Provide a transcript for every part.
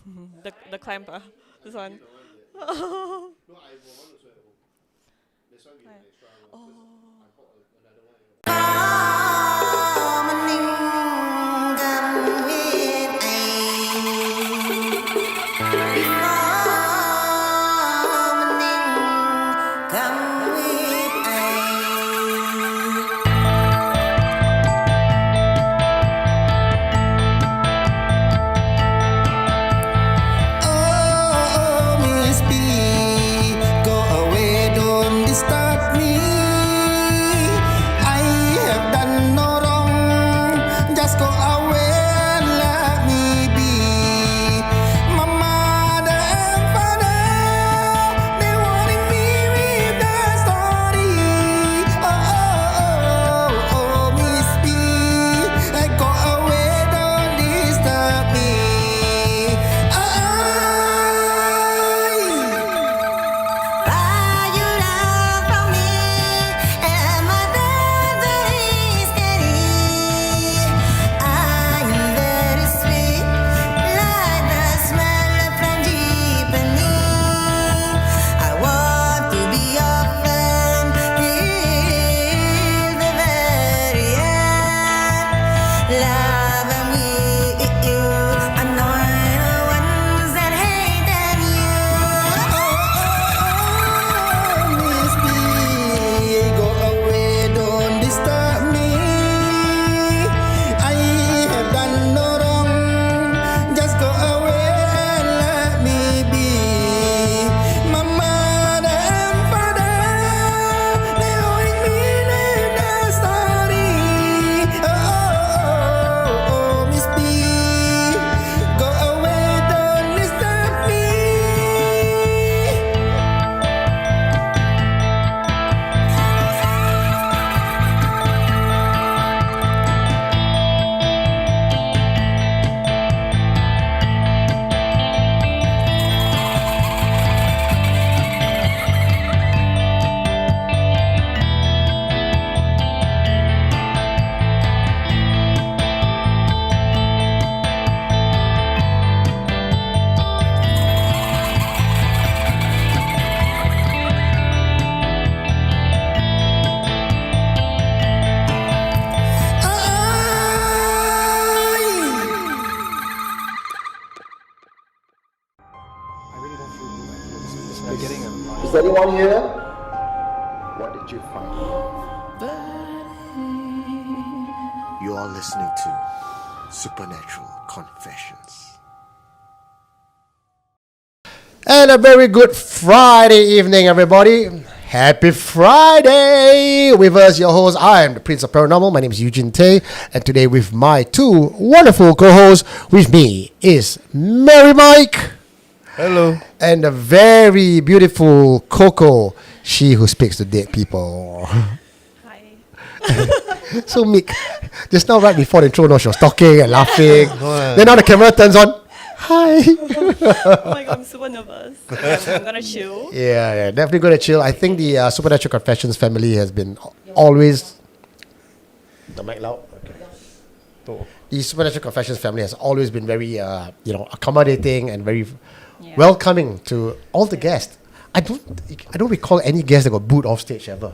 The clamper. This one. Is anyone here? What did you find? You are listening to Supernatural Confessions. And a very good Friday evening, everybody. Happy Friday! With us, your host, I am the Prince of Paranormal. My name is Eugene Tay. And today with my two wonderful co-hosts, with me is Mary Mike. Hello. And a very beautiful Coco, she who speaks to dead people. Hi. So meek. Just now, right before the intro, she was talking and laughing. Then now the camera turns on. Hi. Oh my god, I'm super nervous. I'm gonna chill. Yeah, definitely going to chill. I think the Supernatural Confessions family has been always... The mic loud? Okay. The Supernatural Confessions family has always been very, accommodating and very welcoming to all the guests. I don't recall any guest that got booed off stage ever.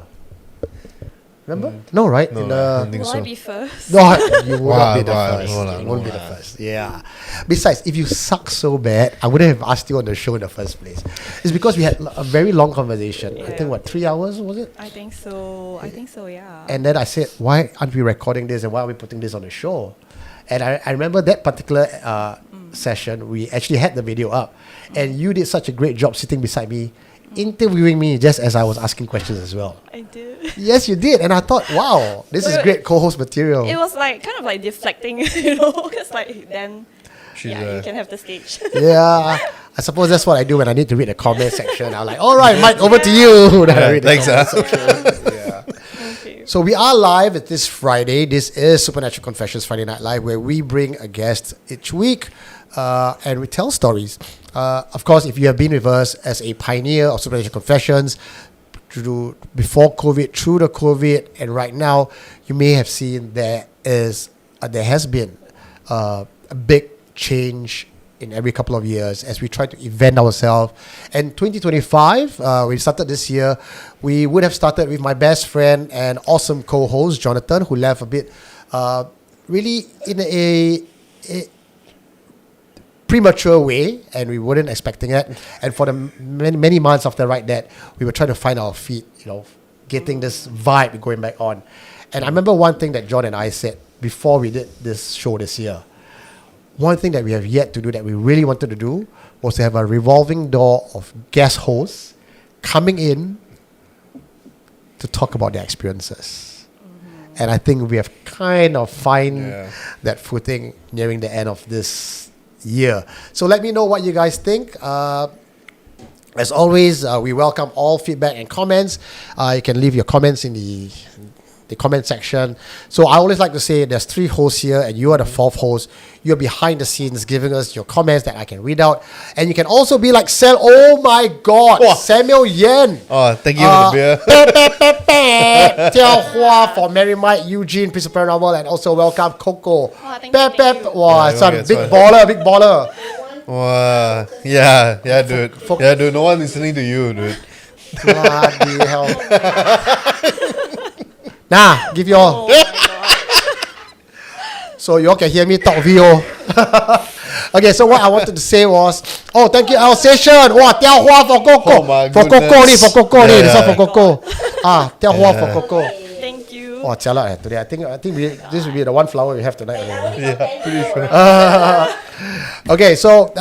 Remember? No, right? No, I don't think Will so. I be first? No, you won't be the first. No, You won't be the first. Yeah. Besides, if you suck so bad, I wouldn't have asked you on the show in the first place. It's because we had a very long conversation. I think, 3 hours, was it? I think so, yeah. And then I said, why aren't we recording this and why are we putting this on the show? And I remember that particular session, we actually had the video up. And you did such a great job sitting beside me, interviewing me just as I was asking questions as well. I did. Yes, you did. And I thought, wow, this is great co-host material. It was like kind of like deflecting, because like then you can have the stage. Yeah, I suppose that's what I do when I need to read the comment section. I'm like, all right, Mike, over to you. Then I read the Thanks, comment section. Yeah. Okay. So we are live this Friday. This is Supernatural Confessions Friday Night Live, where we bring a guest each week and we tell stories. Of course, if you have been with us as a pioneer of Supernatural Confessions before COVID, through the COVID, and right now, you may have seen there has been a big change in every couple of years as we try to event ourselves. And 2025, we started this year. We would have started with my best friend and awesome co-host, Jonathan, who left a bit really in a premature way, and we weren't expecting it. And for the many months after that, we were trying to find our feet, getting this vibe going back on. And I remember one thing that John and I said before we did this show this year. One thing that we have yet to do that we really wanted to do was to have a revolving door of guest hosts coming in to talk about their experiences. And I think we have kind of find that footing nearing the end of this year. So let me know what you guys think. As always, we welcome all feedback and comments. You can leave your comments in the comment section. So I always like to say there's 3 hosts here and you are the 4th host. You're behind the scenes giving us your comments that I can read out. And you can also be like oh my God, Samuel Yen. Oh, thank you for the beer. Tiao Hua for Mary Mike, Eugene, Piece of Paranormal, and also welcome Coco. Thank you. Wow, son, big baller. Wow. Yeah, dude. Yeah, dude, no one listening to you, dude. Bloody hell. Nah, give you all. So you all can hear me talk VO. Okay, so what I wanted to say was, thank you, Alsatian. Wow, Tiao Hua for Coco. Oh my for goodness. Coco ni. This one for Coco. Tiao Hua for Coco. Thank you. Oh, jialat today. I think this will be the one flower we have tonight. Yeah, pretty sure. Okay, so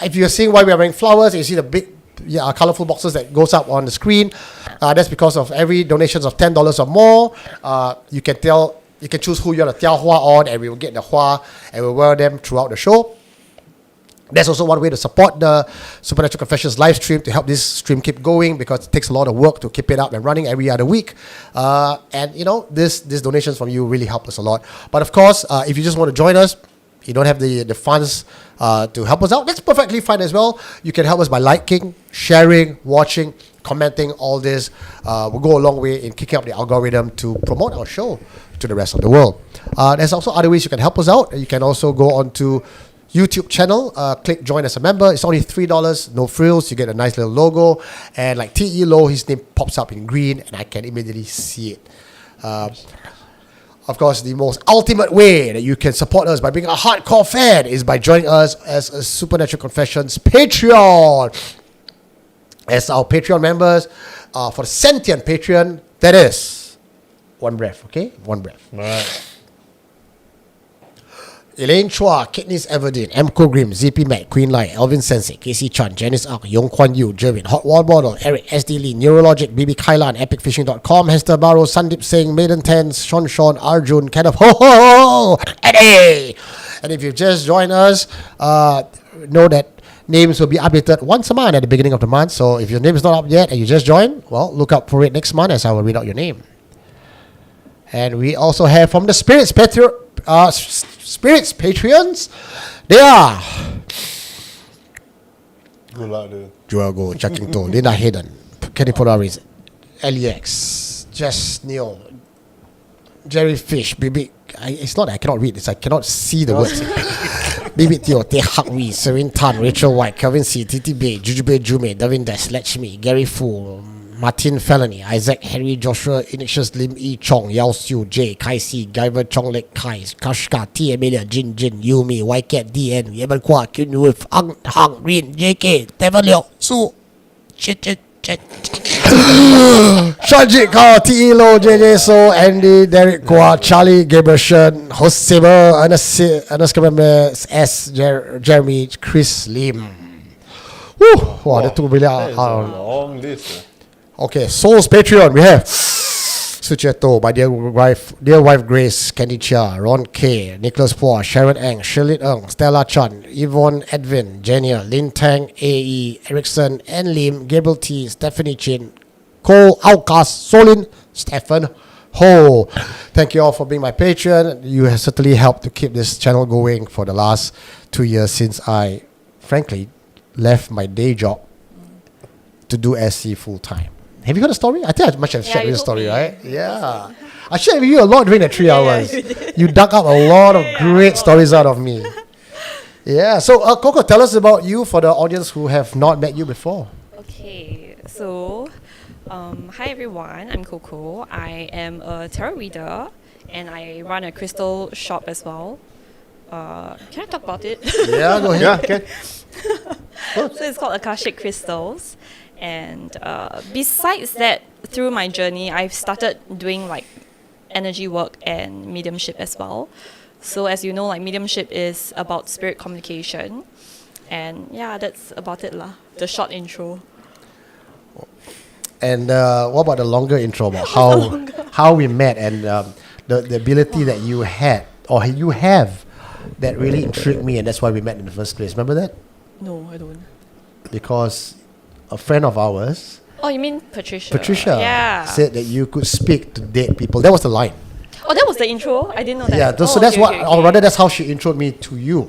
if you're seeing why we are wearing flowers, you see the big colorful boxes that goes up on the screen. That's because of every donations of $10 or more. You can choose who you want to tell Hua on, and we will get the Hua and we'll wear them throughout the show. That's also one way to support the Supernatural Confessions live stream, to help this stream keep going, because it takes a lot of work to keep it up and running every other week. And these donations from you really help us a lot. But of course, if you just want to join us, you don't have the funds to help us out, that's perfectly fine as well. You can help us by liking, sharing, watching, commenting. All this will go a long way in kicking up the algorithm to promote our show to the rest of the world. There's also other ways you can help us out. You can also go on to YouTube channel, click join as a member. It's only $3, no frills. You get a nice little logo, and like T.E. Low, his name pops up in green and I can immediately see it. Of course, the most ultimate way that you can support us by being a hardcore fan is by joining us as a Supernatural Confessions Patreon. As our Patreon members, for the sentient Patreon, that is one breath, okay? One breath. All right. Elaine Chua, Katniss Everdeen, M. Kogrim, ZP Mac, Queen Lai, Elvin Sensei, Casey Chan, Janice Ak, Yong Kwan Yu, Jervin, Hot Wall Model, Eric, SD Lee, Neurologic, BB Kailan, EpicFishing.com, Hester Barrow, Sandip Singh, Maiden Tens, Sean, Arjun, Kenneth, ho, Eddie! And if you've just joined us, know that names will be updated once a month at the beginning of the month. So if your name is not up yet and you just joined, well, look up for it next month as I will read out your name. And we also have from the Spirits Patreons, they are Good luck, dude. Joago, Jakinto, Lina Hayden, Kenny Polaris, LEX, Jess Neil, Jerry Fish, BB. It's not that I cannot read this, I cannot see the words. BB Teo, Teh Hak Wee, Serene Tan, Rachel White, Kelvin C, Titi Bay, Jujube Jume, Davin Des, Letchme, Gary Fu, Martin Felony, Isaac Henry Joshua, Ignatius Lim E Chong, Yao Siu J, Kai C, Guyver Chong Lek Kai, Kashka, T Amelia, Jin, Yumi, Ycat, DN, Yeban Kwa, Kun Wolf, Ang Hang, Rin, JK, Tevan Liao, Su, Chit. Shanjit Kao, T.E. Low, JJ So, Andy, Derek Kwa, Charlie, Gabriel Shen, Host Saber, Ernest S, Jeremy, Chris Lim. Woo! Wow, that took really That is a long list. Okay, Soul's Patreon, we have Sucheto, my dear wife Grace, Candy Chia, Ron K, Nicholas Poor, Sharon Eng, Shirley Eng, Stella Chan, Yvonne Edwin, Jenia, Lin Tang, A.E., Erickson, N. Lim, Gabriel T, Stephanie Chin, Cole, Outcast, Solin, Stephen Ho. Thank you all for being my patron. You have certainly helped to keep this channel going for the last 2 years since I, frankly, left my day job to do SC full time. Have you heard the story? I think I must have shared this story, right? Yeah. I shared with you a lot during the 3 hours. You dug up a lot of great stories out of me. Yeah. So, Coco, tell us about you for the audience who have not met you before. Okay, so hi everyone, I'm Coco. I am a tarot reader and I run a crystal shop as well. Can I talk about it? Yeah, go ahead. Yeah, okay. So it's called Akashic Crystals. And besides that, through my journey, I've started doing like energy work and mediumship as well. So as you know, like mediumship is about spirit communication. And yeah, that's about it lah. The short intro. And what about the longer intro about how we met and the ability that you had or you have that really intrigued me, and that's why we met in the first place. Remember that? No, I don't. Because a friend of ours, Oh, you mean Patricia? Patricia, Yeah. said that you could speak to dead people. That was the line. Oh, that was the intro? I didn't know that. Yeah, so Oh, that's okay, what, okay, or okay. rather, that's how she introduced me to you.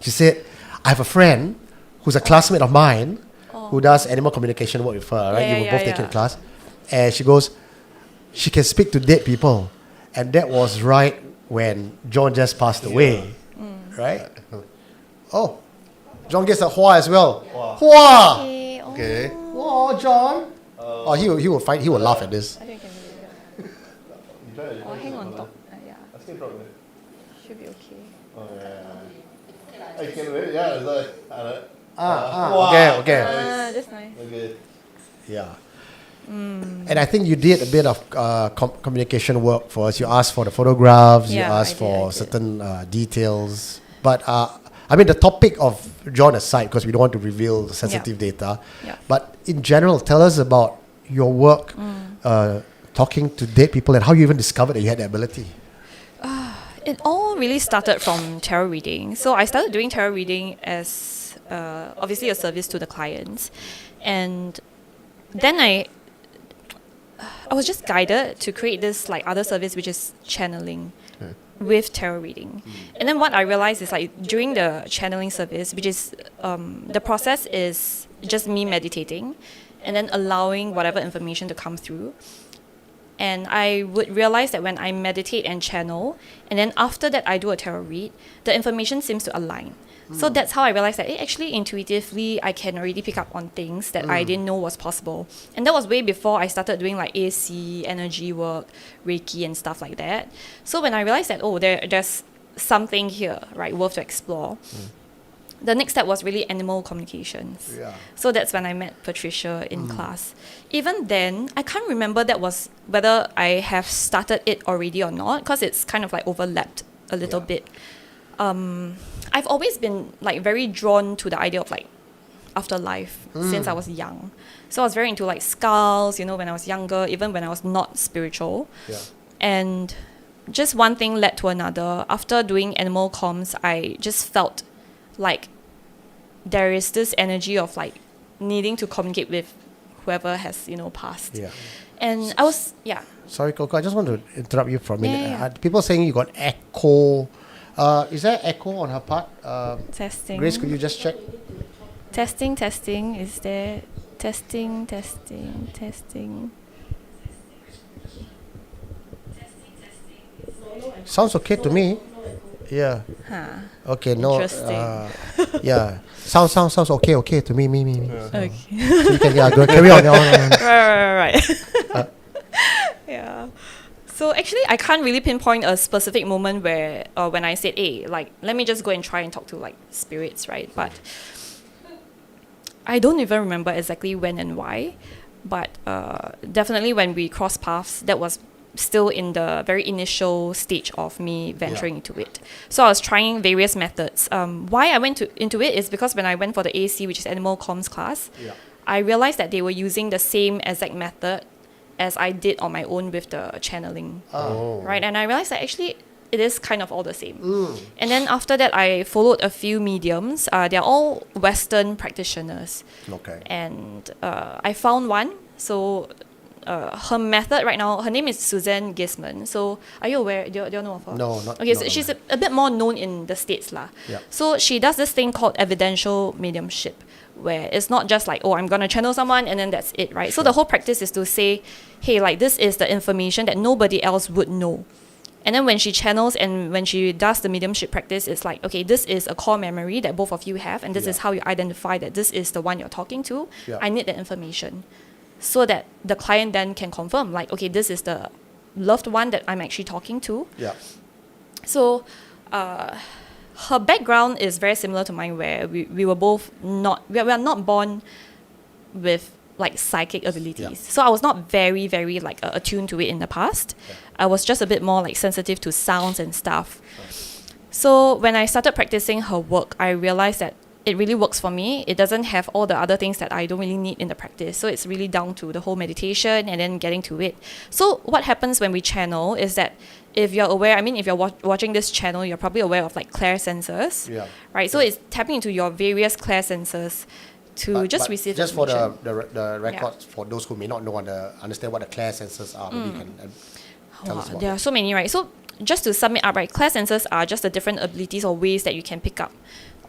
She said, I have a friend who's a classmate of mine who does animal communication work with her, right? Yeah, You were yeah, both yeah. taking class. And she goes, she can speak to dead people. And that was right when John just passed away, right? Oh, John gets a hua as well. Hua! Okay, oh, Okay. Oh, John. Oh, he will laugh at this. I think I can do that. Oh, hang on top. Yeah, should be okay. Okay. That's nice. Yeah. And I think you did a bit of communication work for us. You asked for the photographs, you Yeah, asked I for did. certain details. But I mean, the topic of John aside, because we don't want to reveal sensitive data. Yeah. But in general, tell us about your work talking to dead people and how you even discovered that you had the ability. It all really started from tarot reading. So I started doing tarot reading as obviously a service to the clients. And then I was just guided to create this like other service, which is channeling with tarot reading. And then what I realized is like during the channeling service, which is the process is just me meditating and then allowing whatever information to come through. And I would realize that when I meditate and channel, and then after that I do a tarot read, the information seems to align. So that's how I realized that actually intuitively I can already pick up on things that I didn't know was possible. And that was way before I started doing like AC, energy work, Reiki and stuff like that. So when I realized that, there's something here, right, worth to explore. The next step was really animal communications. Yeah. So that's when I met Patricia in class. Even then, I can't remember that was whether I have started it already or not, because it's kind of like overlapped a little bit. I've always been like very drawn to the idea of like afterlife since I was young. So I was very into like skulls, when I was younger, even when I was not spiritual. Yeah. And just one thing led to another. After doing animal comms, I just felt like there is this energy of like needing to communicate with whoever has, passed. Yeah. And I was, Sorry, Coco, I just want to interrupt you for a minute. Yeah. People saying you got echo. Is there echo on her part? testing. Grace, could you just check? Testing. Is there testing? Sounds okay to me. Yeah. Huh. Okay, no. Interesting. Yeah. Sounds okay to me. Okay. So you can go carry on. Right. Yeah. So actually, I can't really pinpoint a specific moment where, when I said, "Hey, like, let me just go and try and talk to like spirits," right? But I don't even remember exactly when and why. But definitely when we crossed paths, that was still in the very initial stage of me venturing into it. So I was trying various methods. Why I went into it is because when I went for the AC, which is animal comms class, I realized that they were using the same exact method as I did on my own with the channeling. Right? And I realized that actually it is kind of all the same. And then after that, I followed a few mediums. They're all Western practitioners. Okay. And I found one. So her method right now, her name is Suzanne Gisman. So are you aware? Do you know of her? No, not. Okay, no, so no. she's a bit more known in the States lah. Yeah. So she does this thing called evidential mediumship, where it's not just like, I'm going to channel someone and then that's it, right? So the whole practice is to say, hey, like this is the information that nobody else would know. And then when she channels and when she does the mediumship practice, it's like, okay, this is a core memory that both of you have, and this is how you identify that this is the one you're talking to. I need that information so that the client then can confirm, like, okay, this is the loved one that I'm actually talking to. So her background is very similar to mine, where we were both we are not born with like psychic abilities. So I was not very, very like attuned to it in the past. I was just a bit more like sensitive to sounds and stuff. So when I started practicing her work, I realized that it really works for me. It doesn't have all the other things that I don't really need in the practice. So it's really down to the whole meditation and then getting to it. So what happens when we channel is that if you're aware, I mean, if you're watching this channel, you're probably aware of like clair sensors, right? So it's tapping into your various clair sensors to receive just for information. the records, for those who may not know understand what the clair sensors are, maybe you can tell us about there are so many, right? So just to sum it up, right, clair sensors are just the different abilities or ways that you can pick up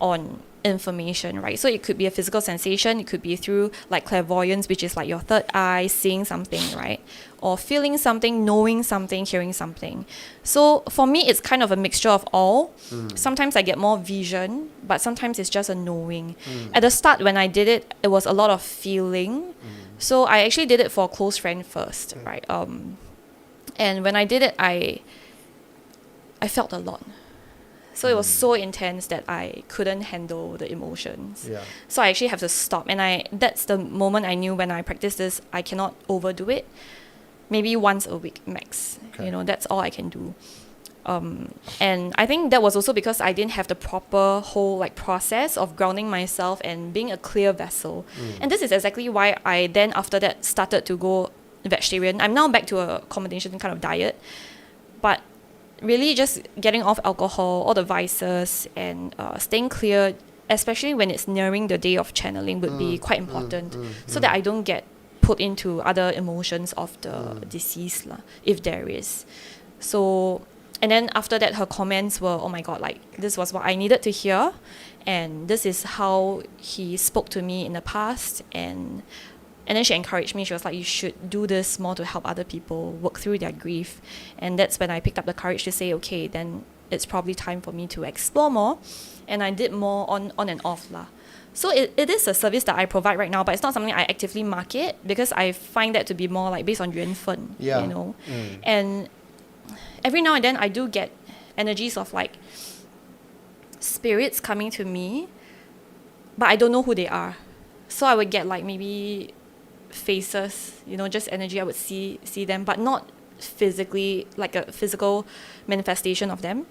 on information, right? So it could be a physical sensation, it could be through like clairvoyance, which is like your third eye seeing something, right? Or feeling something, knowing something, hearing something. So for me, it's kind of a mixture of all. Sometimes I get more vision, but sometimes it's just a knowing. At the start, when I did it, it was a lot of feeling. So I actually did it for a close friend first, right? And when I did it, I felt a lot. So it was so intense that I couldn't handle the emotions. So I actually have to stop. And that's the moment I knew when I practice this, I cannot overdo it. Maybe once a week max. You know, that's all I can do. And I think that was also because I didn't have the proper whole like process of grounding myself and being a clear vessel. And this is exactly why I then after that started to go vegetarian. I'm now back to a combination kind of diet. But really just getting off alcohol, all the vices, and staying clear, especially when it's nearing the day of channeling, would be quite important, so that I don't get put into other emotions of the deceased, if there is. So, and then after that, her comments were, oh my God, like, this was what I needed to hear, and this is how he spoke to me in the past, and then she encouraged me. She was like, you should do this more to help other people work through their grief. And that's when I picked up the courage to say, okay, then it's probably time for me to explore more. And I did more on and off. So it is a service that I provide right now, but it's not something I actively market because I find that to be more like based on 缘分, you know. And every now and then I do get energies of like spirits coming to me, but I don't know who they are. So I would get like maybe faces, you know, just energy. I would see them, but not physically, like a physical manifestation of them.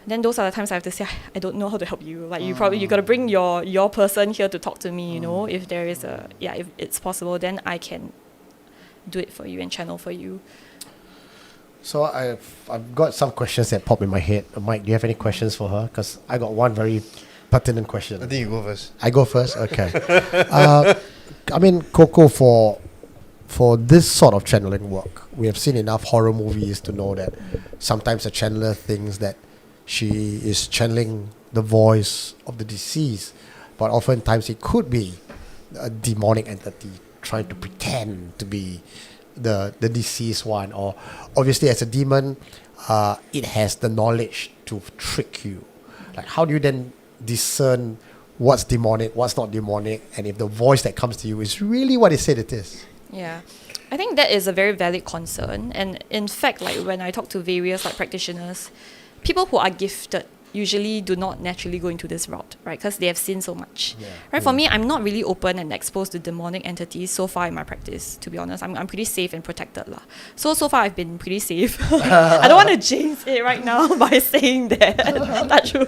Then those are the times I have to say, I don't know how to help you. Like you got to bring your person here to talk to me, you know, if there is if it's possible, then I can do it for you and channel for you. So I've got some questions that pop in my head. Mike, do you have any questions for her? Because I got one very pertinent question. I think you go first. I go first? Okay. I mean, Coco, for this sort of channeling work, we have seen enough horror movies to know that sometimes a channeler thinks that she is channeling the voice of the deceased, but oftentimes it could be a demonic entity trying to pretend to be the deceased one. Or obviously as a demon, it has the knowledge to trick you. Like, how do you then discern what's demonic, what's not demonic, and if the voice that comes to you is really what it said it is? Yeah, I think that is a very valid concern. And in fact, like when I talk to various like practitioners, people who are gifted usually do not naturally go into this route, right? Because they have seen so much. Right? For me, I'm not really open and exposed to demonic entities so far in my practice, to be honest. I'm pretty safe and protected. So far I've been pretty safe. I don't want to jinx it right now by saying that. That's true.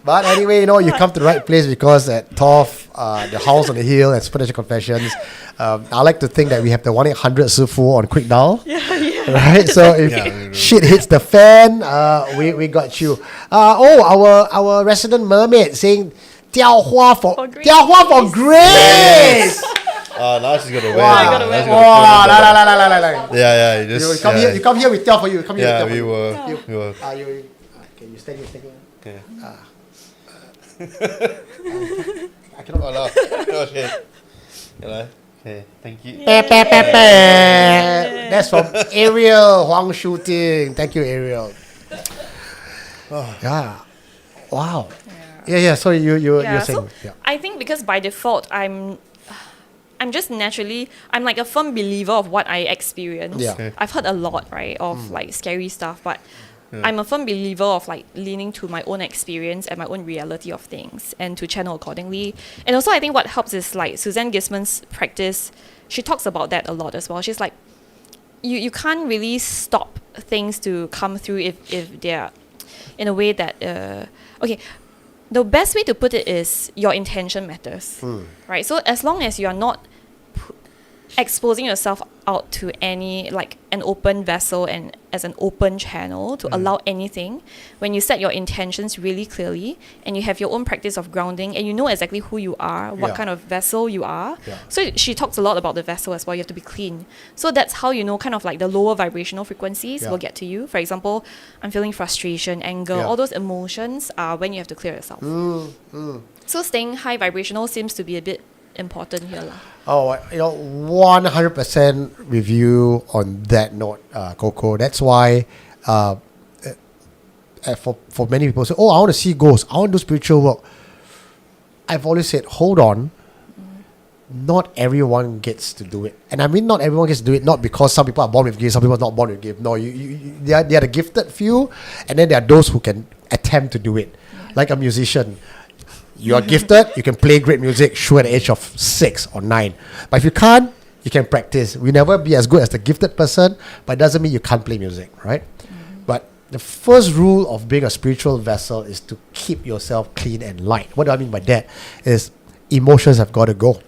But anyway, you know, you come to the right place because at TOF, the House on the Hill and Supernatural Confessions, I like to think that we have the 1-800 Sifu on quick dial. Right? So if shit hits the fan, we got you. Our resident mermaid saying, 雕花 for grace! Now she's gonna wear. Yeah. You come here with 雕 for you. We were. Can you stand here? Yeah. I cannot. Oh, no. Okay. Okay, thank you. That's from Ariel Huang Shooting. Thank you, Ariel. Yeah. Wow. Yeah. So you're saying. So I think because by default I'm just naturally I'm like a firm believer of what I experience. Yeah. Okay. I've heard a lot, right, of like scary stuff, but I'm a firm believer of like leaning to my own experience and my own reality of things and to channel accordingly. And also I think what helps is like Suzanne Gisman's practice. She talks about that a lot as well. She's like, you can't really stop things to come through if they're in a way that okay. The best way to put it is your intention matters, right? So as long as you're not exposing yourself out to any, like an open vessel and as an open channel to allow anything, when you set your intentions really clearly and you have your own practice of grounding and you know exactly who you are, what kind of vessel you are. So she talks a lot about the vessel as well. You have to be clean. So that's how you know kind of like the lower vibrational frequencies will get to you. For example, I'm feeling frustration, anger, all those emotions are when you have to clear yourself. So staying high vibrational seems to be a bit important here. Oh, 100% with you on that note, Coco. That's why for many people say, oh, I want to see ghosts, I want to do spiritual work. I've always said, hold on. Not everyone gets to do it. And I mean not everyone gets to do it, not because some people are born with gifts, some people are not born with gifts. No, they are the gifted few, and then there are those who can attempt to do it. Like a musician. You are gifted, you can play great music, sure, at the age of 6 or 9. But if you can't, you can practice. We'll never be as good as the gifted person, but it doesn't mean you can't play music, right? But the first rule of being a spiritual vessel is to keep yourself clean and light. What do I mean by that? Is emotions have got to go.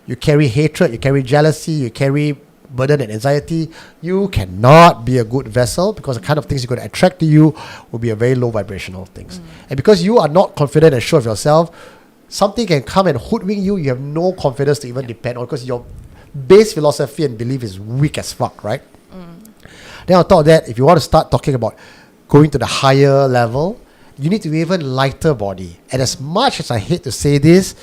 You carry hatred, you carry jealousy, you carry burden and anxiety. You cannot be a good vessel because the kind of things you're going to attract to you will be a very low vibrational things. And because you are not confident and sure of yourself, something can come and hoodwink you. You have no confidence to even depend on because your base philosophy and belief is weak as fuck, right? Then on top of that, if you want to start talking about going to the higher level, you need to be even lighter body. And as much as I hate to say this,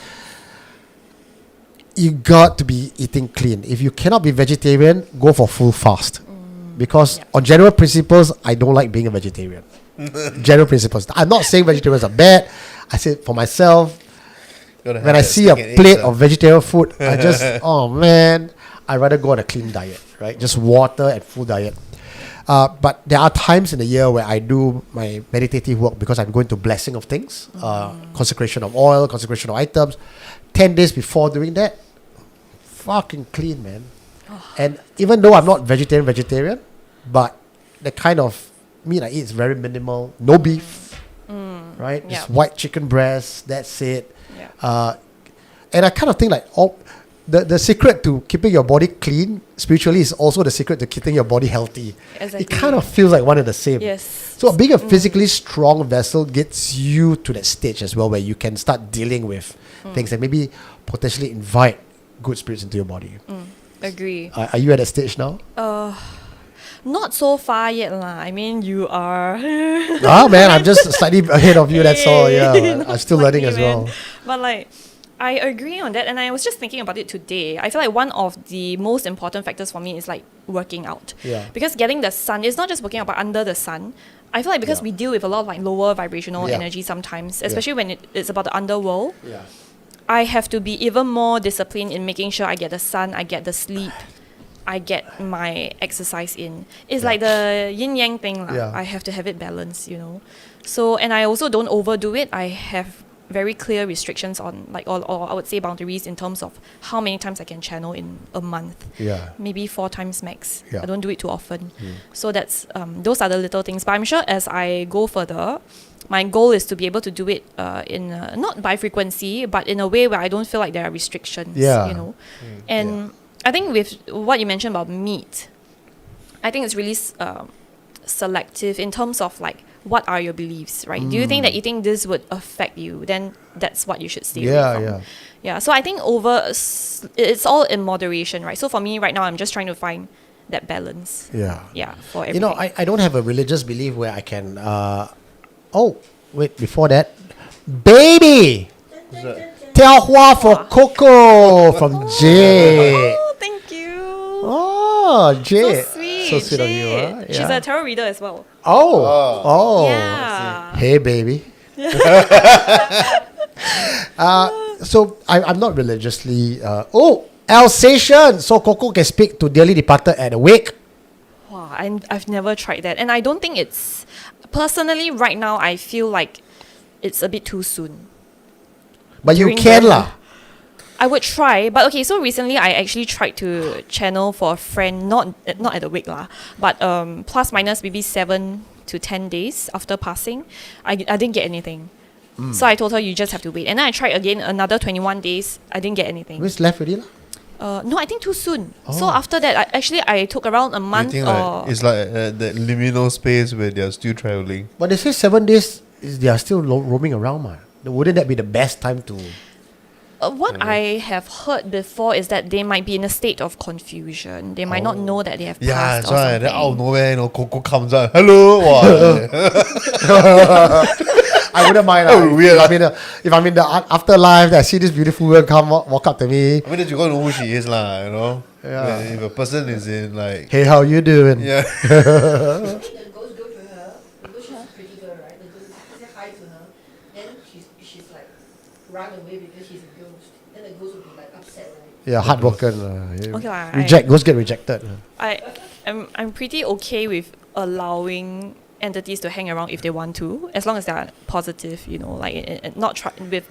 you got to be eating clean. If you cannot be vegetarian, go for full fast. Because on general principles, I don't like being a vegetarian. General principles. I'm not saying vegetarians are bad. I say for myself, when I see a plate of vegetarian food, I just, oh man, I'd rather go on a clean diet, right? Just water and full diet. But there are times in the year where I do my meditative work because I'm going to blessing of things, consecration of oil, consecration of items. 10 days before doing that, fucking clean, man. And even though I'm not vegetarian, but the kind of meat I eat is very minimal. No beef, right? Just white chicken breast, that's it. And I kind of think like the secret to keeping your body clean spiritually is also the secret to keeping your body healthy. Exactly. It kind of feels like one and the same. Yes. So being a physically strong vessel gets you to that stage as well where you can start dealing with things and maybe potentially invite good spirits into your body. Agree. Are you at that stage now? Not so far yet lah. I mean, you are. Man, I'm just slightly ahead of you, that's all. Yeah, I'm still learning as well. But like, I agree on that, and I was just thinking about it today. I feel like one of the most important factors for me is like working out. Because getting the sun, it's not just working out, but under the sun. I feel like because we deal with a lot of like lower vibrational energy sometimes, especially when it's about the underworld. I have to be even more disciplined in making sure I get the sun, I get the sleep, I get my exercise in. It's like the yin yang thing. I have to have it balanced, you know. So, and I also don't overdo it. I have very clear restrictions on like, or I would say boundaries in terms of how many times I can channel in a month. Maybe 4 times max. I don't do it too often. So that's, those are the little things. But I'm sure as I go further, my goal is to be able to do it in not by frequency, but in a way where I don't feel like there are restrictions, you know. And I think with what you mentioned about meat, I think it's really selective in terms of like, what are your beliefs, right? Do you think that eating this would affect you? Then that's what you should stay away from. So I think it's all in moderation, right? So for me right now, I'm just trying to find that balance. For everything. You know, I don't have a religious belief where I can... before that, baby! Tiahua for Coco from Jade. Oh, thank you. Oh, Jade. So sweet. So sweet of you. Jade. Huh? She's Yeah. a tarot reader as well. Oh. Yeah. Hey, baby. So I'm not religiously. Alsatian. So Coco can speak to dearly departed at a wake. Wow, I've never tried that. And I don't think it's... Personally, right now, I feel like it's a bit too soon. But you During can the- lah. I would try, but okay. So recently, I actually tried to channel for a friend, not at the wake lah, but plus minus maybe 7 to 10 days after passing, I didn't get anything. So I told her you just have to wait, and then I tried again another 21 days. I didn't get anything. Where's left already lah? No, I think too soon. So after that, I took around a You month. think like it's like that liminal space where they're still traveling. But they say 7 days they are still roaming around, man. Wouldn't that be the best time to? What I have heard before is that they might be in a state of confusion. They might not know that they have Yeah, passed that's or right. something. Then out of nowhere, Coco comes out. Hello. Wow. I wouldn't mind. Oh, weird. If I'm in the afterlife, I see this beautiful woman walk up to me. I mean, you gotta know who she is, lah. You know. Yeah. If a person is in like. Hey, how you doing? Yeah. The ghost go to her because she's a pretty girl, right? The ghost say hi to her, then she's like run away because she's a ghost. Then the ghost will be like upset, right? Yeah, heartbroken. Okay lah, Ghosts get rejected. I'm pretty okay with allowing entities to hang around if they want to, as long as they're positive, like not with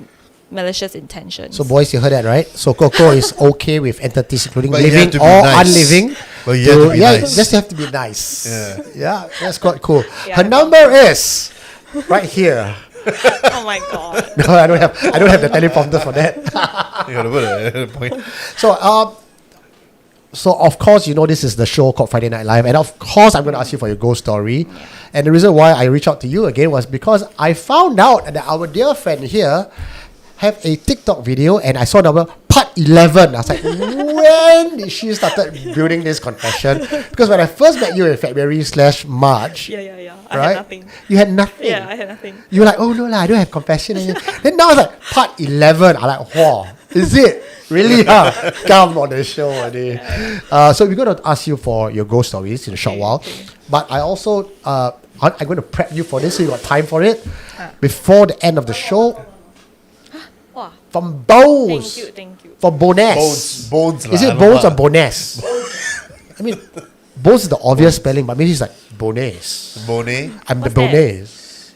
malicious intentions. So boys, you heard that, right? So Coco is okay with entities, including But you living have to be or nice. unliving. But you have to be nice. Just have to be nice. Yeah. Yeah, that's quite cool. Yeah, Her number is right here. Oh my god. No, I don't have the teleprompter for that. You gotta put a point. So of course, this is the show called Friday Night Live, and of course I'm going to ask you for your ghost story. And the reason why I reached out to you again was because I found out that our dear friend here have a TikTok video, and I saw number part 11. I was like, when did she started building this confession? Because when I first met you in February/March, Yeah. I right? had nothing. You had nothing. Yeah, I had nothing. You were like, oh no lah, I don't have confession. Then now it's like part 11. I'm like, wow, is it really? Come on the show, buddy. So we're going to ask you for your ghost stories in a short while. Okay. But I also, I'm going to prep you for this so you got time for it. Before the end of the show, Wow. from Bones. Thank you. For Bones. Bones. Is it Bones or Bones? I mean, Bones is the obvious spelling, but maybe it's like Bones. Bonet? I'm What's the Bones.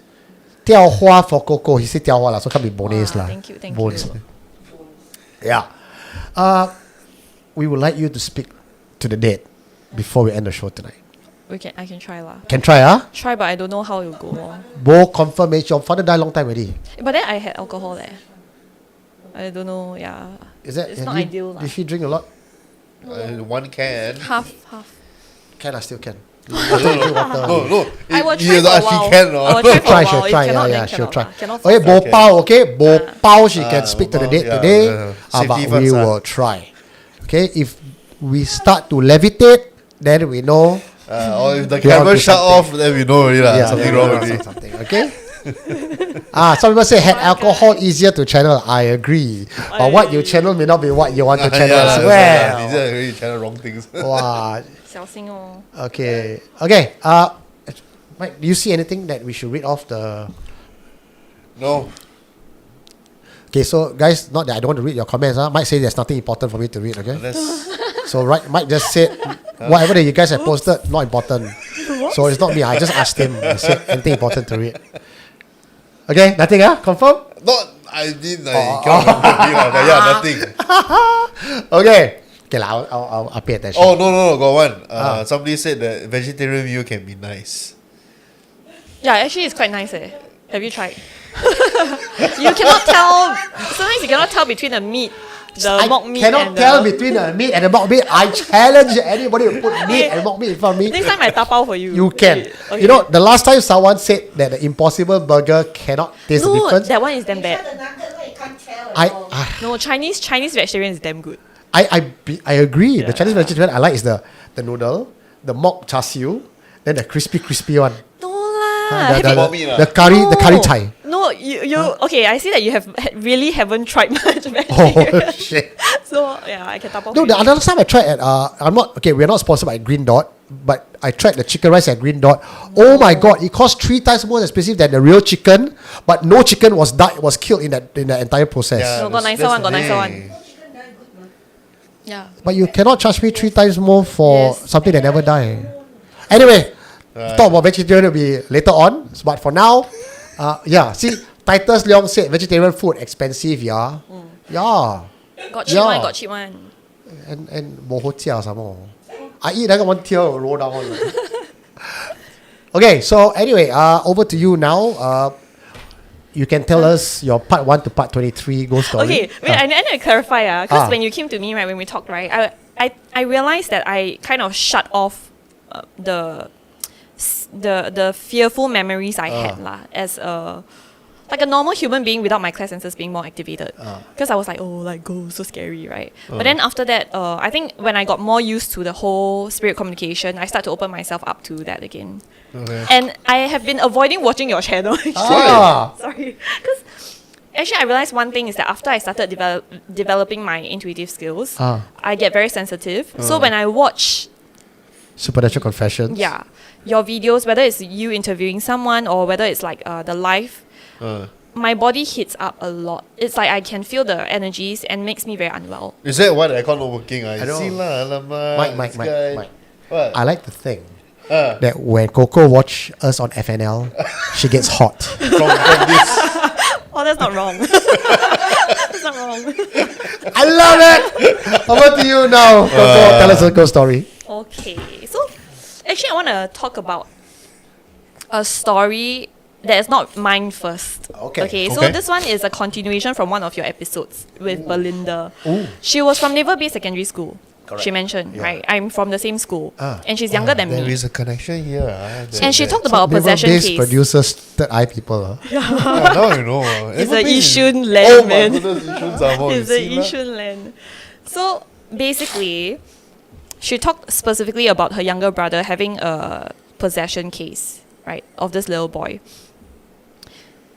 Tiahua for Coco. He said Tiahua lah, so can't be Bones lah. Thank you. Bones. Yeah. We would like you to speak to the dead before we end the show tonight. I can try lah. Can try, huh? Try, but I don't know how it will go. Bo confirmation. Your father died long time already. But then I had alcohol there. I don't know. Yeah. Is that? It's not ideal lah. Did she drink a lot? One can. Half. Can, I still can. No. I will You try for a actually while. can, I no? will try for Try, a she'll while. try. If cannot, Yeah, then she'll cannot try. lah. Cannot Okay, force Bo her. Pao, okay? Bo Pao, she can speak to the Bo dead Pao, today. yeah. But Safety we first, will try. Okay, if we start to levitate, then we know. Or if the You want camera to shut something. off, then we know already lah. Something then wrong we know already. something, okay? Some people say had alcohol easier to channel. I agree. But what you channel may not be what you want to channel as You well. just really channel wrong things. Wow. 小心哦. Okay. Mike, do you see anything that we should read off the... No. Okay, so guys, not that I don't want to read your comments. Mike says there's nothing important for me to read, okay? So Mike just said, whatever that you guys have posted, not important. So it's not me, I just asked him. I said, anything important to read? Okay, nothing, confirm? I didn't. I can't remember, but yeah, nothing. Okay. Okay, I'll pay attention. Oh, no, got one. Somebody said that vegetarian meal can be nice. Yeah, actually it's quite nice. Have you tried? You cannot tell. Sometimes you cannot tell between the meat, the mock meat. Cannot and tell the, between the meat and the mock meat. I challenge anybody to put meat and mock meat in front of me. Next time I tapao for you. You can. Okay. You know, the last time someone said that the Impossible Burger cannot taste the No, difference. that one is damn The bad. nugget, like, you can't tell at all. No, Chinese vegetarian is damn good. I agree. The Yeah. Chinese vegetarian I like is the noodle, the mock char siu, then the crispy one. No lah. The, Have the, you- Mock meat lah. the curry No. the curry chai. No, So you okay? I see that you really haven't tried much magic. Oh shit! So yeah, I can tap off. No, the other time I tried at we're not sponsored by Green Dot, but I tried the chicken rice at Green Dot. Oh my god, it cost 3 times more expensive than the real chicken, but no chicken was killed in that entire process. No, got nicer one. Yeah. But you cannot charge me 3 times more for Yes. something that never die. Anyway, talk about vegetarian will be later on. But for now, see, Titus Leong said vegetarian food expensive, yeah. Yeah. Got cheap one. And bohojia some more. I eat like one tear will roll down. Okay, so anyway, over to you now. You can tell us your part 1 to part 23 ghost story. Okay, wait, I need to clarify, because when you came to me, right, when we talked, right, I realized that I kind of shut off the fearful memories I had as like a normal human being without my class senses being more activated. Because I was like, oh, like ghost, so scary, right? But then after that, I think when I got more used to the whole spirit communication, I started to open myself up to that again. Okay. And I have been avoiding watching your channel. Actually. Sorry. Because actually, I realized one thing is that after I started developing my intuitive skills, I get very sensitive. So when I watch Supernatural Confessions. yeah, your videos, whether it's you interviewing someone or whether it's like the live, my body heats up a lot. It's like I can feel the energies and makes me very unwell. Is that what aircon not working? I know. see lah, alamak. Mike. What? I like to think that when Coco watch us on FNL, she gets hot. From this. Oh, that's not wrong. That's not wrong. I love it. Over to you now, Coco. Tell us a ghost story. Okay, so actually I want to talk about a story that is not mine first. Okay. So Okay. this one is a continuation from one of your episodes with Belinda. She was from Naval Base Secondary School. She mentioned, right? I'm from the same school. And she's younger than There me. is a connection here. And she talked about a possession Naval-based case. producers, third eye people. Now you know. It's a Everything- Yishun land, Oh my man. goodness, Yishun some more. It's you a see lah. Yishun land. So basically, she talked specifically about her younger brother having a possession case, right, of this little boy.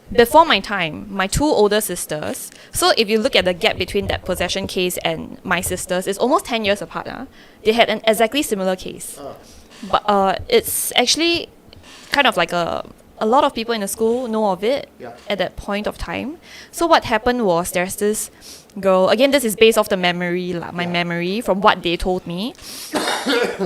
Before my time, my 2 older sisters, so if you look at the gap between that possession case and my sisters, it's almost 10 years apart. They had an exactly similar case. But it's actually kind of like a lot of people in the school know of it at that point of time. So what happened was there's this girl, again, this is based off the memory, my memory from what they told me.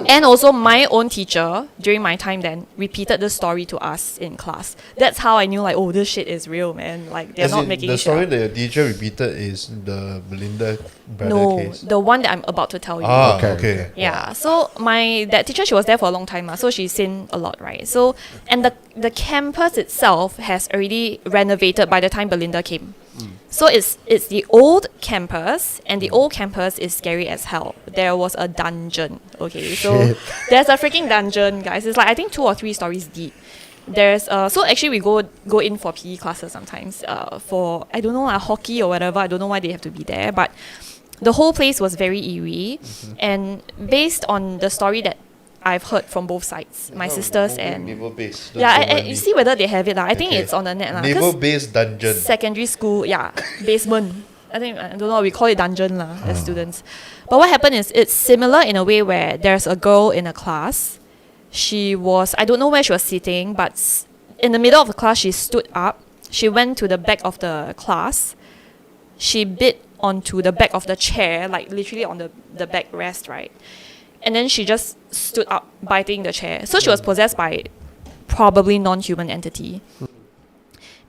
And also my own teacher during my time then repeated this story to us in class. That's how I knew like, oh, this shit is real, man. Like they're As not in, making the it shit story up. that your teacher repeated is the Belinda brother No, case. the one that I'm about to tell you. Okay. Yeah, so that teacher, she was there for a long time, so she's seen a lot, right? So, and the campus itself has already renovated by the time Belinda came. So it's the old campus, and the old campus is scary as hell. There was a dungeon, okay? So Shit. there's a freaking dungeon, guys. It's like I think 2 or 3 stories deep. There's so actually we go in for PE classes sometimes for I don't know hockey or whatever. I don't know why they have to be there, but the whole place was very eerie, and based on the story that I've heard from both sides, my sisters and Naval base. you see whether they have it lah. I think it's on the net lah. Naval 'Cause base dungeon. secondary school, basement. I don't know. We call it dungeon lah as students. But what happened is it's similar in a way where there's a girl in a class. She was, I don't know where she was sitting, but in the middle of the class, she stood up. She went to the back of the class. She bit onto the back of the chair, like literally on the backrest, right? And then she just stood up, biting the chair. So she was possessed by probably non-human entity.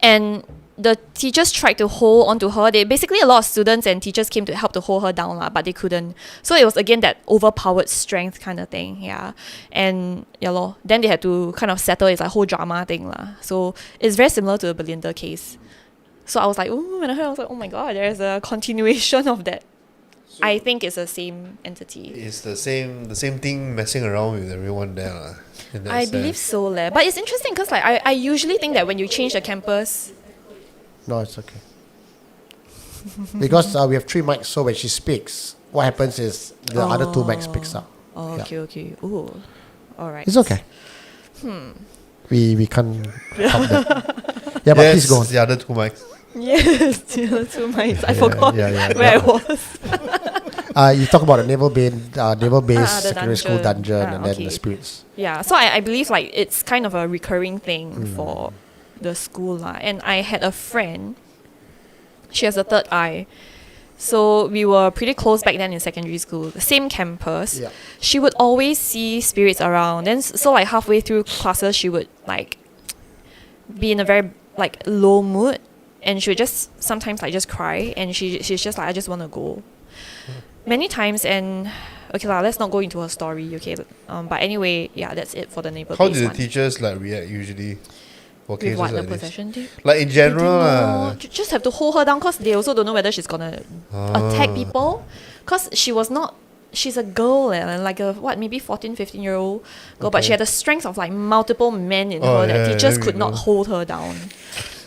And the teachers tried to hold onto her. Basically a lot of students and teachers came to help to hold her down, but they couldn't. So it was again that overpowered strength kind of thing, And then they had to kind of settle it's like whole drama thing, So it's very similar to the Belinda case. So I was like, oh, when I heard, I was like, oh my god, there's a continuation of that. I think it's the same entity. It's the same thing messing around with everyone there. I believe so, but it's interesting because like I usually think that when you change the campus. No, it's okay. Because we have 3 mics, so when she speaks, what happens is the other 2 mics picks up. Oh, okay. Ooh, all right. It's okay. We can't help that. Yeah, but Yes, please go. the other two mics. Yes, the two mics. I forgot where I was. You talk about the naval-based the secondary school dungeon and then okay. the spirits. Yeah, so I believe like it's kind of a recurring thing for the school lah. And I had a friend. She has a third eye. So we were pretty close back then in secondary school, the same campus. Yeah. She would always see spirits around. Then so like halfway through classes, she would like be in a very like low mood, and she would just sometimes like just cry, and she's just like, I just want to go. Many times. And okay lah, let's not go into her story. Okay, but anyway, yeah, that's it for the neighbor. How did the teachers like react usually for with cases what, the like this? possession tape? Like in general, You just have to hold her down because they also don't know whether she's gonna attack people. Because she's a girl, like a maybe 14, 15-year-old girl, but she had the strength of like multiple men in her that teachers could not hold her down.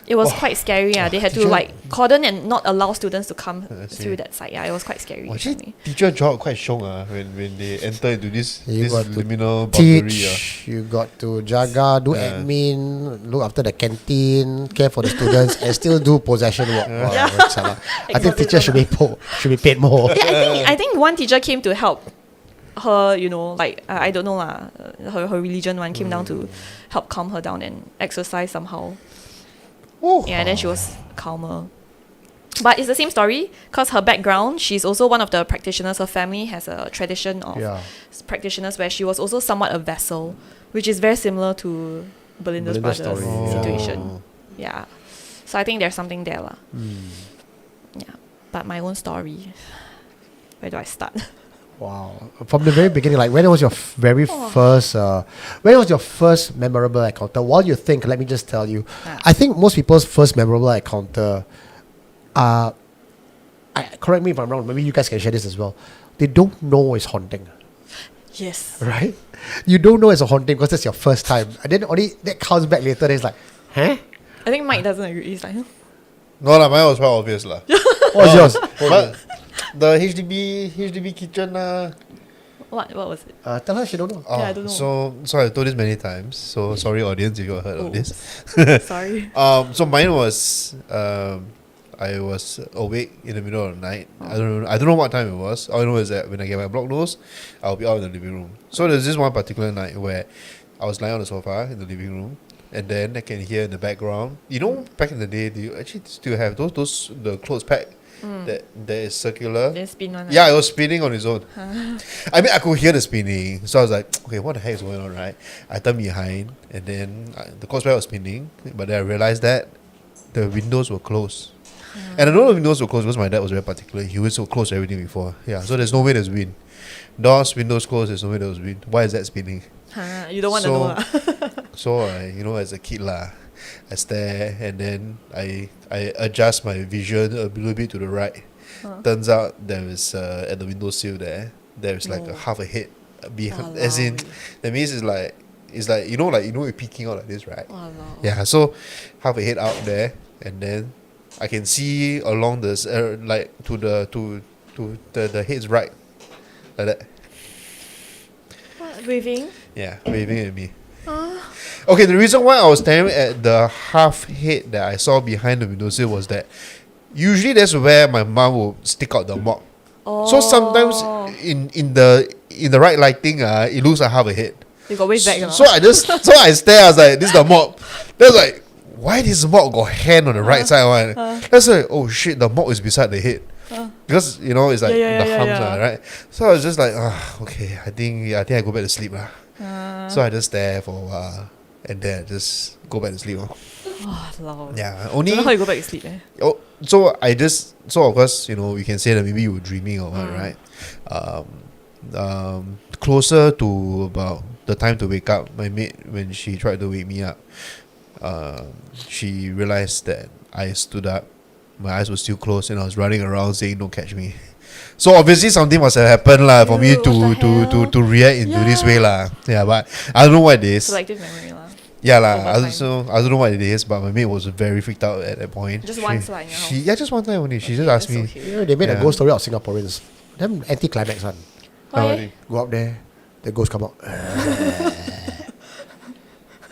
It was quite scary. They had to like cordon and not allow students to come through that side. It was quite scary. Actually, teacher job quite strong when they enter into this got to liminal boundary. Teach, you got to jaga, do admin, look after the canteen, care for the students, and still do possession work. Wow, that's salah. I think teachers should be paid more. I think one teacher came to help her, like I don't know lah, her religion one came down to help calm her down and exercise somehow. Yeah, and then she was calmer. But it's the same story because her background, she's also one of the practitioners. Her family has a tradition of practitioners where she was also somewhat a vessel, which is very similar to Belinda's brother's situation. Yeah. So I think there's something there lah. Yeah. But my own story. Where do I start? Wow. From the very beginning, like when was your first memorable encounter? While you think, let me just tell you, I think most people's first memorable encounter correct me if I'm wrong, maybe you guys can share this as well. They don't know it's haunting. Yes. Right? You don't know it's a haunting because it's your first time. And then only that comes back later, then it's like, huh? I think Mike doesn't agree. He's like, No lah, mine was quite obvious lah. What was yours? But the HDB kitchen what was it? Tell her she don't know. I don't know. So I told this many times. So sorry audience if you heard of this. Sorry. So mine was I was awake in the middle of the night. I don't know what time it was. All I know is that when I get my blocked nose, I'll be out in the living room. So there's this one particular night where I was lying on the sofa in the living room, and then I can hear in the background. Back in the day, do you actually still have those the clothes peg that is circular? Then spin one. Yeah, it was spinning on its own. I mean, I could hear the spinning, so I was like, okay, what the heck is going on, right? I turned behind, and then the clothes peg was spinning, but then I realized that the windows were closed. And I know the windows were closed because my dad was very particular. He always closed everything before. Yeah, so there's no way there's wind. Doors, windows closed, there's no way there's wind. Why is that spinning? You don't want to know lah. So I, as a kid lah, I stare and then I adjust my vision a little bit to the right. Turns out there is at the windowsill there is like a half a head behind. As in, that means it's like you're peeking out like this, right? Yeah, so half a head out there, and then I can see along this like to the head's right, like that. What, waving? Yeah, waving at me. Okay, the reason why I was staring at the half head that I saw behind the windowsill was that usually that's where my mom will stick out the mop. So sometimes in the right lighting, it looks like half a head. You got wave back. So I stare. I was like, this is the mop. Then I was like, why this mop got hand on the right side one? That's like, oh shit, the mop is beside the head. Because it's like the humps, right? So I was just like, okay, I think I go back to sleep lah. So I just stare for a while, and then I just go back to sleep. Lord. Yeah, Don't know how you go back to sleep. So of course, we can say that maybe you were dreaming or what, right? Closer to about the time to wake up, my maid, when she tried to wake me up, she realized that I stood up, my eyes were still closed, and I was running around saying, "Don't catch me." So obviously something must have happened lah for me to react into this way lah. Yeah, but I don't know what it is. Selective memory lah. Yeah lah. I don't know what it is, but my maid was very freaked out at that point. Just once lah in your house. Just one time only. She just asked me. Okay. They made a ghost story of Singaporeans. Them anti-climax one. Why? Go up there, the ghost come out.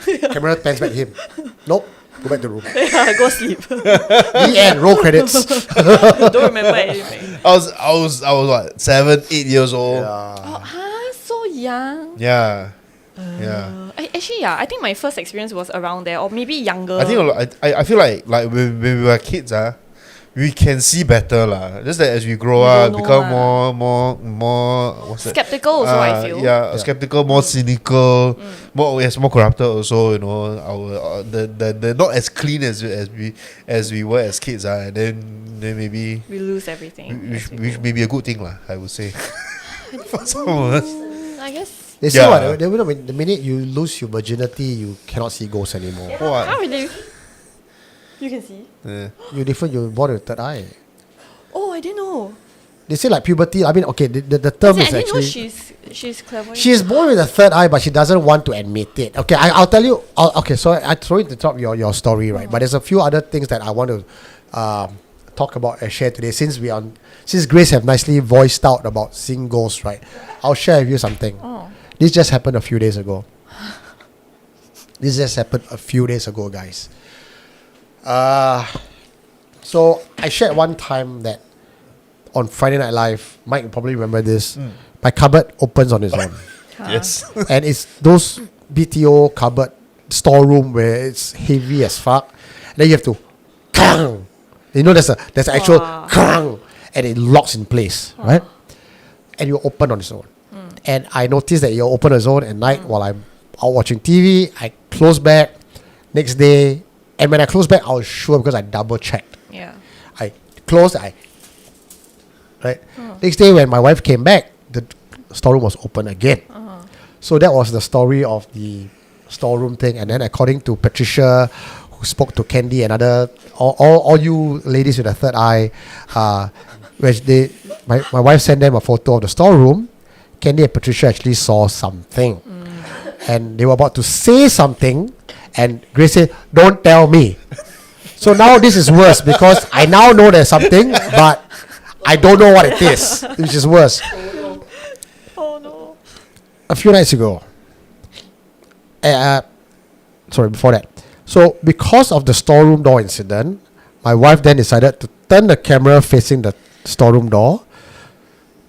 Camera pans back him. Nope. Go back to the room. Yeah, go sleep. The end. Roll credits. Don't remember anything. I was what, 7, 8 years old. Yeah. Oh, so young. Yeah. Yeah. Actually, yeah, I think my first experience was around there, or maybe younger. I think I feel like when we were kids, we can see better lah. Just that as we grow We up, don't know become lah. more what's that? Skeptical also, I feel. Yeah, skeptical, more cynical, more corrupted also. You know, our the not as clean as we were as kids. And then maybe We lose everything. which may be a good thing lah. I would say for some of us. I guess. They say Yeah. what? The minute you lose your virginity, you cannot see ghosts anymore. What? How really? You can see. Yeah. You're different. You're born with a third eye. Oh, I didn't know. They say like puberty. I mean, okay, the term I is didn't know actually. she's clever. She is born with a third eye, but she doesn't want to admit it. Okay, I'll tell you. Okay, so I throw it to top your story, right? But there's a few other things that I want to talk about and share today. Since Grace have nicely voiced out about seeing ghosts, right? I'll share with you something. Oh. This just happened a few days ago. Guys. So I shared one time that on Friday Night Live, Mike will probably remember this. My cupboard opens on its own. Yes. And it's those BTO cupboard storeroom where it's heavy as fuck. Then you have to kang. You know there's an actual kang, and it locks in place, right? And you open on its own. And I noticed that you open on its own at night while I'm out watching TV. I close back next day, and when I close back, I was sure because I double checked. Yeah. I closed. Right. Next day when my wife came back, the storeroom was open again. So that was the story of the storeroom thing. And then according to Patricia, who spoke to Candy and all you ladies with a third eye, my wife sent them a photo of the storeroom. Candy and Patricia actually saw something. And they were about to say something, and Grace said, "Don't tell me." So now this is worse because I now know there's something, but I don't know what it is, which is worse. Oh no. A few nights ago, before that. So because of the storeroom door incident, my wife then decided to turn the camera facing the storeroom door.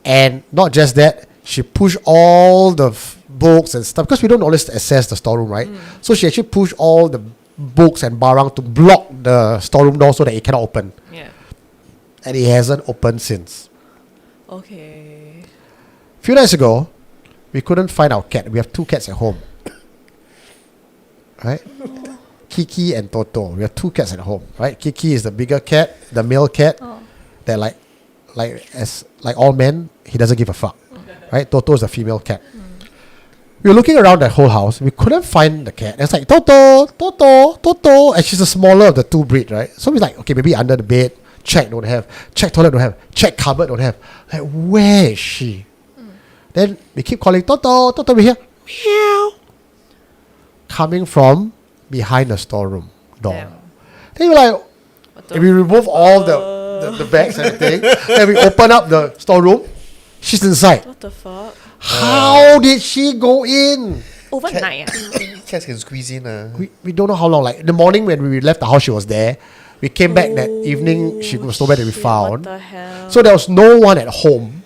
And not just that, she pushed all the books and stuff, because we don't always access the storeroom, right? So she actually pushed all the books and barang to block the storeroom door so that it cannot open. Yeah. And it hasn't opened since. Okay. A few nights ago, we couldn't find our cat. We have 2 cats at home. Right? Kiki and Toto. We have 2 cats at home. Right? Kiki is the bigger cat, the male cat. That like all men, he doesn't give a fuck. Right? Toto is the female cat. We were looking around the whole house. We couldn't find the cat. It's like, Toto, Toto, Toto. And she's the smaller of the 2 breed, right? So we're like, okay, maybe under the bed. Check, don't have. Check toilet, don't have. Check cupboard, don't have. Like, where is she? Then we keep calling, Toto, Toto, we're here. Meow. Coming from behind the storeroom door. Damn. Then we're like, What the if we remove all the bags and everything, then we open up the storeroom, she's inside. What the fuck? How did she go in? Overnight. Cats can squeeze in. We don't know how long. Like, the morning when we left the house, she was there. We came back that evening, she was nowhere to be What found. the hell? So there was no one at home.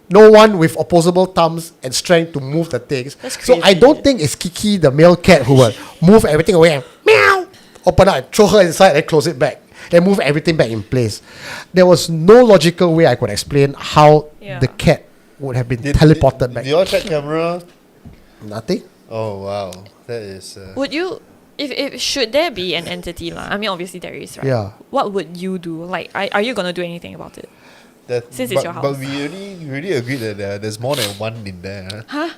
No one with opposable thumbs and strength to move the things. That's So I crazy. don't think it's Kiki, the male cat, who will move everything away and meow, open up and throw her inside and close it back. Then move everything back in place. There was no logical way I could explain how Yeah. the cat would have been teleported back. Did you all check camera? Nothing. Oh wow, that is. Would you, if should there be an entity lah? I mean, obviously there is, right? Yeah. What would you do? Like, are you gonna do anything about it? Since it's your house. But we already agreed that there's more than one in there. Huh?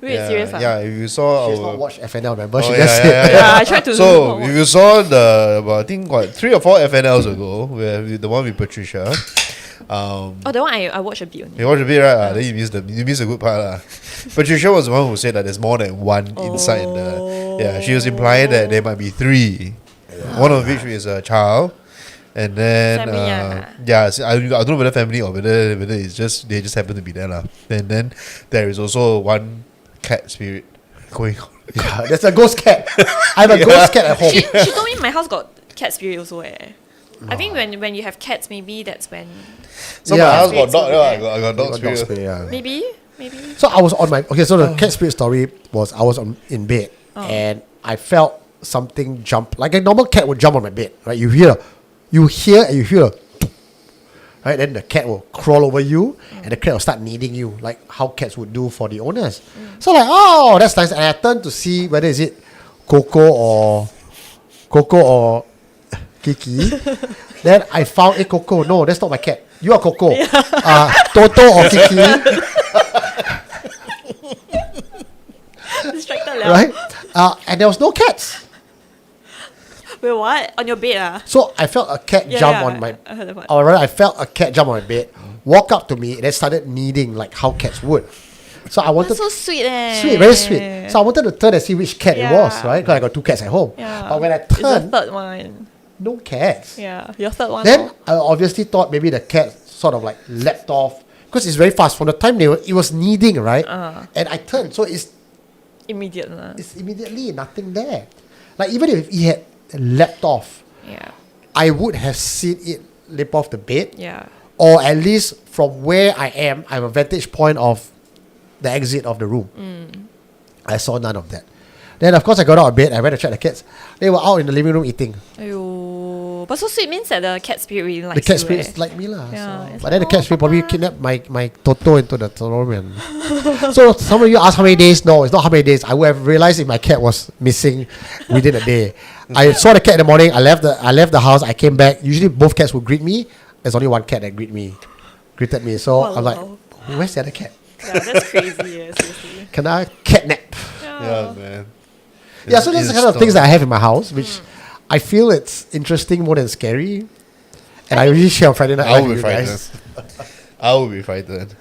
Wait, Yeah, serious? yeah. If you saw She's our not watched FNL, remember? Oh, She yeah, just yeah, said. yeah. Yeah, I tried to. So if you saw I think 3 or 4 FNLs ago, where the one with Patricia. Oh, the one I watched a bit only. You watch a bit, right? Then you miss the good part. Patricia was the one who said that there's more than one inside in the. Yeah, she was implying that there might be 3. One of which is a child. And then I don't know whether family or whether it's just they just happen to be there lah. And then there is also one cat spirit going on Yeah, there's a ghost cat. I have a ghost cat at home. She told me my house got cat spirit also. I think when you have cats, maybe that's when. So Yeah. my house got Spirits dog. will be Yeah, I there. got dog Dog spirit. spirit, yeah. Maybe. So I was on my So the cat spirit story was I was in bed and I felt something jump like a normal cat would jump on my bed. Right, you hear, and you feel. Right, then the cat will crawl over you, and the cat will start kneading you, like how cats would do for the owners. So like, oh, that's nice. And I turned to see whether is it Coco or Kiki. Then I found a Coco. No, that's not my cat. You are Coco. Toto or Kiki, Distracted right? And there was no cats. Wait, what? On your bed? So I felt a cat jump on my. I heard about. Or rather, I felt a cat jump on my bed, walk up to me, and then started kneading like how cats would. So I wanted That's so sweet, sweet, very sweet. So I wanted to turn and see which cat it was, Yeah. right? Because I got 2 cats at home. Yeah. But when I It's the turned, third one. no cats. Yeah, your third one. Then I obviously thought maybe the cat sort of like leapt off because it's very fast. From the time it was kneading, right? And I turned, so it's immediate. immediately nothing there. Like even if he had leapt off, Yeah. I would have seen it leap off the bed. Yeah. Or at least from where I am, I have a vantage point of the exit of the room. I saw none of that. Then, of course, I got out of bed. I went to check the cats. They were out in the living room eating. Aiyo. But so sweet means that the cat spirit really likes The cat you, spirits like me lah. Yeah, So. it's But then the like, cat oh, spirit probably Papa. kidnapped my Toto into the storeroom. So some of you ask how many days. No, it's not how many days. I would have realized if my cat was missing within a day. I saw the cat in the morning. I left the house. I came back. Usually both cats would greet me. There's only one cat that greeted me. So I'm like, Walao. where's the other cat? Yeah, that's crazy. Seriously. Can I catnap? Yeah, man. Yeah, so that's the kind of things that I have in my house, which I feel it's interesting more than scary. And I usually share on Friday night I live will with be you frightened. guys. I will be frightened.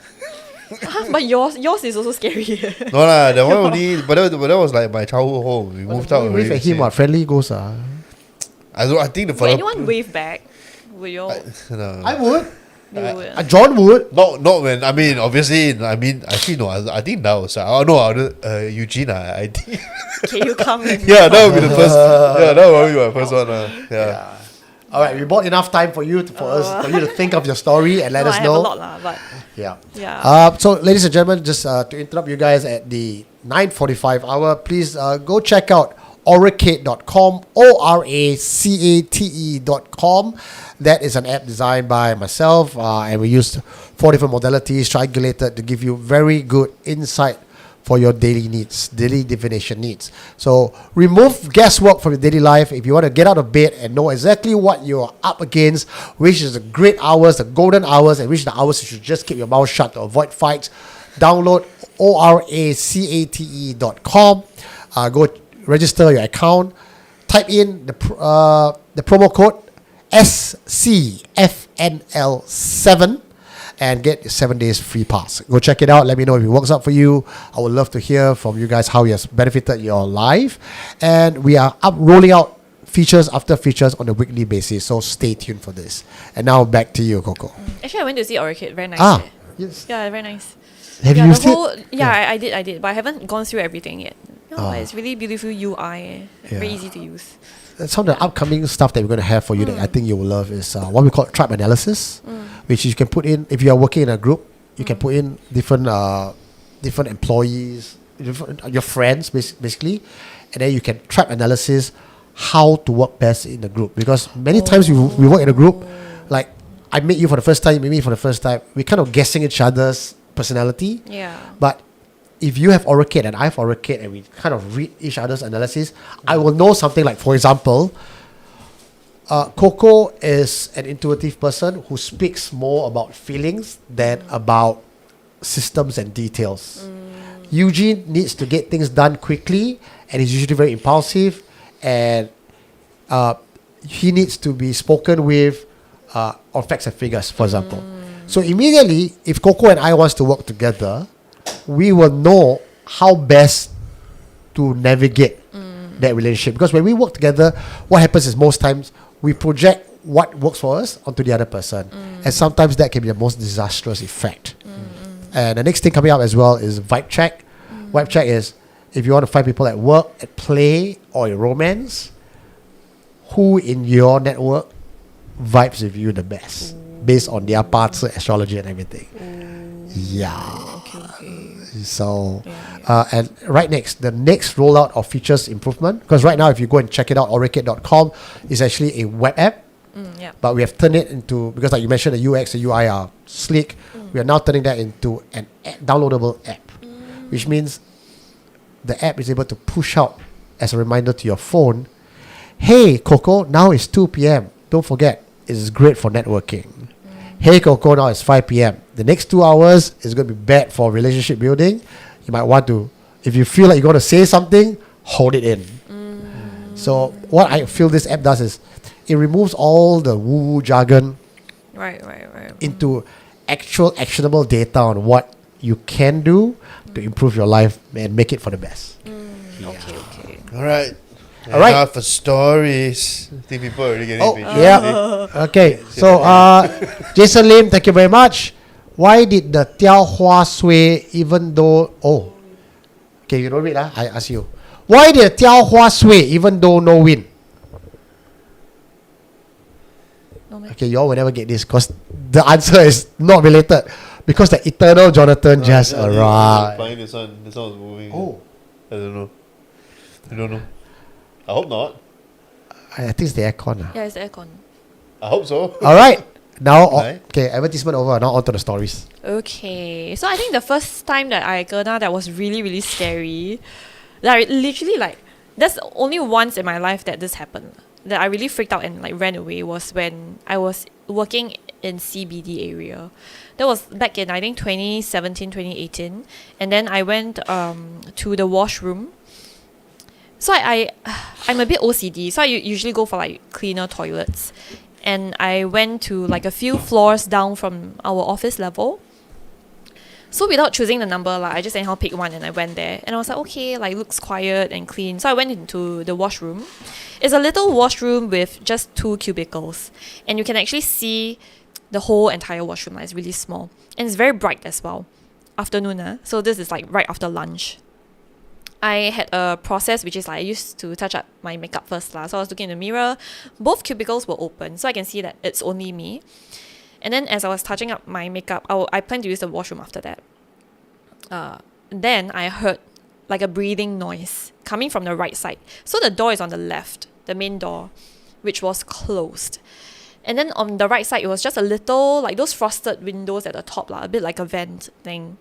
But yours is also scary. No lah, that one only. But that was like my childhood home. We moved out. Wave already, at him, see. what friendly ghost. I think the Would fellow. anyone wave back? Would you? No. I would. You would. John would. Not when I mean obviously actually no I think now so Eugene I think Okay, you come in. yeah that would be the first that would be my first one yeah. All right, we bought enough time for you to think of your story and let No, us I know. have a lot lah, but Yeah. yeah. So, ladies and gentlemen, just to interrupt you guys at the 9:45 hour, please go check out Oratate.com, ORACATE.com. That is an app designed by myself, and we used 4 different modalities, triangulated to give you very good insight for your daily needs, daily divination needs. So remove guesswork from your daily life. If you want to get out of bed and know exactly what you're up against, which is the great hours, the golden hours, and which are the hours you should just keep your mouth shut to avoid fights, download ORACATE.com. Go register your account. Type in the promo code SCFNL7 and get 7 days free pass. Go check it out. Let me know if it works out for you. I would love to hear from you guys how it has benefited your life. And we are rolling out features after features on a weekly basis. So stay tuned for this. And now back to you, Coco. Actually, I went to see Oratate. Very nice. Yes. Yeah, very nice. Have Yeah, you the used whole, it? yeah, I did, but I haven't gone through everything yet. No, Ah. but it's really beautiful UI. Very Yeah. easy to use. Some of the upcoming stuff that we're going to have for you that I think you will love is what we call tribe analysis, which you can put in if you are working in a group. You can put in different employees, your friends basically, and then you can tribe analysis how to work best in the group. Because many times we work in a group, like I meet you for the first time, you meet me for the first time. We kind of guessing each other's personality. Yeah. But if you have Oratate and I have Oratate and we kind of read each other's analysis, I will know something like, for example, Coco is an intuitive person who speaks more about feelings than about systems and details. Eugene needs to get things done quickly and he's usually very impulsive, and he needs to be spoken with on facts and figures, for example. So immediately, if Coco and I wants to work together, we will know how best to navigate that relationship. Because when we work together, what happens is most times we project what works for us onto the other person. And sometimes that can be the most disastrous effect. And the next thing coming up as well is vibe check. Vibe check is if you want to find people at work, at play, or in romance, who in your network vibes with you the best based on their parts, astrology and everything. Yeah. Okay. So, and right next, the next rollout of features improvement, because right now, if you go and check it out, oratate.com is actually a web app, Yeah. but we have turned it into, because like you mentioned, the UX, the UI are sleek, we are now turning that into an downloadable app, which means the app is able to push out as a reminder to your phone, hey, Coco, now it's 2 p.m. Don't forget, it's great for networking. Hey, Coco, now it's 5 p.m. The next 2 hours is going to be bad for relationship building. You might want to, if you feel like you're going to say something, hold it in. So what I feel this app does is it removes all the woo-woo jargon Right. into actual actionable data on what you can do to improve your life and make it for the best. Okay. All right. All right. Enough for stories. I think people are already getting impatient. Yeah. Okay. So, Jason Lim, thank you very much. Why did the Tiao Hua sway even though... Oh. Okay, you don't read, I ask you. Why did the Tiao Hua sway even though no wind? Okay, you all will never get this because the answer is not related. Because the eternal Jonathan just arrived. Flying this one was moving. Oh. I don't know. I don't know. I hope not. I think it's the aircon. Yeah, it's the aircon. I hope so. All right. Now, Right. okay, advertisement over. Now on to the stories. Okay, so I think the first time that I kena that was really, really scary. That I literally that's only once in my life that this happened. That I really freaked out and ran away was when I was working in CBD area. That was back in I think 2017, 2018. And then I went to the washroom. So I'm a bit OCD, so I usually go for cleaner toilets. And I went to a few floors down from our office level. So without choosing the number, I just anyhow picked one and I went there. And I was like, okay, looks quiet and clean. So I went into the washroom. It's a little washroom with just 2 cubicles. And you can actually see the whole entire washroom. It's really small. And it's very bright as well. Afternoon, so this is right after lunch. I had a process which is I used to touch up my makeup first. So I was looking in the mirror. Both cubicles were open. So I can see that it's only me. And then as I was touching up my makeup, I plan to use the washroom after that. Then I heard a breathing noise coming from the right side. So the door is on the left, the main door, which was closed. And then on the right side, it was just a little, those frosted windows at the top, a bit like a vent thing.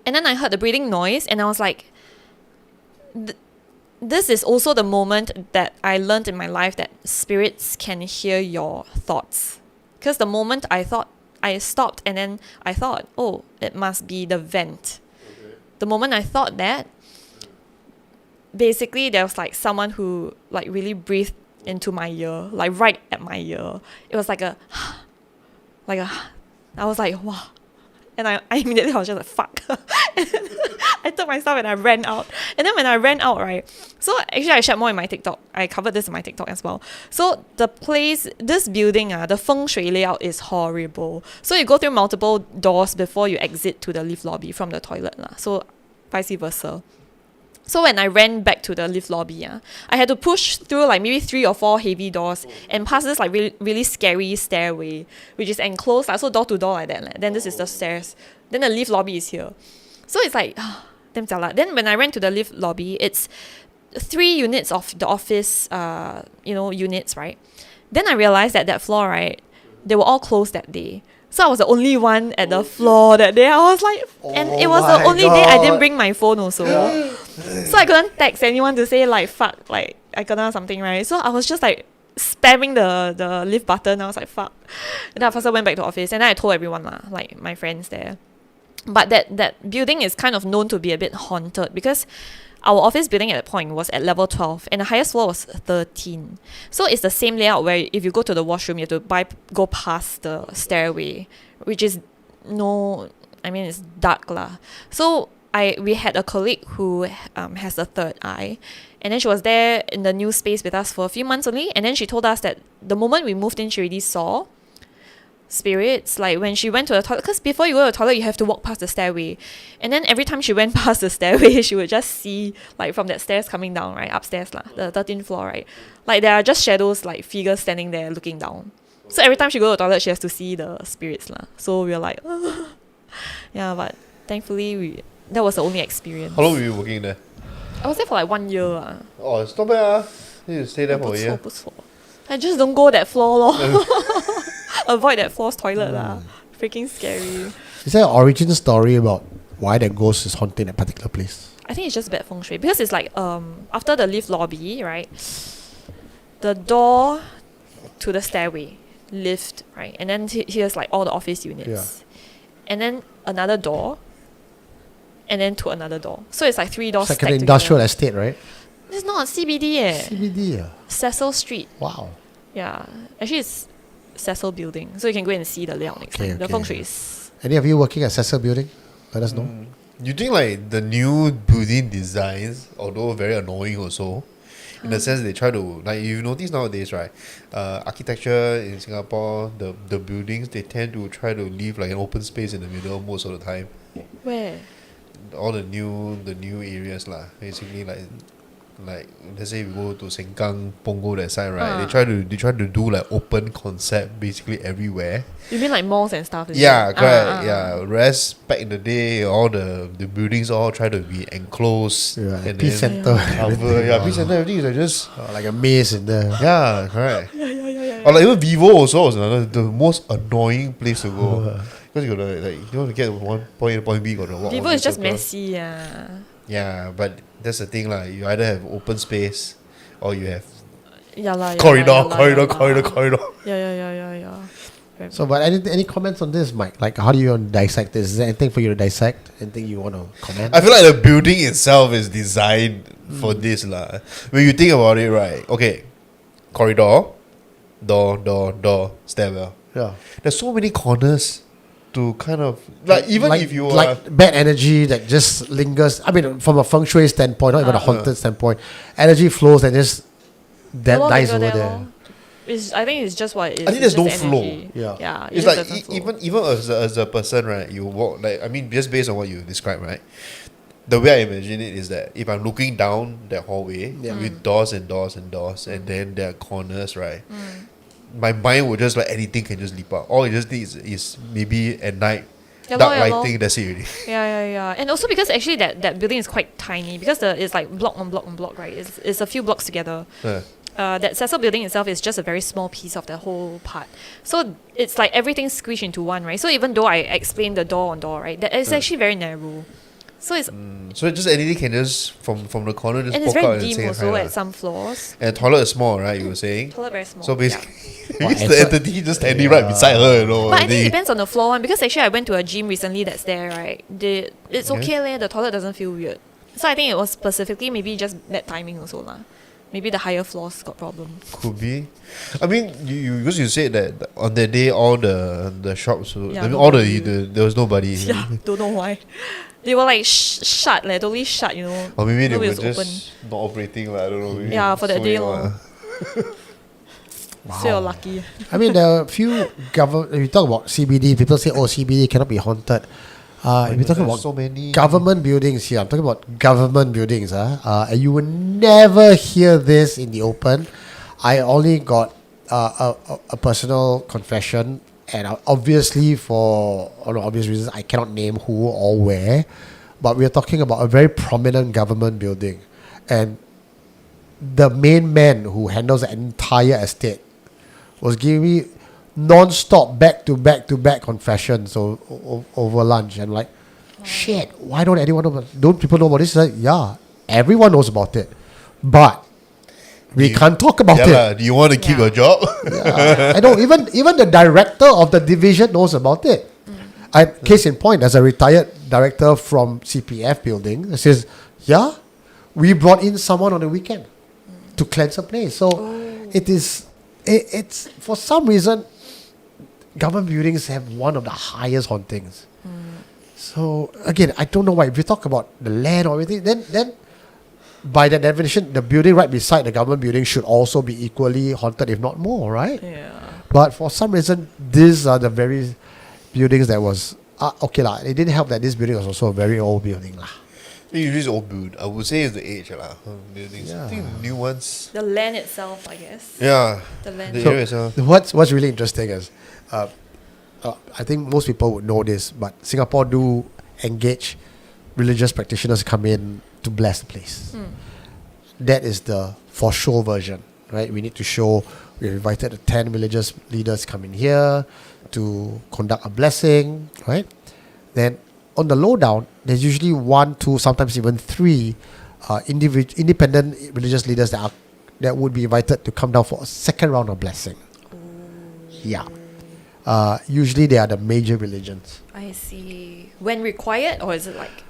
And then I heard the breathing noise and I was like, this is also the moment that I learned in my life that spirits can hear your thoughts. Because the moment I thought, I stopped and then I thought, oh, it must be the vent. Okay. The moment I thought that, basically there was someone who really breathed into my ear, right at my ear. It was I was like, wow. And I immediately was just like, fuck. I took my stuff and I ran out. And then when I ran out, right, so actually I shared more in my TikTok. I covered this in my TikTok as well. So the place, this building, the feng shui layout is horrible. So you go through multiple doors before you exit to the lift lobby from the toilet. So vice versa. So when I ran back to the lift lobby, I had to push through maybe 3 or 4 heavy doors and pass this really, really scary stairway, which is enclosed, so door to door like that. Then this is the stairs. Then the lift lobby is here. So it's damn jialat. Then when I ran to the lift lobby, it's 3 units of the office, units, right? Then I realized that floor, right, they were all closed that day. So I was the only one at the floor that day. I was and it was the only day I didn't bring my phone also. So I couldn't text anyone to say fuck, I kena something, right? So I was just spamming the lift button. I was like, fuck. And then I first went back to office and then I told everyone, my friends there. But that building is kind of known to be a bit haunted because our office building at that point was at level 12 and the highest floor was 13. So it's the same layout where if you go to the washroom, you have to go past the stairway, which is it's dark lah. So we had a colleague who has a third eye, and then she was there in the new space with us for a few months only, and then she told us that the moment we moved in, she already saw spirits. Like when she went to the toilet, because before you go to the toilet, you have to walk past the stairway. And then every time she went past the stairway, she would just see, like from that stairs coming down, right? Upstairs, the 13th floor, right? Like there are just shadows, like figures standing there looking down. So every time she go to the toilet, she has to see the spirits. So we were like, yeah, but thankfully, that was the only experience. How long were you working there? I was there for like 1 year. Oh, it's not bad. You stay there for a year. 不错. I just don't go that floor lor. Avoid that floor's toilet lah. Freaking scary. Is there an origin story about why that ghost is haunting that particular place? I think it's just bad feng shui because it's like after the lift lobby, right? The door to the stairway, lift, right? And then here's like all the office units. Yeah. And then another door. And then to another door. So it's like 3 doors It's like stacked an industrial together. estate, right? It's not CBD CBD. Cecil Street. Wow. Yeah. Actually it's Cecil building. So you can go and see the layout next time. The feng shui is... Any of you working at Cecil building? Let us know. You think like the new building designs, although very annoying also, in the sense they try to, like you notice nowadays, right? Architecture in Singapore, the buildings, they tend to try to leave like an open space in the middle most of the time. Where? All the new areas lah. Basically like let's say we go to Sengkang, Punggol that side, right? They try to do like open concept basically everywhere. You mean like malls and stuff? Yeah, correct. Yeah, whereas back in the day, all the buildings all try to be enclosed. Yeah, and peace then center. cover. Yeah, peace center. Everything is like just Like a maze in there. yeah, correct. Or like even Vivo also was another the most annoying place to go because you gotta like you want to get from one point to point B, you gotta walk. Vivo all is this just circle. messy, yeah. Yeah, but that's the thing lah. You either have open space or you have Yeah lah. corridor. Yeah. Very So, but any comments on this, Mike? Like, how do you dissect this? Is there anything for you to dissect? Anything you want to comment? I feel like the building itself is designed for this lah. When you think about it, right? Okay, corridor, door, stairwell. Yeah. There's so many corners to kind of like even if you are like bad energy that just lingers. I mean, from a feng shui standpoint, not even a haunted standpoint, energy flows and just that dies over there. I think it's just what it is. I think there's it's no just flow. energy. Yeah. It it's just like doesn't flow. even as a person, right? You walk like I mean, just based on what you described, right? The way I imagine it is that if I'm looking down that hallway with doors and then there are corners, right? My mind would just like anything can just leap out. All it just needs is maybe at night dark lighting. That's it already. Yeah. And also because actually that building is quite tiny because it's like block on block, right? It's a few blocks together. That Cecil building itself is just a very small piece of the whole part. So it's like everything squished into one, right? So even though I explained the door on door, right, that is actually very narrow. So it's So just anything can just from the corner just and it's poke out very and say dim also hi lah. at some floors. And the toilet is small, right? You were saying. Toilet very small. So basically, Wow, it's the entity just standing right beside her, you know. But I and think it they- depends on the floor one because actually I went to a gym recently that's there, right? It's okay leh, the toilet doesn't feel weird. So I think it was specifically maybe just that timing also lah. Maybe the higher floors got problem. Could be. I mean, you because you said that on that day all the shops, Yeah, I mean, all nobody. there was nobody. Yeah, don't know why. They were like shut, like totally shut, you know. Or maybe they Nobody were was just not operating. Like, I don't know. Maybe Yeah, for that so day you lor. So you're lucky. I mean, there are a few government. If you talk about CBD, people say, "Oh, CBD cannot be haunted." If you're talking about so many government buildings here, I'm talking about government buildings. And you will never hear this in the open. I only got a personal confession, and obviously for obvious reasons, I cannot name who or where. But we're talking about a very prominent government building, and the main man who handles the entire estate was giving me non-stop back-to-back confessions over lunch, and like, shit, why don't anyone know don't people know about this? Like, yeah, everyone knows about it, but we can't talk about it. lah, do you want to keep your job? I know even the director of the division knows about it. Case in point, as a retired director from CPF building, it says, yeah, we brought in someone on the weekend to cleanse a place. So it's for some reason government buildings have one of the highest hauntings. So again, I don't know why. If you talk about the land or everything, then by that definition, the building right beside the government building should also be equally haunted, if not more, right? Yeah. But for some reason, these are the very buildings that was okay lah. It didn't help that this building was also a very old building lah. It usually is old build. I would say it's the age lah. Buildings. I think new ones. The land itself, I guess. Yeah. The land. The So, area itself. What's really interesting is, I think most people would know this, but Singapore do engage religious practitioners come in to bless the place. That is the for show version, right? We need to show we invited 10 religious leaders come in here to conduct a blessing, right? Then on the lowdown, there's usually 1, 2, sometimes even 3 independent religious leaders that would be invited to come down for a second round of blessing. Yeah. Usually they are the major religions. I see. When required, or is it like?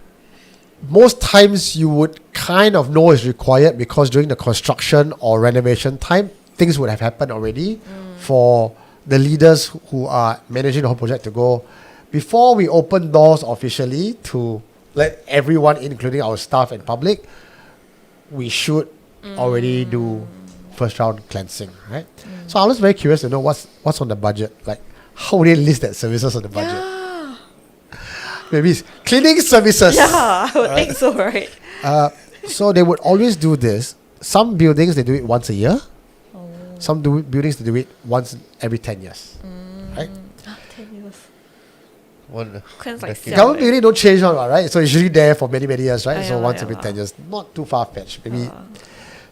Most times you would kind of know it's required because during the construction or renovation time, things would have happened already for the leaders who are managing the whole project to go, before we open doors officially to let everyone in, including our staff and public, we should already do first round cleansing, right? So I was very curious to know what's on the budget. Like, how would they list that services on the budget? Yeah. Maybe it's cleaning services. Yeah, I would think so, right? So they would always do this. Some buildings, they do it once a year. Some buildings, they do it once every 10 years. Right? 10 years. One. Sounds like decade. Government building don't change one, right? So it's usually there for many, many years, right? Ah, So yeah, once yeah, every lah. 10 years. Not too far-fetched. Maybe.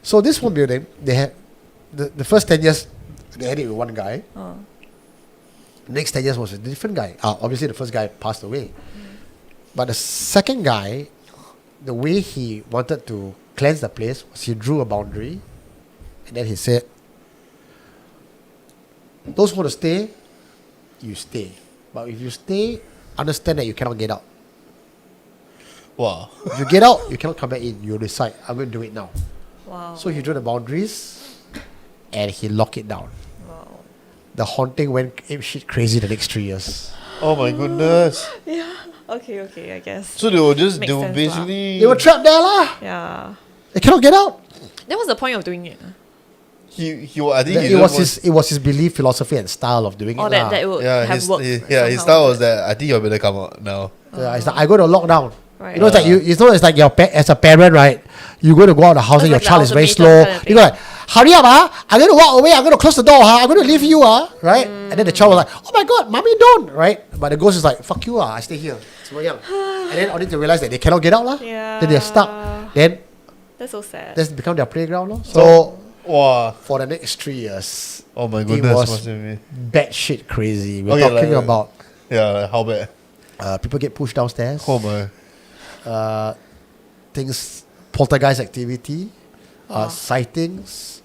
So this one building, they had the first 10 years, they had it with one guy. Next 10 years was a different guy. Obviously, the first guy passed away. But the second guy, the way he wanted to cleanse the place was he drew a boundary, and then he said, those who want to stay, you stay. But if you stay, understand that you cannot get out. Wow. If you get out, you cannot come back in. You decide, I'm going to do it now. Wow. So he drew the boundaries, and he locked it down. Wow. The haunting went shit crazy the next 3 years. Oh my goodness. Yeah. Okay, I guess. So they were Makes they were sense basically. They were trapped there lah. Yeah. They cannot get out. That was the point of doing it. I think he It was his belief, philosophy, and style of doing Or it. that, lah. that would Yeah, have worked. his somehow. style was that I think you better come out now. Yeah, it's like I go to lockdown. Right. You know, it's like it's like your as a parent, right? You go to go out of the house and your It's like child the is very ultimatum slow. kind of You go like, hurry up, I'm going to walk away. I'm going to close the door, I'm going to leave you, right? And then the child was like, oh my God, mommy, don't, right? But the ghost is like, fuck you, I stay here. It's very young. And then only to realize that they cannot get out, Yeah. Then they're stuck. Then That's so sad. that's become their playground, lor. So Wow. for the next 3 years, Oh my it goodness. was Must have been. batshit crazy. We're Okay, talking like- about Yeah, like how bad? people get pushed downstairs. Oh my. Things, poltergeist activity, sightings,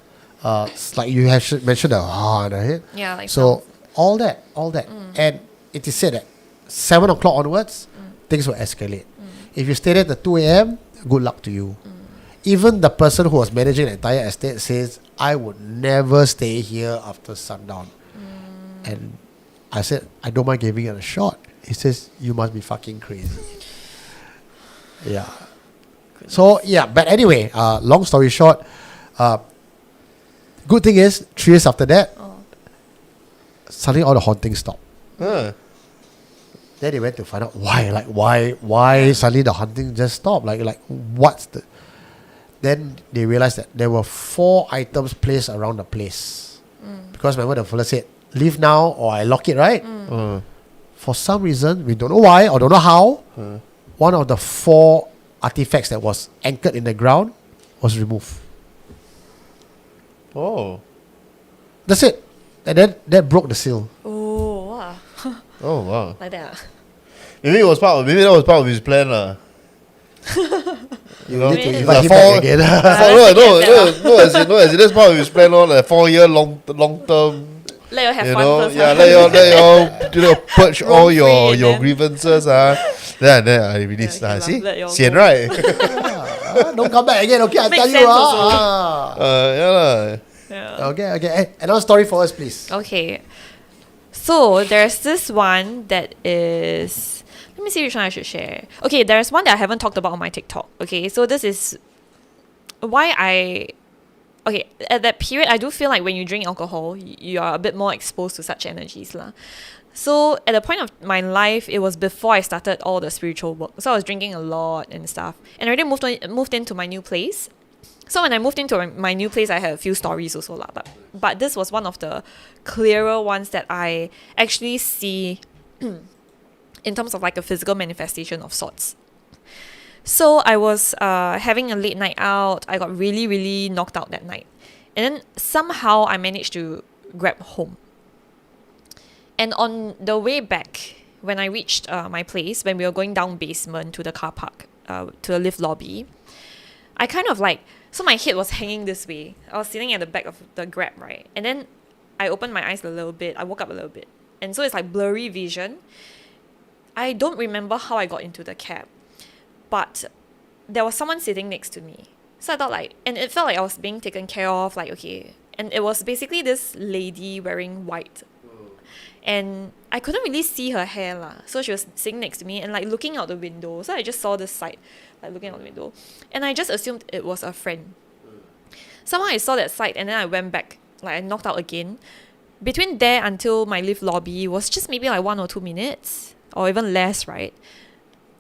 like you have mentioned the head. Yeah, like So all that, and it is said that 7 o'clock onwards, things will escalate. If you stayed at the 2 a.m., good luck to you. Even the person who was managing the entire estate says, I would never stay here after sundown. And I said, I don't mind giving it a shot. He says, you must be fucking crazy. Yeah. So, yeah, but anyway, long story short, good thing is, 3 years after that, suddenly all the hauntings stopped. Huh. Then they went to find out why suddenly the hunting just stopped. Like what's the? Then they realized that there were 4 items placed around the place. Because remember the fella said, leave now or I lock it, right? For some reason, we don't know why or don't know how, one of the 4 artifacts that was anchored in the ground was removed. Oh. That's it. And then that broke the seal. Oh, wow. Oh wow. Like that. Maybe that was part of his plan lah. You know, need to it's invite like him 4 back again. as in that's part of his plan on like 4-year long term. Let you have You fun know, first. yeah, let you purge all Roam your free and then- grievances then I release Yeah, okay lah, see let you all sian go. right. Don't come back again, okay? I Makes tell you. sense also. Yeah lah. Yeah. Okay. Another story for us, please. Okay. So there's this one that is. Let me see which one I should share. Okay, there's one that I haven't talked about on my TikTok. Okay, so this is why I okay, at that period, I do feel like when you drink alcohol, you are a bit more exposed to such energies lah. So at the point of my life, it was before I started all the spiritual work. So I was drinking a lot and stuff, and I already moved into my new place. So when I moved into my new place, I had a few stories also lah. But this was one of the clearer ones that I actually see in terms of like a physical manifestation of sorts. So I was having a late night out. I got really, really knocked out that night. And then somehow I managed to grab home. And on the way back, when I reached my place, when we were going down basement to the car park, to the lift lobby, I kind of like, so my head was hanging this way. I was sitting at the back of the Grab, right? And then I opened my eyes a little bit. I woke up a little bit. And so it's like blurry vision. I don't remember how I got into the cab. But there was someone sitting next to me. So I thought like, and it felt like I was being taken care of, like, okay. And it was basically this lady wearing white. And I couldn't really see her hair lah. So she was sitting next to me and like looking out the window. So I just saw this sight, like looking out the window. And I just assumed it was a friend. Somehow I saw that sight and then I went back, like I knocked out again. Between there until my lift lobby was just maybe like 1 or 2 minutes or even less, right?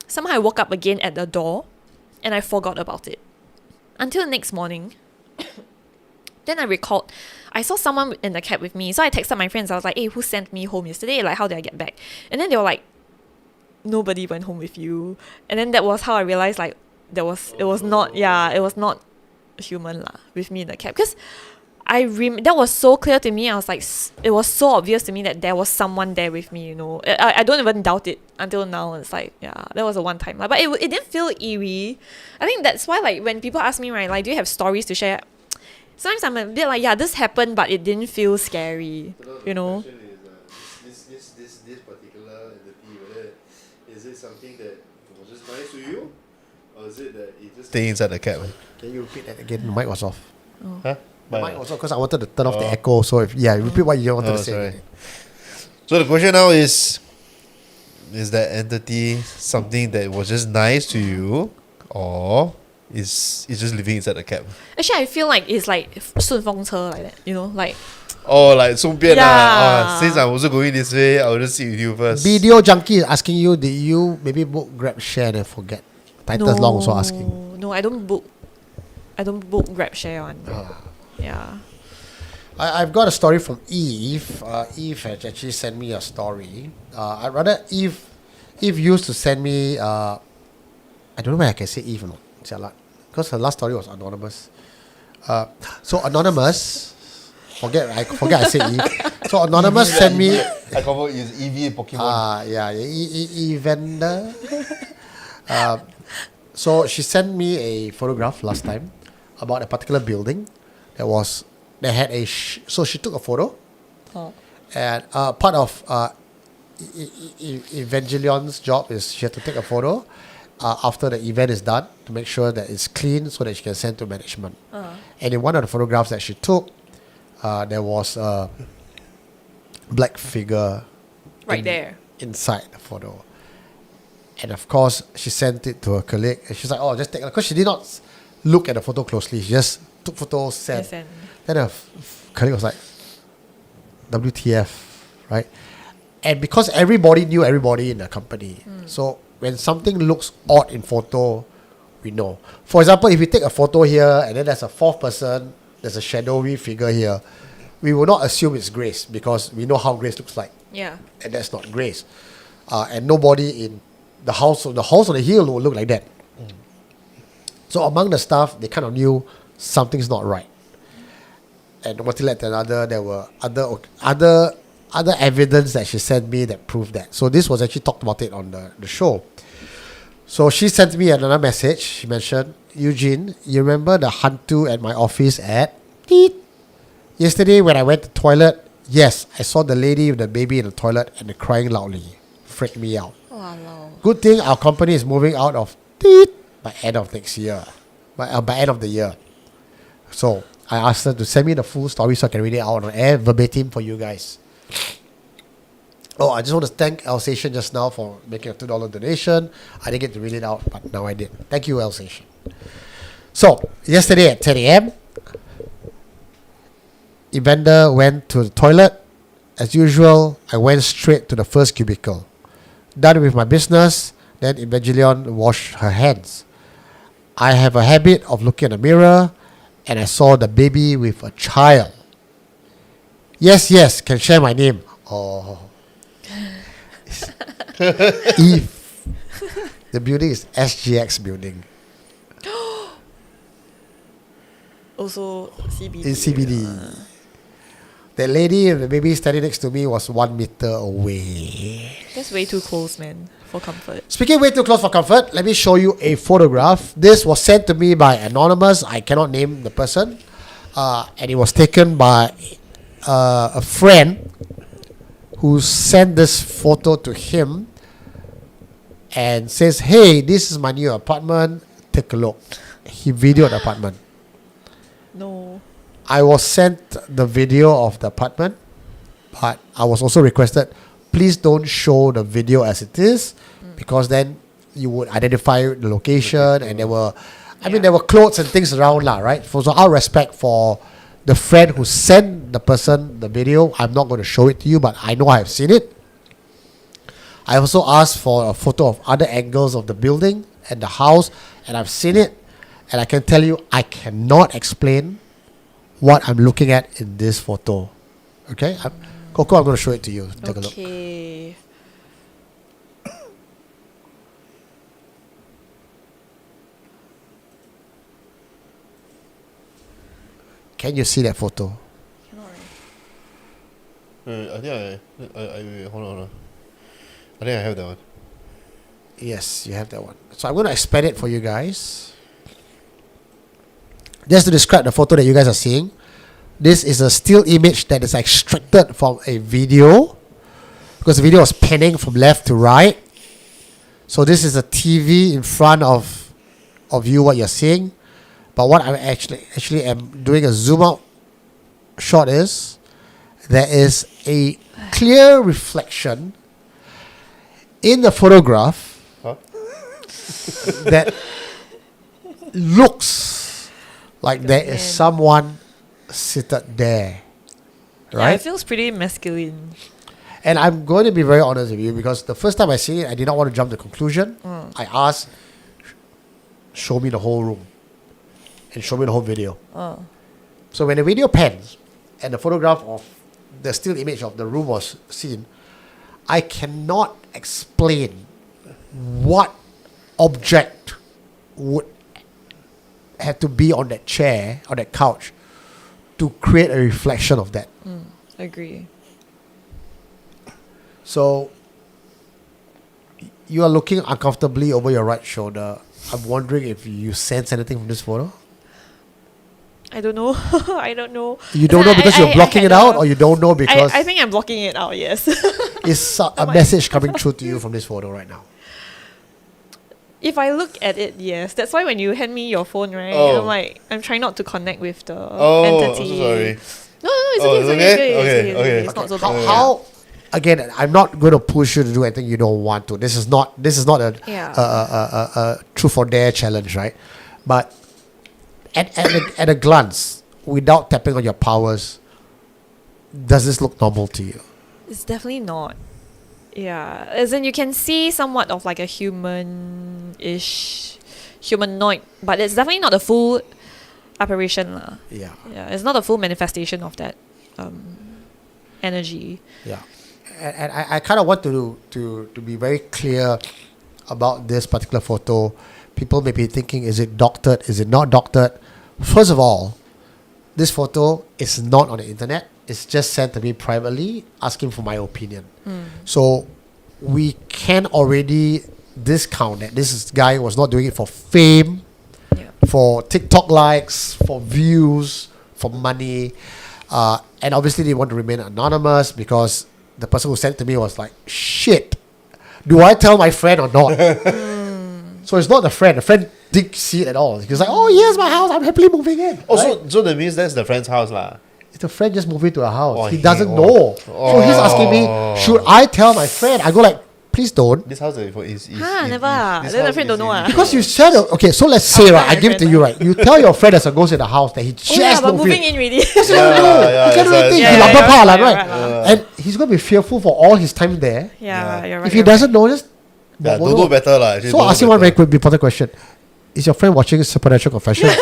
Somehow I woke up again at the door and I forgot about it. Until the next morning, then I recalled, I saw someone in the cab with me. So I texted my friends. I was like, hey, who sent me home yesterday? Like, how did I get back? And then they were like, nobody went home with you. And then that was how I realized like it was not human lah with me in the cab. Because that was so clear to me. I was like, it was so obvious to me that there was someone there with me, you know. I don't even doubt it until now. It's like, yeah, that was a one time. But it didn't feel eerie. I think that's why like when people ask me, right, like, do you have stories to share? Sometimes I'm a bit like, yeah, this happened, but it didn't feel scary, you know. The question is, this particular entity, whether is it something that was just nice to you, or is it that it just stay inside the cab? Can you repeat that again? The mic was off. Huh? The mic was off because I wanted to turn off the echo. So repeat what you wanted to say. Sorry. So the question now is that entity something that was just nice to you, or is just living inside the cab? Actually, I feel like it's like 顺风车 like that, you know, like. Oh, like 顺便 Yeah. since I'm also going this way, I'll just sit with you first. Video Junkie is asking you, did you maybe book Grab Share and forget? Titus Long also asking. No, I don't book Grab Share one. Yeah. I've got a story from Eve. Eve has actually sent me a story. I'd rather Eve used to send me. I don't know whether I can say Eve or not. Because her last story was anonymous. So anonymous, forget I said Eve. So anonymous sent me. I cover is Eevee Pokemon. Evander. So she sent me a photograph last time about a particular building that had a. So she took a photo, and part of Evangelion's job is she had to take a photo after the event is done to make sure that it's clean so that she can send to management. And in one of the photographs that she took, there was a black figure Right there. inside the photo. And of course, she sent it to her colleague. And she's like, oh, just take it. Because she did not look at the photo closely. She just took photos, sent. Yes, and Then her colleague was like, WTF, right? And because everybody knew everybody in the company. So when something looks odd in photo, we know. For example, if we take a photo here and then there's a fourth person, there's a shadowy figure here, we will not assume it's Grace because we know how Grace looks like. yeah. And that's not Grace. And nobody in the house on the hill will look like that. So among the staff, they kind of knew something's not right. And one thing led to another, there were other evidence that she sent me that proved that. So this was actually talked about it on the show. So she sent me another message. She mentioned, Eugene, you remember the hantu at my office at Teet? Yesterday when I went to the toilet, yes, I saw the lady with the baby in the toilet and crying loudly. Freaked me out. Oh, no. Good thing our company is moving out of Teet by end of next year. By end of the year. So I asked her to send me the full story so I can read it out on air verbatim for you guys. Oh, I just want to thank Alsatian just now for making a $2 donation. I didn't get to read it out, but now I did. Thank you, Alsatian. So, yesterday at 10 a.m., Evander went to the toilet. As usual, I went straight to the first cubicle. Done with my business, then Evangelion washed her hands. I have a habit of looking in the mirror, and I saw the baby with a child. Yes, can share my name. Oh. Eve. The building is SGX building. Also CBD. In CBD. The lady and the baby standing next to me was 1 meter away. That's way too close, man, for comfort. Speaking way too close for comfort, let me show you a photograph. This was sent to me by anonymous. I cannot name the person. And it was taken by a friend who sent this photo to him and says, hey, this is my new apartment. Take a look. He videoed the apartment. No. I was sent the video of the apartment, but I was also requested, please don't show the video as it is, because then you would identify the location, and there were, there were clothes and things around lah, right? So out of respect for the friend who sent the person the video, I'm not going to show it to you, but I know I have seen it. I also asked for a photo of other angles of the building and the house, and I've seen it, and I can tell you I cannot explain what I'm looking at in this photo. Okay? Coco, I'm going to show it to you. Take a look. Okay. Can you see that photo? I think I hold on. I think I have that one. Yes, you have that one. So I'm going to expand it for you guys. Just to describe the photo that you guys are seeing, this is a still image that is extracted from a video, because the video was panning from left to right. So this is a TV in front of you, what you're seeing. But what I'm actually am doing a zoom out shot is, there is a clear reflection in the photograph that looks like there is someone seated there, right? Yeah, it feels pretty masculine. And I'm going to be very honest with you, because the first time I see it, I did not want to jump to conclusion. I asked, show me the whole room and show me the whole video. So when the video pans and the photograph of the still image of the room was seen, I cannot explain what object would have to be on that chair, on that couch, to create a reflection of that. Agree. So you are looking uncomfortably over your right shoulder. I'm wondering if you sense anything from this photo? I don't know. I don't know. You don't know because you're blocking it out, or you don't know because I think I'm blocking it out, yes. is a message coming through to you from this photo right now? If I look at it, yes. That's why when you hand me your phone, right, Oh. I'm trying not to connect with the Oh, I'm so entity. sorry. No, it's Oh, okay, it's it's okay, okay? it's Okay. It's not so How, bad. how again, I'm not going to push you to do anything you don't want to. This is not a Yeah. truth or dare challenge, right? But at a glance, without tapping on your powers, does this look normal to you? It's definitely not. Yeah, as in you can see somewhat of like a human-ish, humanoid, but it's definitely not a full apparition lah. Yeah. Yeah, it's not a full manifestation of that energy. Yeah, and I kind of want to be very clear about this particular photo. People may be thinking, is it doctored? Is it not doctored? First of all, this photo is not on the internet. It's just sent to me privately, asking for my opinion. So we can already discount that this guy was not doing it for fame, for TikTok likes, for views, for money. And obviously they want to remain anonymous, because the person who sent it to me was like, shit, do I tell my friend or not? So it's not the friend. The friend didn't see it at all. He was like, oh, here's my house. I'm happily moving in. Oh, right? so that means that's the friend's house lah. The friend just moved into a house. Oh, he doesn't oh. know. So he's asking me, should I tell my friend? I go like, please don't. This house is Never ah. this Then the house friend don't is know ah. Because you said, okay, so let's say, right, I give it to you, right. You tell your friend there's a ghost in the house that he just Oh yeah, but don't moving feel. in already. You can't do anything. yeah, He yeah, lapar pa lah, yeah, right? right. And he's going to be fearful for all his time there. Yeah, you're right. If he you're doesn't know, just Yeah, don't know better lah. So I'll ask you one very quick important question. Is your friend watching Supernatural Confessions?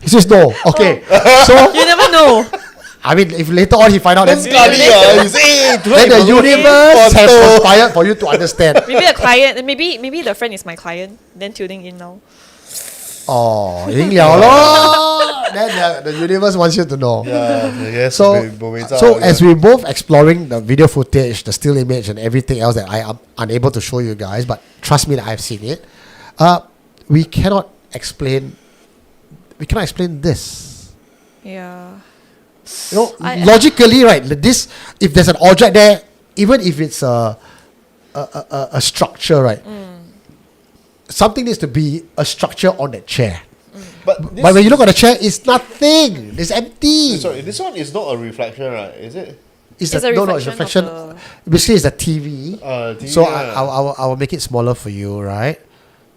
He says no. Okay. So right. You never know. I mean, if later on he find out, then Then the universe has conspired for you to understand. Maybe a client. Maybe the friend is my client. Then tuning in now. Oh, 赢了咯. Then the universe wants you to know. Yeah, I guess So as we both exploring the video footage, the still image, and everything else that I am unable to show you guys, but trust me that I've seen it. We cannot explain this. Yeah. You know, logically, right? This, if there's an object there, even if it's a structure, right? Something needs to be a structure on that chair. But when you look at the chair, it's nothing. It's empty. Sorry, this one is not a reflection, right? Is it? It's a no, it's reflection reflection. of Basically, it's a TV. TV, So yeah. I will make it smaller for you, right?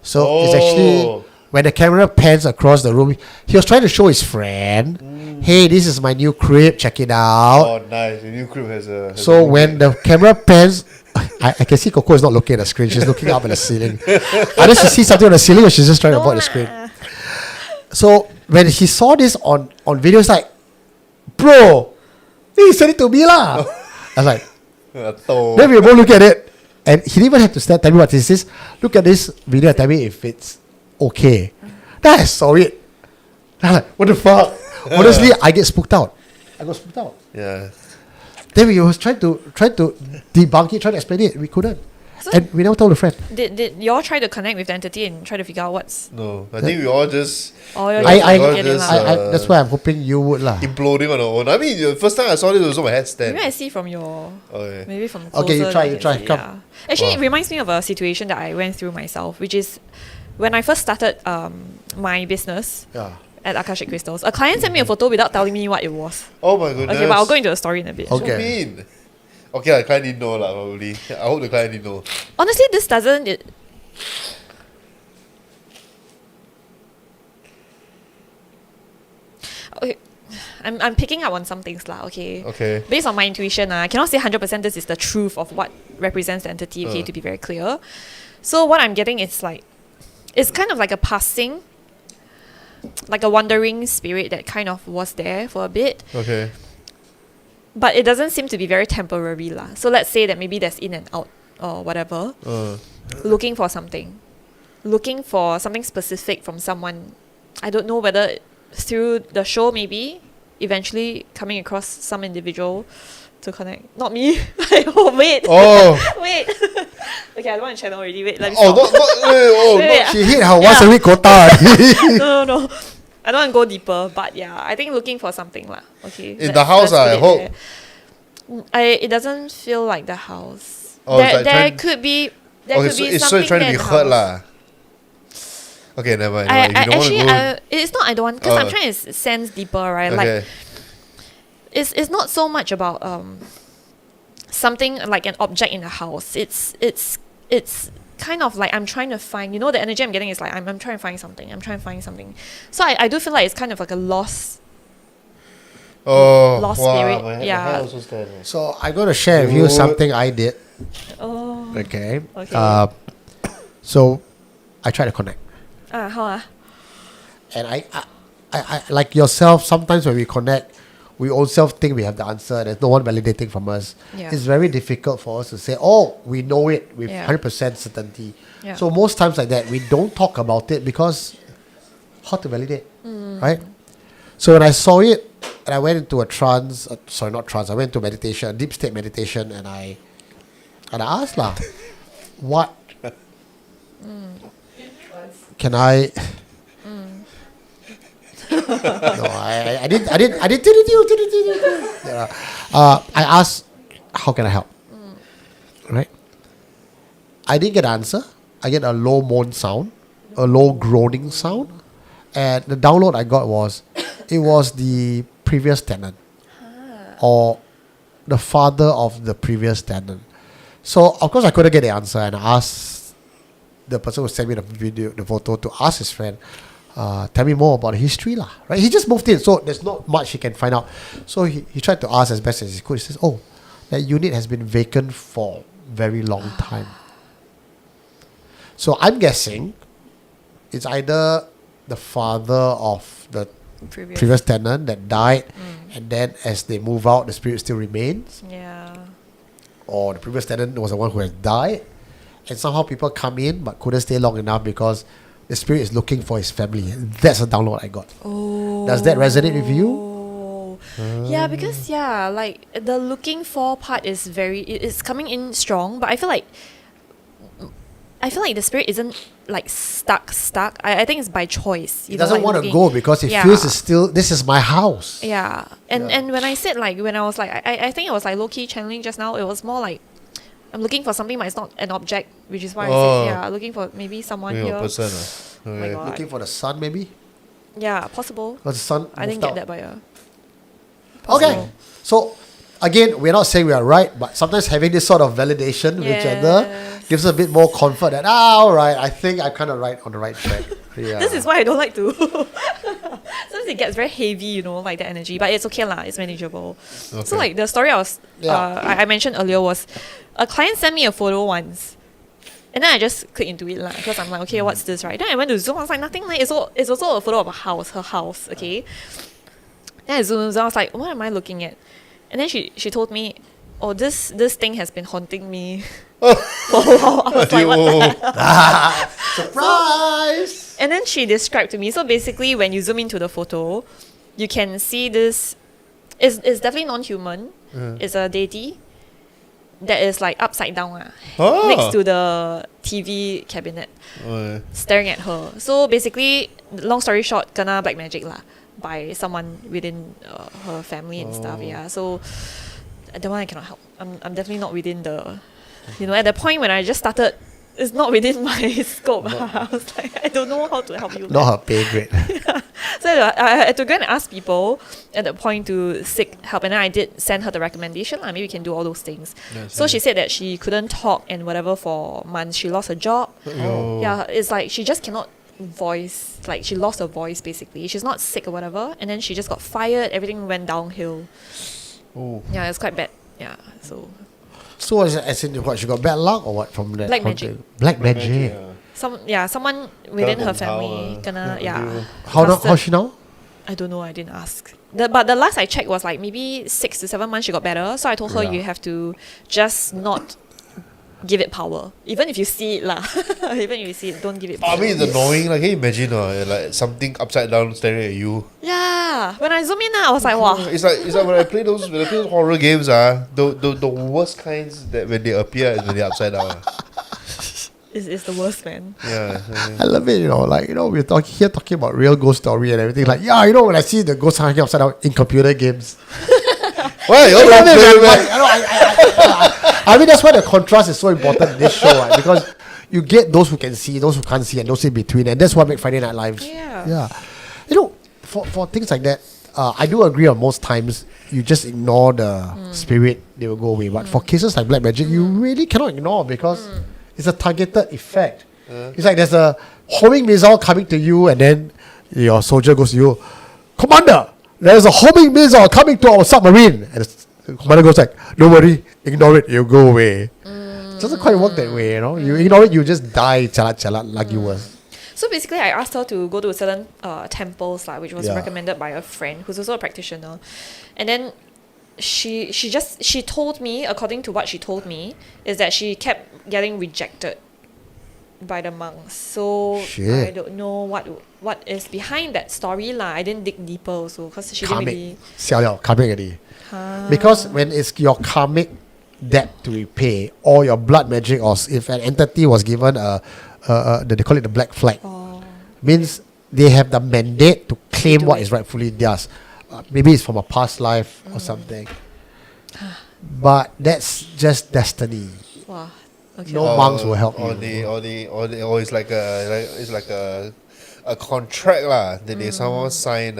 So it's actually when the camera pans across the room, he was trying to show his friend, hey, this is my new crib, check it out. Oh, nice. The new crib has a. So when the camera pans, I can see Coco is not looking at the screen, she's looking up at the ceiling. Either she sees something on the ceiling or she's just trying to avoid the screen. So when he saw this on video, it's like, bro, he sent it to me lah. I was like, then we both look at it, and he didn't even have to tell me what this is. Look at this video and tell me if it's okay. Then I saw it. I'm like, what the fuck? Honestly, I get spooked out. I got spooked out. Yeah. Then we was trying to debunk it, trying to explain it. We couldn't. So And we never told the friend. Did y'all try to connect with the entity and try to figure out what's? No, I think we all just Oh, you're I just getting just, lah. that's why I'm hoping you would lah. imploding on our own. I mean, the first time I saw this was on my headstand. Maybe I see from your. Okay. Maybe from Okay, you closer try, then you I try, can see, come. yeah. Actually, it reminds me of a situation that I went through myself, which is when I first started my business Yeah. at Akashic Crystals. A client sent me a photo without telling me what it was. Oh my goodness. Okay, but I'll go into the story in a bit. Okay. So mean. Okay, the client didn't know lah, probably. I hope the client didn't know. Honestly, this doesn't. Okay, I'm picking up on some things lah. Okay. Okay. Based on my intuition, I cannot say 100% this is the truth of what represents the entity. Okay, to be very clear. So what I'm getting is like, it's kind of like a passing, like a wandering spirit that kind of was there for a bit. Okay. But it doesn't seem to be very temporary lah. So let's say that maybe there's in and out or whatever. Looking for something specific from someone. I don't know whether through the show maybe eventually coming across some individual to connect. Not me. Wait. Oh. Wait. Okay, I don't want to channel already. Wait, let me Oh, stop. not. She hit her once a week quota. No. I don't want to go deeper, but yeah, I think looking for something lah. Okay. In the house, I put hope. there. It doesn't feel like the house. Oh, it's like there trying- could be. Okay, so it's something trying to there be in the heard house. lah. Okay, never mind. I If you don't actually, want to it's not. I don't want because I'm trying to sense deeper, right? go. Like Okay. it's not so much about something like an object in the house. It's kind of like I'm trying to find. You know, the energy I'm getting is like I'm trying to find something. I'm trying to find something. So I do feel like it's kind of like a lost Lost spirit. My Yeah. hand also stand. So I'm going to share with you Good. something I did. Oh. Okay. Okay. So I try to connect. How And I like yourself, sometimes when we connect, we own self think we have the answer. There's no one validating from us. Yeah. It's very difficult for us to say, oh, we know it with Yeah. 100% certainty. Yeah. So most times like that, we don't talk about it because how to validate, right? So when I saw it, and I went into a trance, not trance, I went into meditation, deep state meditation, and I asked lah, what can I... No, I didn't. Yeah. I asked, how can I help? Right? I didn't get an answer. I get a low moan sound, a low groaning sound, and the download I got was, it was the previous tenant, or the father of the previous tenant. So of course I couldn't get the answer, and I asked the person who sent me the photo, to ask his friend, tell me more about the history lah. Right? He just moved in, so there's not much he can find out. So he tried to ask as best as he could. He says, "Oh, that unit has been vacant for very long time." So I'm guessing it's either the father of the previous tenant that died, and then as they move out, the spirit still remains, Yeah. or the previous tenant was the one who has died, and somehow people come in but couldn't stay long enough because the spirit is looking for his family. That's a download I got. Oh. Does that resonate with you? Yeah, because like the looking for part is it's coming in strong, but I feel like the spirit isn't like stuck. I think it's by choice. He doesn't want to go because he feels it's still, this is my house. Yeah. And when I said like, when I was like, I think it was like low-key channeling just now, it was more like, I'm looking for something but it's not an object, which is why I said, looking for maybe someone here. Person. Oh my God. Looking for the sun maybe? Yeah, possible. Because the sun I didn't moved get out. that by a... Okay. So again, we're not saying we are right, but sometimes having this sort of validation with each other gives us a bit more comfort that, all right, I think I'm kind of on the right track. Yeah. This is why I don't like to... Sometimes it gets very heavy, like the energy. But it's okay lah, it's manageable. Okay. So like the story I mentioned earlier was, a client sent me a photo once. And then I just clicked into it lah, because I'm like, okay, what's this, right? Then I went to zoom, I was like, nothing like, it's also a photo of a house, her house, okay? Then I zoomed, I was like, what am I looking at? And then she told me, oh, this thing has been haunting me for a while. I was like, what the heck? Surprise! And then she described to me, so basically when you zoom into the photo, you can see this, it's definitely non-human, it's a deity that is like upside down next to the TV cabinet, staring at her. So basically, long story short, kena black magic lah by someone within her family and stuff. Yeah, so the one I cannot help. I'm definitely not within the, at the point when I just started, it's not within my scope. I was like, I don't know how to help you. Not her pay grade. So I had to go and ask people at that point to seek help, and then I did send her the recommendation. Maybe we can do all those things. So she said that she couldn't talk and whatever for months. She lost her job. Yeah, it's like she just cannot voice. Like she lost her voice basically. She's not sick or whatever, and then she just got fired. Everything went downhill. Oh. Yeah, it's quite bad. Yeah, so. So as in what, she got bad luck or what from that? Black magic. Black magic. Someone within her family kena How's she now? I don't know, I didn't ask. But the last I checked was like maybe 6 to 7 months she got better. So I told her you have to just not give it power. Even if you see it lah. Even if you see it, don't give it power. I mean, it's annoying. Like, can you imagine like something upside down staring at you? Yeah. When I zoom in, I was like, wow. It's like when I play those horror games, the worst kinds that when they appear is when they're upside down. It's the worst, man. Yeah. I love it, we're talking about real ghost story and everything. Like, when I see the ghost hanging upside down in computer games. Why? You're not playing, man. I mean, that's why the contrast is so important in this show, right? Because you get those who can see, those who can't see, and those in between, and that's what makes Friday Night Live. Yeah. For things like that, I do agree on most times you just ignore the spirit, they will go away. But for cases like black magic, you really cannot ignore because it's a targeted effect. It's like there's a homing missile coming to you, and then your soldier goes to you, Commander, there's a homing missile coming to our submarine. And the commander goes like, don't worry, ignore it, you'll go away. It doesn't quite work that way, You ignore it, you just die, chalat, like you were. So basically, I asked her to go to certain temples, which was recommended by a friend who's also a practitioner. And then she told me, according to what she told me, is that she kept getting rejected by the monks. So I don't know what is behind that story lah. I didn't dig deeper also because she didn't really... Karmic already. Because when it's your karmic debt to repay, or your blood magic, or if an entity was given they call it the black flag, means they have the mandate to claim what is rightfully theirs. Maybe it's from a past life or something. But that's just destiny. Wow. Okay. No monks will help or it's like a contract lah that they somehow sign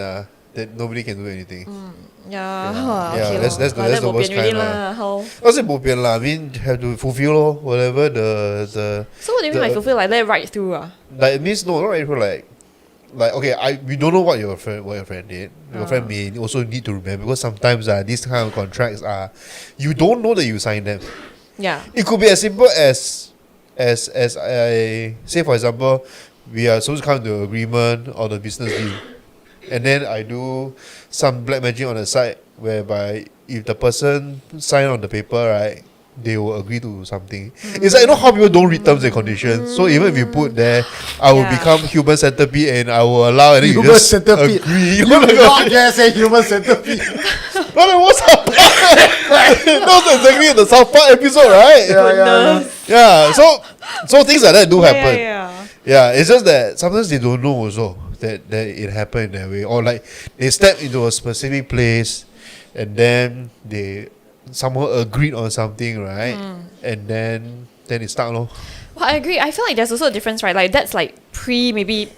that nobody can do anything. Yeah. Yeah, Okay that's lor. the Like worst bo pian already kind lah. lah. How? Not say bo pian lah. I mean, have to fulfill lor, whatever the So what do you mean by fulfill? Like let it right through like it means no, not right through like okay, we don't know what your friend did. Your friend may also need to remember because sometimes these kind of contracts are you don't know that you signed them. Yeah. It could be as simple as I say, for example, we are supposed to come to agreement on a business deal, and then I do some black magic on the side whereby if the person sign on the paper, right, they will agree to something. It's like, you know how people don't read terms and conditions. So even if you put there, I will become human centipede and I will allow, and then you Human just centipede. agree. You will not dare say human centipede. But it was South Park. That was exactly the South Park episode, right? Yeah. So things like that do happen. Yeah, it's just that sometimes they don't know also that it happened in that way, or like they step into a specific place, and then they somehow agreed on something, right? And then it's stuck, no? Well, I agree. I feel like there's also a difference, right? Like that's like maybe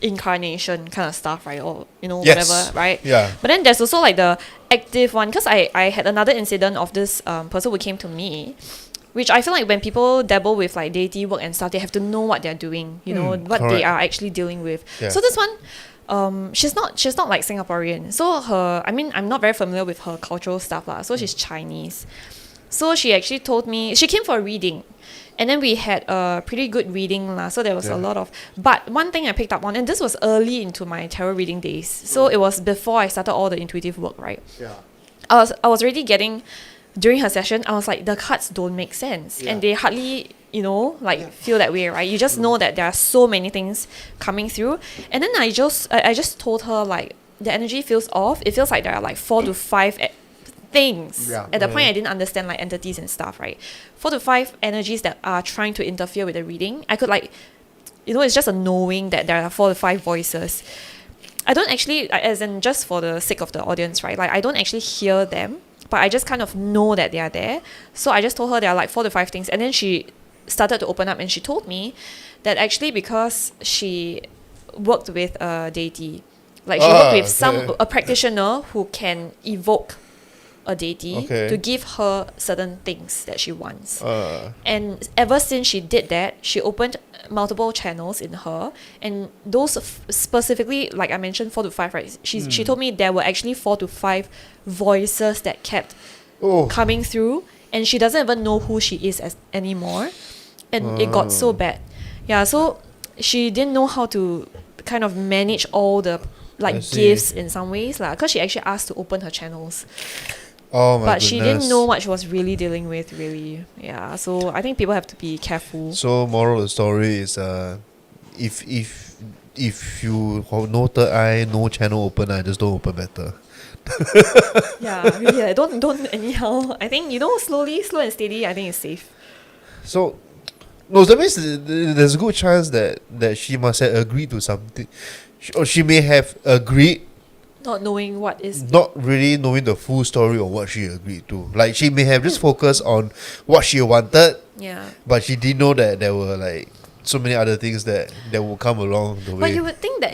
incarnation kind of stuff, right? Or Yes. whatever, right? Yeah. But then there's also like the active one, because I had another incident of this person who came to me, which I feel like when people dabble with like deity work and stuff, they have to know what they're doing, what correct. they are actually dealing with. Yeah. So this one, she's not like Singaporean. So I'm not very familiar with her cultural stuff lah. So she's Chinese. So she actually told me, she came for a reading. And then we had a pretty good reading lah. So there was a lot of, but one thing I picked up on, and this was early into my tarot reading days. So it was before I started all the intuitive work, right? Yeah. I was already getting, during her session, I was like, the cards don't make sense. And they hardly, feel that way, right? You just know that there are so many things coming through. And then I just told her, like, the energy feels off. It feels like there are like 4 to 5 things. Yeah. At the point I didn't understand like entities and stuff, right? 4 to 5 energies that are trying to interfere with the reading. I could like, it's just a knowing that there are 4 to 5 voices. I don't actually, as in just for the sake of the audience, right? Like I don't actually hear them, but I just kind of know that they are there. So I just told her there are like 4 to 5 things, and then she started to open up, and she told me that actually because she worked with a deity, like she worked with a practitioner who can evoke a deity to give her certain things that she wants. And ever since she did that, she opened multiple channels in her, and those specifically, like I mentioned, 4 to 5, right? She told me there were actually 4 to 5 voices that kept coming through, and she doesn't even know who she is anymore, and it got so bad. Yeah, so she didn't know how to kind of manage all the like gifts in some ways lah, because she actually asked to open her channels. Oh my but goodness. she didn't know what she was really dealing with, really. Yeah, so I think people have to be careful. So moral of the story is if you have no third eye, no channel open, just don't open better. Yeah, really, like, don't anyhow. I think slow and steady, I think it's safe. So no, that means there's a good chance that she must have agreed to something, or she may have agreed, Not knowing what is. not really knowing the full story of what she agreed to. Like she may have just focused on what she wanted, Yeah. but she didn't know that there were like so many other things that will come along the way. But you would think that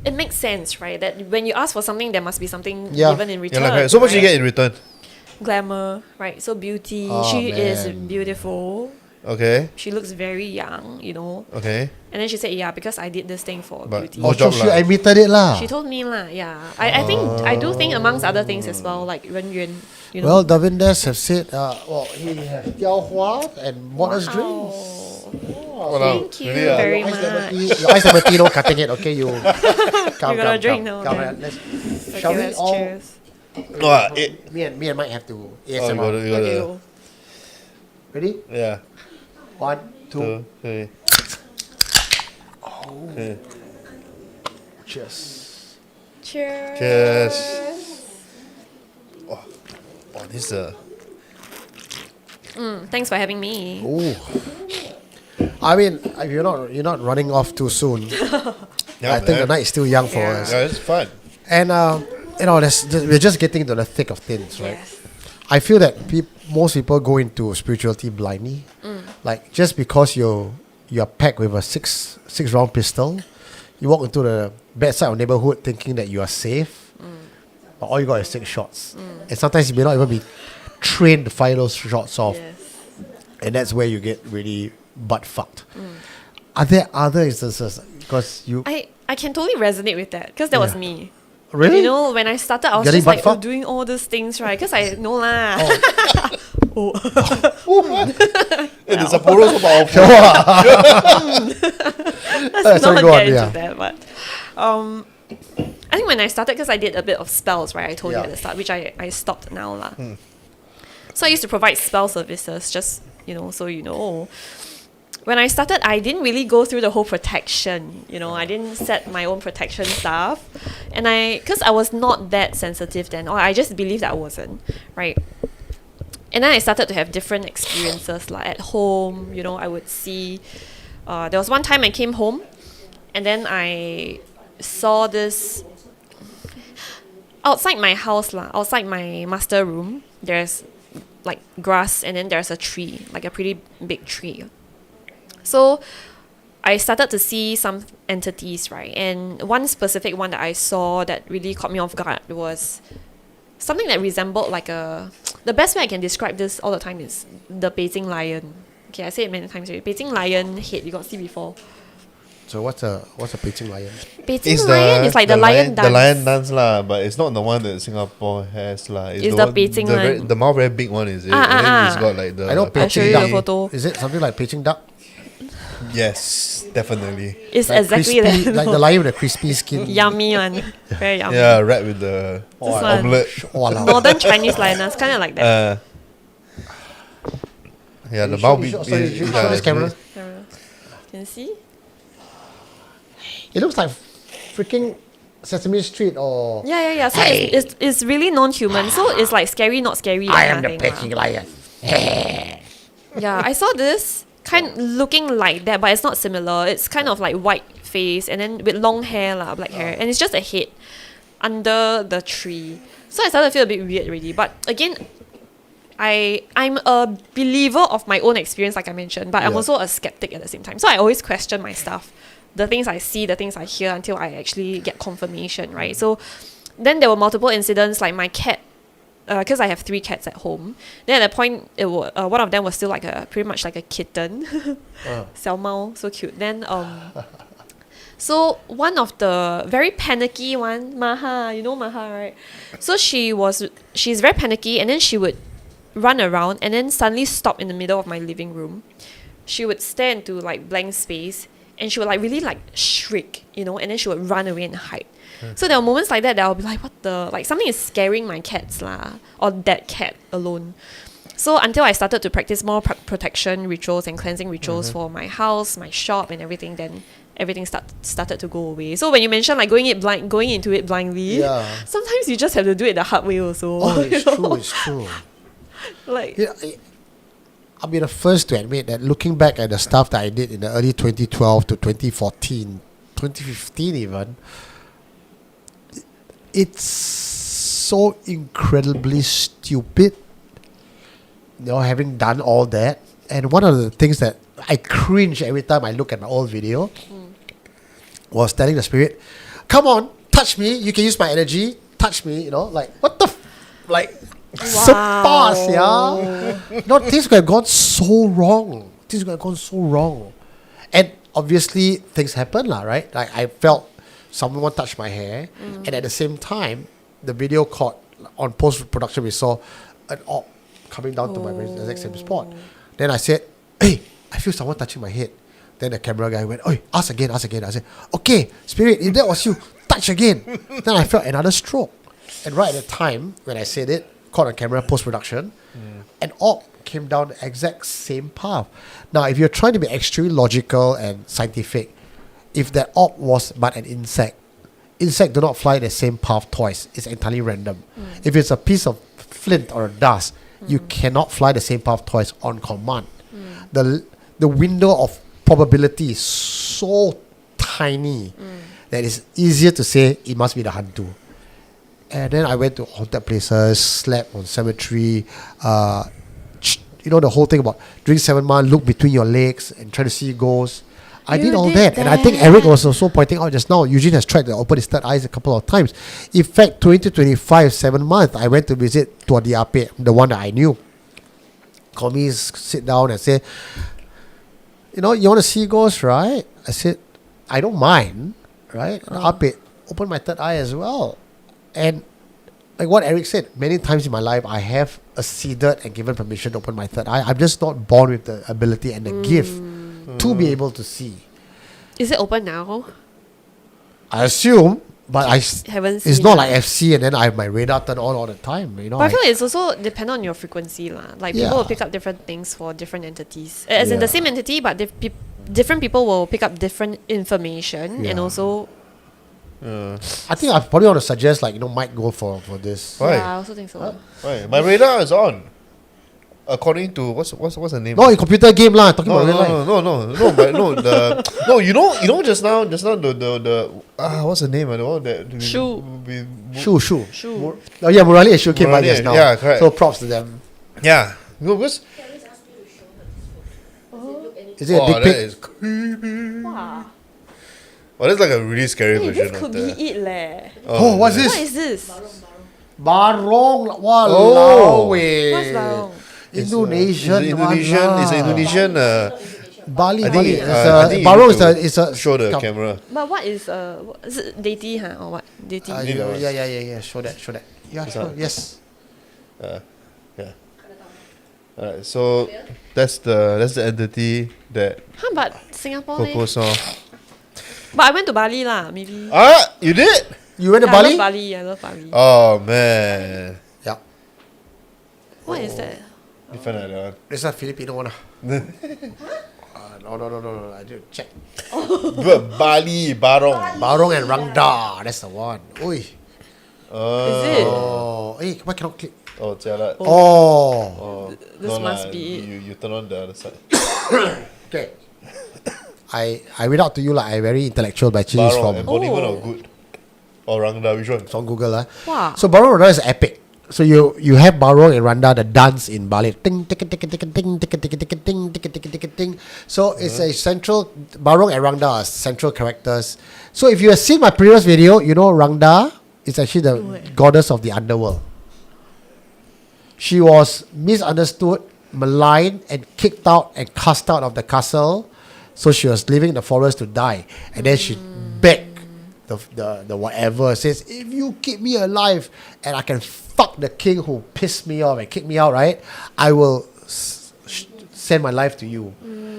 it makes sense, right? That when you ask for something, there must be something given in return. Yeah, like, so much you right? get in return. Glamour, right? So beauty. Oh, She is man. beautiful. Okay. She looks very young, Okay. And then she said, yeah, because I did this thing for But beauty. no Oh, so job she lah. admitted it lah. She told me lah, yeah. I do think amongst other things as well, like when Well, Davindas have said, he has Tiao and bought us drinks. Wow. Thank you Really, very Your much. ice lemon tea, no cutting it, okay? You come, You're gonna drink come, now, come, then. let's, Okay, shall we let's all? cheers. It, Me and Mike have to you ASMR. gotta, Okay, go. Ready? yeah. 1, 2, 3. Okay. cheers. Cheers. Cheers. Oh, this Thanks for having me. Ooh. I mean, if you're not running off too soon. I think the night is still young for us. Yeah, it's fun. And we're just getting into the thick of things, right? Yes. I feel that most people go into spirituality blindly. Like just because you're packed with a six round pistol, You walk into the bad side of neighborhood thinking that you are safe, but all you got is 6 shots. And sometimes you may not even be trained to fire those shots off. Yes. And that's where you get really butt fucked. Are there other instances? Because you... I can totally resonate with that because that was Yeah. me. Really? You know, when I started, I was Getting just like butt-fucked? doing all these things, right? Because I know lah. Oh. It is a photo so powerful. Let's sorry, not go on, get into yeah. that. But I think when I started, because I did a bit of spells, right? I told you Yeah. at the start, which I stopped now lah. So I used to provide spell services, just so you know. When I started, I didn't really go through the whole protection. I didn't set my own protection stuff, and because I was not that sensitive then, or I just believed that I wasn't, right? And then I started to have different experiences, like at home. I would see. There was one time I came home, and then I saw this outside my house, outside my master room. There's like grass, and then there's a tree, like a pretty big tree. So I started to see some entities, right? And one specific one that I saw that really caught me off guard was something that resembled like the best way I can describe this all the time is the Beijing lion. Okay, I say it many times already. Beijing lion head, you got see before? So what's a Beijing lion? Beijing lion is like the lion dance. The lion dance lah, but it's not the one that Singapore has lah. It's the Beijing one. The mouth very big one, is it? And then it's got like the... I know I'll show you Beijing the duck. photo. Is it something like Beijing duck? Yes, definitely. It's Like exactly crispy, that. like the lion with the crispy skin. Yummy one. Very yummy. Yeah, wrapped with the This one. omelette. Walao. Northern Chinese lioness, kind of like that. Yeah, the You mouth show- big. you show- sorry, you show this camera. Can you see? It looks like freaking Sesame Street or... Yeah. So it's really non-human. So it's like scary, not scary. I that am the kind of thing Beijing lah. lion. Yeah, I saw this kind looking like that, but it's not similar. It's kind of like white face and then with long hair, black hair, and it's just a head under the tree. So I started to feel a bit weird already. But again, I'm a believer of my own experience, like I mentioned, but I'm Yeah. also a skeptic at the same time. So I always question my stuff, the things I see, the things I hear, until I actually get confirmation, right? So then there were multiple incidents, like my cat. Because I have 3 cats at home. Then at that point, one of them was still like pretty much like a kitten, 小猫, so cute. Then so one of the very panicky one, Maha, you know Maha, right? So she's very panicky, and then she would run around and then suddenly stop in the middle of my living room. She would stare into like blank space, and she would like really like shriek, and then she would run away and hide. So there were moments like that I'll be like, what the, like something is scaring my cats lah, or that cat alone. So until I started to practice more protection rituals and cleansing rituals for my house, my shop and everything, then everything started to go away. So when you mention like going into it blindly, Yeah. sometimes you just have to do it the hard way also. Oh, it's you true, know? it's true. Like, I'll be the first to admit that looking back at the stuff that I did in the early 2012 to 2014, 2015 even, it's so incredibly stupid, having done all that. And one of the things that I cringe every time I look at my old video was telling the spirit, come on, touch me, you can use my energy, touch me, like, what the like, so fast, yeah. Things could have gone so wrong. And obviously things happen, right? Like I felt someone touched my hair, and at the same time, the video caught on post-production, we saw an orb coming down to my exact same spot. Then I said, hey, I feel someone touching my head. Then the camera guy went, oh, ask again. I said, okay, spirit, if that was you, touch again. Then I felt another stroke. And right at the time, when I said it, caught on camera, post-production, an orb came down the exact same path. Now, if you're trying to be extremely logical and scientific, if that orb was but an insects do not fly the same path twice. It's entirely random. If it's a piece of flint or a dust, you cannot fly the same path twice on command. The window of probability is so tiny that it's easier to say it must be the hantu. And then I went to haunted places, slept on cemetery, the whole thing about during 7 months, look between your legs and try to see ghosts. I did You all did that. And I think Eric was also pointing out just now, Eugene has tried to open his third eyes a couple of times. In fact, 2025, 7 months, I went to visit Tua Diape, the one that I knew. Call me, sit down and say, you know, you want to see ghosts, right? I said, I don't mind, right? Ape, open my third eye as well. And like what Eric said, many times in my life, I have acceded and given permission to open my third eye. I'm just not born with the ability and the gift to be able to see. Is it open now? I assume, but Haven't it's seen not it. like FC and then I have my radar turned on all the time. You know, But I feel like it's also dependent on your frequency lah. Like people Yeah. will pick up different things for different entities. As in Yeah. the same entity, but different people will pick up different information and Yeah. also. I think I probably want to suggest might go for this. Why? Yeah, I also think so. Why? My radar is on. According to what's the name? No, in computer game lah. Talking No, about real life. you know just now the what's the name? The one that Shu. Shu. Sure. Oh yeah, Murali and Shu came by Murali, just now. yeah, correct. So props to them. Yeah, no, because Alice asked me to show her this photo. Is it a dick that pic? is creepy. Wow. Oh, that's like a really scary Hey, version this could of be that. it leh. Oh, what's What this? is this? Barong. Walao Oh. weh. What's barong? Indonesian. It's an Indonesian. Bali. I Bali. think, It's I think you Barong need to is a show the come. camera. But what is is it deity or what? Deity. Yeah. Show that. Yeah, sure. Yes. Yeah. Alright, so that's the entity that Huh, but Singapore leh? Coco saw. But I went to Bali lah, maybe. Ah, you did? You went to Yeah, Bali? I love Bali. Oh man, Yeah. What is that? different like that one. It's a Filipino one. No. I did check. But Bali, Barong. Barong and Rangda. That's the one. Oi. Is it? Oh. Hey, why cannot click? Oh, jialat. Oh. This No must lah, be it. You turn on the other side. Okay. I read out to you like I very intellectual by actually it's Barong, from embodiment Oh. of good. Or Rangda, which one? it's on Google. Wow. So Barong and Randa is epic. So you have Barong and Randa, the dance in Bali. Ting, ticka, ticka, ticka, ting, ticka, ticka, ticka, ting, ticka, ticka, ticka, ting. So it's a central, Barong and Rangda are central characters. So if you have seen my previous video, you know Rangda is actually the goddess of the underworld. She was misunderstood, maligned, and kicked out and cast out of the castle. So she was living in the forest to die. And then she begged the whatever, says, if you keep me alive and I can fuck the king who pissed me off and kicked me out, right? I will send my life to you.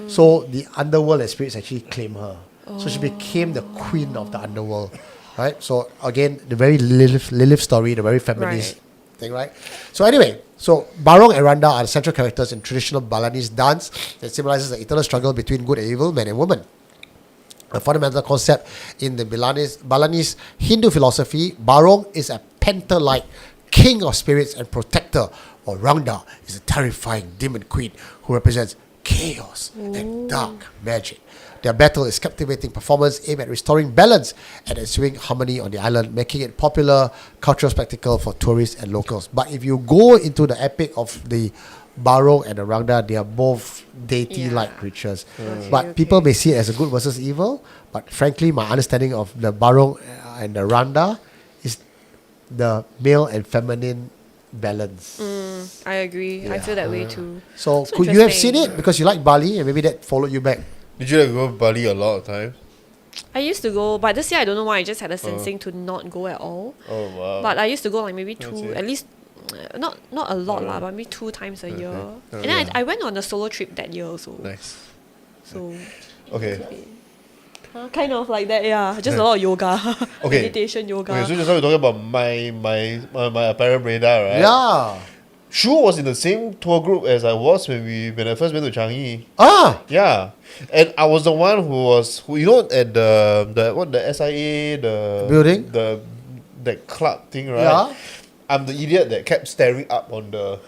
So the underworld and spirits actually claim her. So she became the queen of the underworld. Right? So again, the very Lilith story, the very feminist thing, right? So anyway, so Barong and Randa are the central characters in traditional Balinese dance that symbolizes the eternal struggle between good and evil, man and woman. A fundamental concept in the Balinese Hindu philosophy, Barong is a panther-like king of spirits and protector, while Rangda is a terrifying demon queen who represents chaos and dark magic. Their battle is captivating performance aimed at restoring balance and ensuing harmony on the island, making it popular cultural spectacle for tourists and locals. But if you go into the epic of the Barong and the Rangda, they are both deity-like creatures. But people may see it as a good versus evil. But frankly, my understanding of the Barong and the Rangda is the male and feminine balance. I agree. I feel that way too. So So could you have seen interesting. it because you like Bali and maybe that followed you back? Did you like go to Bali a lot of times? I used to go, but this year I don't know why I just had a sensing to not go at all. Oh wow. But I used to go like maybe two, Okay. at least not a lot lah, but maybe 2 times a year. And then I went on a solo trip that year also. Nice. So Okay. kind of like that, yeah. Just a lot of yoga, Okay. meditation, yoga. Okay, so just now we're talking about my apparent radar, right? Yeah. Shu was in the same tour group as I was when I first went to Changi. Ah. Yeah, and I was the one who you know at the SIA Building? that club thing, right? Yeah. I'm the idiot that kept staring up on the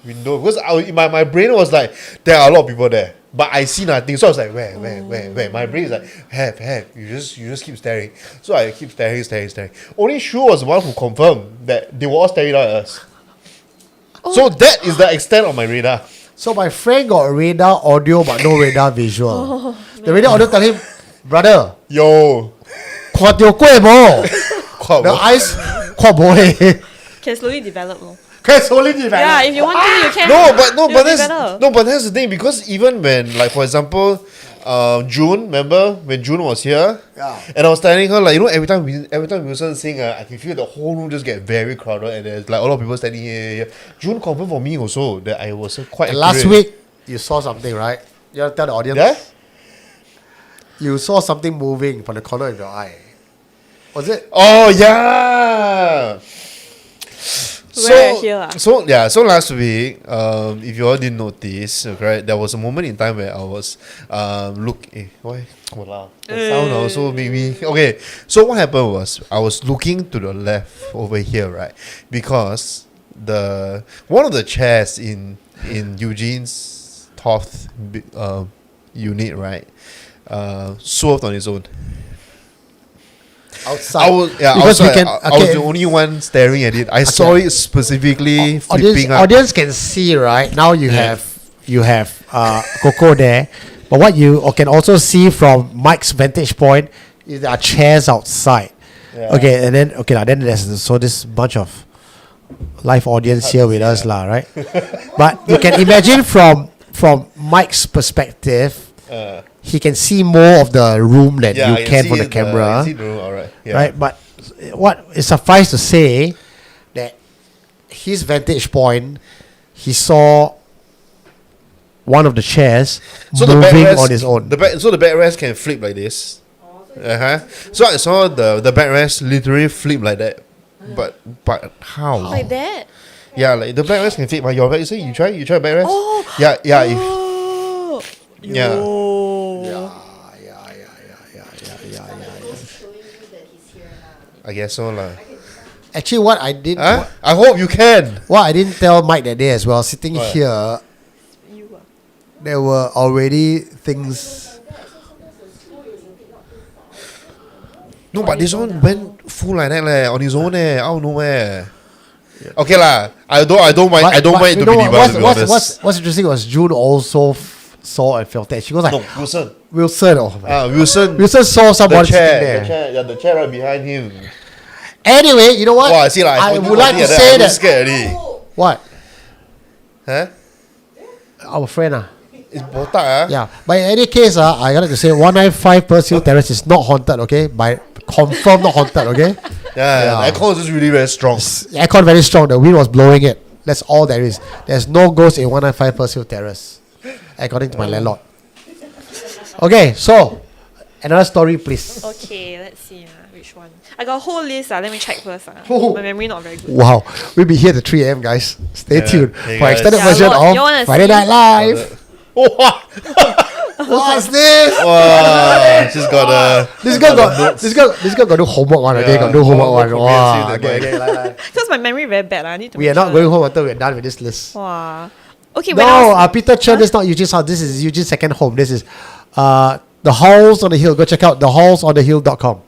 window because my brain was like there are a lot of people there, but I see nothing. So I was like where? My brain is like have you just keep staring. So I keep staring. Only Shu was the one who confirmed that they were all staring at us. So that is the extent of my radar. So my friend got radar audio but no radar visual. The radar audio tell him, Brother, 有看到鬼冇？跨 The eyes 看冇诶， Can slowly develop. Lor. 可以说你吧。 Yeah, if you want to, you can. No, but You'll be better. that's the thing, because even when, like, for example, June, remember when June was here? Yeah. And I was telling her, like, every time Wilson sing, I can feel the whole room just get very crowded, and there's like a lot of people standing here. June confirmed for me also that I was quite And last accurate. week you saw something, right? You want to tell the audience? Yeah? You saw something moving from the corner of your eye. Was it? Oh yeah. Where? Here, ah? So last week, if you all didn't notice, okay, there was a moment in time where I was why? Walao. The sound also made me okay. So what happened was I was looking to the left over here, right? Because one of the chairs in Eugene's Toth unit, right, swerved on its own. Outside. I was Because outside. we can- I was okay. the only one staring at it. I saw it specifically Audience, flipping up. audience can see, right? Now you have Coco there. But what you can also see from Mike's vantage point is there are chairs outside. Yeah. Okay, and then then there's this bunch of live audience here with us, right? But you can imagine from Mike's perspective, he can see more of the room than Yeah, you can from the I camera. see the room, all right. Yeah. Right? But what it suffice to say that his vantage point, he saw one of the chairs So the moving backrest, on his own. so the backrest can flip like this. So I saw the backrest literally flip like that. But how? Like that. Yeah, like the backrest can flip. But your back, you try backrest. Oh. Yeah. Oh. Yeah. Yo. Showing you that he's here now. I guess so lah. Actually, what I did, Huh? I hope you can. what I didn't tell Mike that day as well, sitting What? here, You are. there were already things. No, but this one went full like that on his own out of nowhere. Okay lah. I don't mind. I don't mind you to know be what- to be what's honest. what's interesting was June also saw and felt that. She was like, No, Wilson. Wilson, oh my. Wilson. Wilson saw someone The chair, sitting there. the chair right behind him. Anyway, you know what? Wow, I see I like would like to say I'm that. scared already. What? Huh? Our friend, It's botak Yeah. But in any case, I got to say 195 Persil Terrace is not haunted, okay? By confirmed not haunted, okay? Yeah, the aircon was just really very strong. The aircon very strong. The wind was blowing it. That's all there is. There's no ghost in 195 Persil Terrace, according to my landlord. Okay, so another story, please. Okay, let's see which one. I got a whole list. Let me check first. Oh. My memory not very good. Wow, we'll be here till 3 a.m., guys. Stay Yeah. tuned Hey, for guys. extended Yeah, version you wanna of Friday see? Night Live. Oh, What's this? wow, she's got a. This girl got do homework one. Okay, got do homework one. Wow. Comprehensive, Okay, like. Because my memory very bad. I need to. We make are not sure. going home until we're done with this list. Wow. Okay, when I No, was, Peter Chen, this is not Eugene's house. This is Eugene's second home. This is The Halls on the Hill. Go check out thehallsonthehill.com.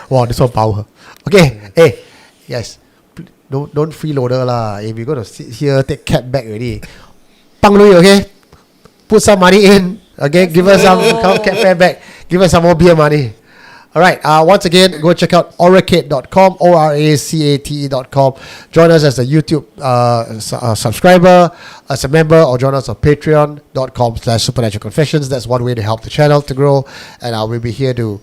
Wow, this one power. Okay, hey, guys, don't freeloader lah. If you're gonna sit here, take cab back already. Pang Lui, okay? Put some money in. Okay, give us some cab fare back. Give us some more beer money. All right. Once again, go check out oratate.com, oracate.com. Join us as a YouTube subscriber, as a member, or join us on patreon.com/supernatural confessions. That's one way to help the channel to grow. And we'll be here to,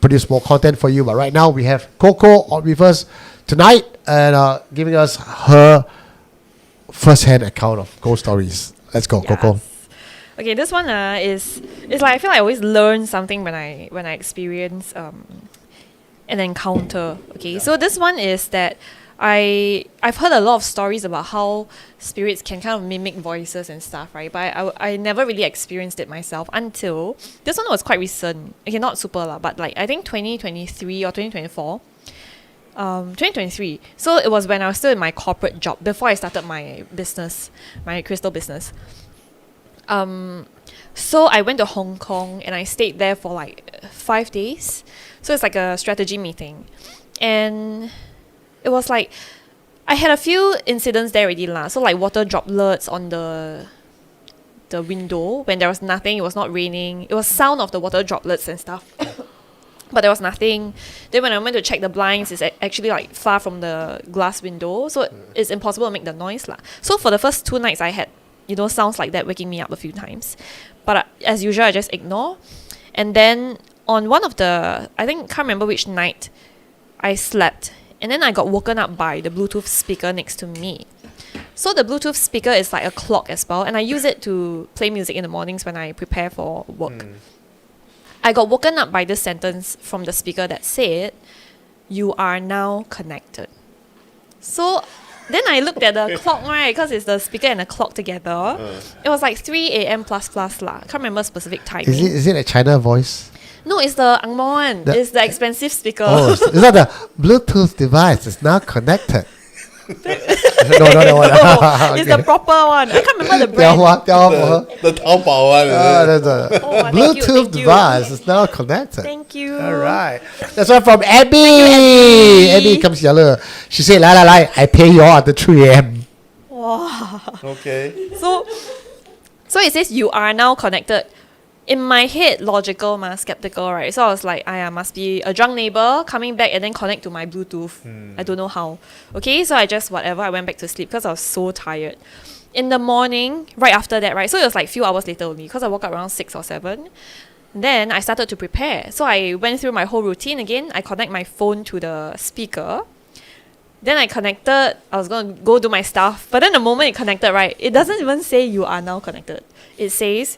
produce more content for you. But right now, we have Coco on with us tonight and giving us her first-hand account of ghost stories. Let's go, Coco. okay, this one is like I feel like I always learn something when I experience an encounter. Okay, so this one is that I've heard a lot of stories about how spirits can kind of mimic voices and stuff, right? But I never really experienced it myself until this one was quite recent. Okay, not super lah, but like I think 2023 or 2024. 2023. So it was when I was still in my corporate job before I started my business, my crystal business. So I went to Hong Kong and I stayed there for like 5 days. So it's like a strategy meeting. And it was like, I had a few incidents there already lah. So like water droplets on the the window when there was nothing. It was not raining. It was sound of the water droplets and stuff. But there was nothing. Then when I went to check the blinds, it's actually like far from the glass window, so it's impossible to make the noise lah. So for the first 2 nights, I had, sounds like that waking me up a few times. But as usual, I just ignore. And then on one of the, can't remember which night, I slept. And then I got woken up by the Bluetooth speaker next to me. So the Bluetooth speaker is like a clock as well. And I use it to play music in the mornings when I prepare for work. I got woken up by this sentence from the speaker that said, "You are now connected." So then I looked at the clock, right? Because it's the speaker and the clock together. It was like 3 a.m. plus lah. Can't remember specific timing. Is it a China voice? No, it's the Ang Mo one. It's the expensive speaker. Oh, is that the Bluetooth device is now connected? No, not that one. It's the proper one. I can't remember the brand. The Taobao one. That's a Thank Bluetooth you. device is now connected. Thank you. All right. That's one from Abby. Abby comes yellow. She said, "Lai, I pay you all at the 3 a.m." Wow. Okay. So it says you are now connected. In my head, logical, skeptical, right? So I was like, must be a drunk neighbor coming back and then connect to my Bluetooth. I don't know how. Okay, so I went back to sleep because I was so tired. In the morning, right after that, right? So it was like a few hours later only because I woke up around 6 or 7. Then I started to prepare. So I went through my whole routine again. I connect my phone to the speaker. Then I connected. I was going to go do my stuff. But then the moment it connected, right? It doesn't even say you are now connected. It says,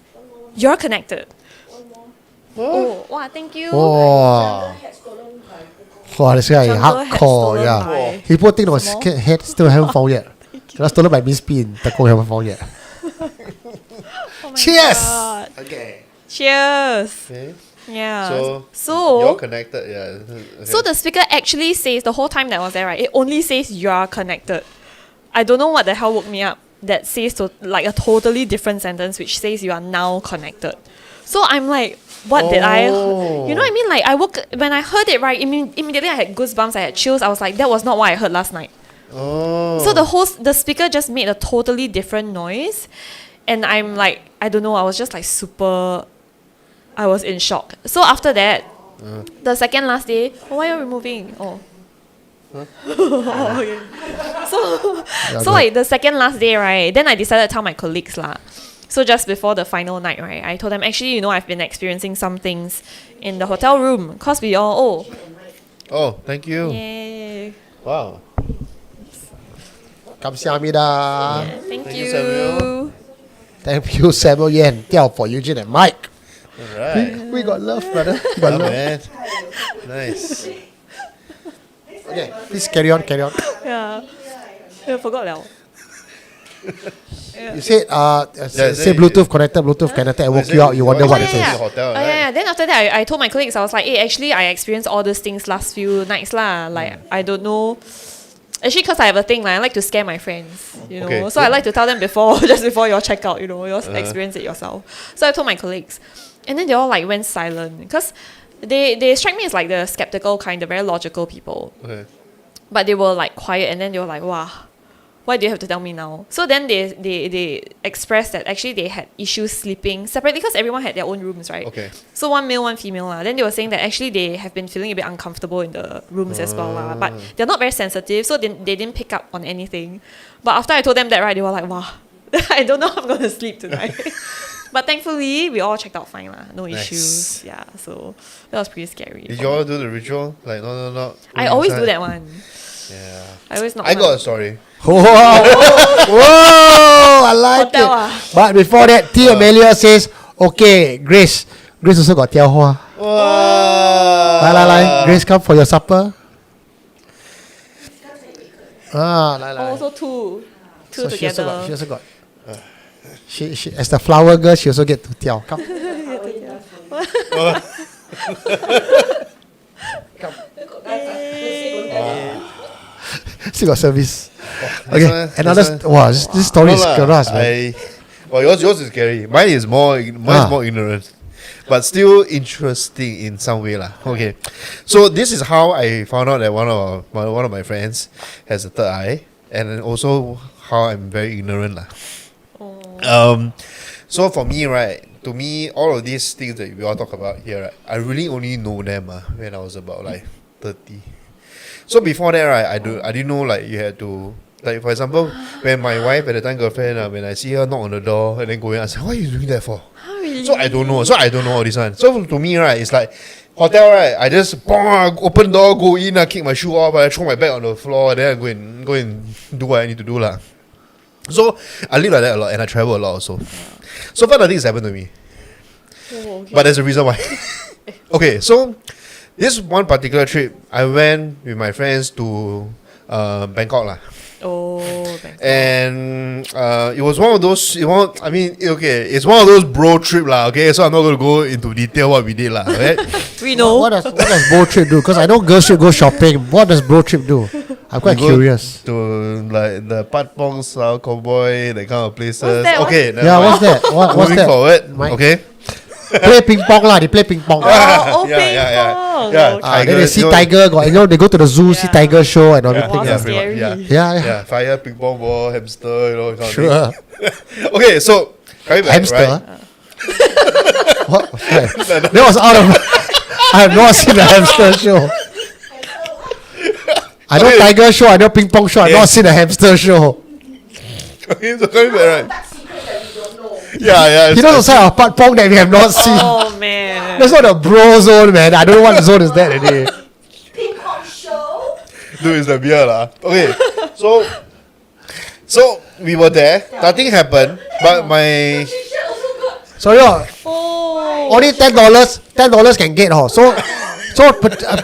"You're connected." Oh, wow, thank you. Wow. Wow, this guy is Jungle had hardcore. stolen Yeah. my He put thing on his small- head, still haven't found yet. That's stolen by Miss Bean. Coco haven't found yet. Oh my Cheers. God. Okay. Cheers. Okay. Yeah. So you're connected, yeah. Okay. So the speaker actually says, the whole time that I was there, right, it only says you are connected. I don't know what the hell woke me up that says like a totally different sentence which says you are now connected. So I'm like, what did I, you know what I mean? Like when I heard it, right, immediately I had goosebumps, I had chills. I was like, that was not what I heard last night. So the speaker just made a totally different noise. And I'm like, I don't know, I was just like I was in shock. So after that, the second last day, why are you removing? Oh. Okay. So like the second last day, right, then I decided to tell my colleagues lah. So just before the final night, right, I told them, actually, I've been experiencing some things in the hotel room. Cause we all, Oh, thank you. yay. Wow. 감사합니다. Yeah, thank Thank you, you. Samuel. Thank you, Samuel Yen. Tiao for Eugene and Mike. Alright. We got love, brother. We got Oh, love. man. Nice. Okay, please carry on. Yeah. I forgot now. You said, say Bluetooth connected, I woke you up. You wonder what it yeah. is. Hotel, right? Yeah. Then after that, I told my colleagues, I was like, hey, actually, I experienced all these things last few nights lah. Like, I don't know. Actually, because I have a thing, like, I like to scare my friends, Okay. So I like to tell them just before you all check out, you all experience it yourself. So I told my colleagues. And then they all like went silent because they strike me as like the skeptical kind, the very logical people. Okay. But they were like quiet and then they were like, wow, why do you have to tell me now? So then they expressed that actually they had issues sleeping separately because everyone had their own rooms, right? Okay. So one male, one female. Then they were saying that actually they have been feeling a bit uncomfortable in the rooms as well. But they're not very sensitive, so they didn't pick up on anything. But after I told them that, right, they were like, wow, I don't know how I'm going to sleep tonight. But thankfully, we all checked out fine. No Nice. issues. Yeah, so that was pretty scary. Did you all do the ritual? Like, no. I always do that one. Yeah. I always knock I on got a story. Whoa, I like Hotel it. But before that, T. Amelia says, okay, Grace also got 雕花. Wow. Lai, Grace, come for your supper. Lai. Also two So together. she also got. She as the flower girl, she also get to 雕. Come. She got service. Okay, another. Wow, this story is scary, man. Yours is scary. Mine is more ignorant, but still interesting in some way lah. Okay, so this is how I found out that one of my friends has a third eye, and then also how I'm very ignorant lah. So for me, right, to me, all of these things that we all talk about here, right, I really only know them when I was about like 30. So before that, right, I didn't know like you had to, like for example, when my wife at the time girlfriend, when I see her knock on the door and then go in, I say, what are you doing that for? Really? So I don't know all this one. So to me, right, it's like hotel, right, I just open door, go in, kick my shoe off, I throw my bag on the floor, then I go and do what I need to do lah. So I live like that a lot and I travel a lot also. So far nothing has happened to me. Oh, okay. But there's a reason why. Okay, so this one particular trip, I went with my friends to Bangkok lah. Oh, Bangkok. And it was one of those, it's one of those bro trip lah, okay? So I'm not going to go into detail what we did lah, right? We know. What does bro trip do? Because I know girls should go shopping. What does bro trip do? I'm quite curious. To like the Pat Pong style cowboy, that kind of places. What's that? Okay, Yeah, what's that? What's moving that? forward, Mike? okay? Play ping pong lah. They play ping pong. Oh, Yeah, ping yeah, yeah. pong. Yeah. Okay. Then they see you know- tiger. They go to the zoo, see Yeah. tiger show and Wow, everything. Yeah, so pretty much, scary. Yeah. Yeah, fire, ping pong ball, hamster, kind of Sure. thing. Okay, so coming back, Hamster. right? What? That was out of. I have not seen the hamster show. I know Okay. tiger show. I know ping pong show. I've Yeah. not seen the hamster show. Okay, so coming back, right? Dark secret that we don't know. Yeah. He knows the side of Pat Pong that we have not seen. Oh man. That's not the bro zone, man. I don't know what zone is that already. Ping pong show. Dude, it's the beer lah. Okay, so we were there. Nothing happened, but my T-shirt also got. Sorry, Oh. only $10. $10 can get her. So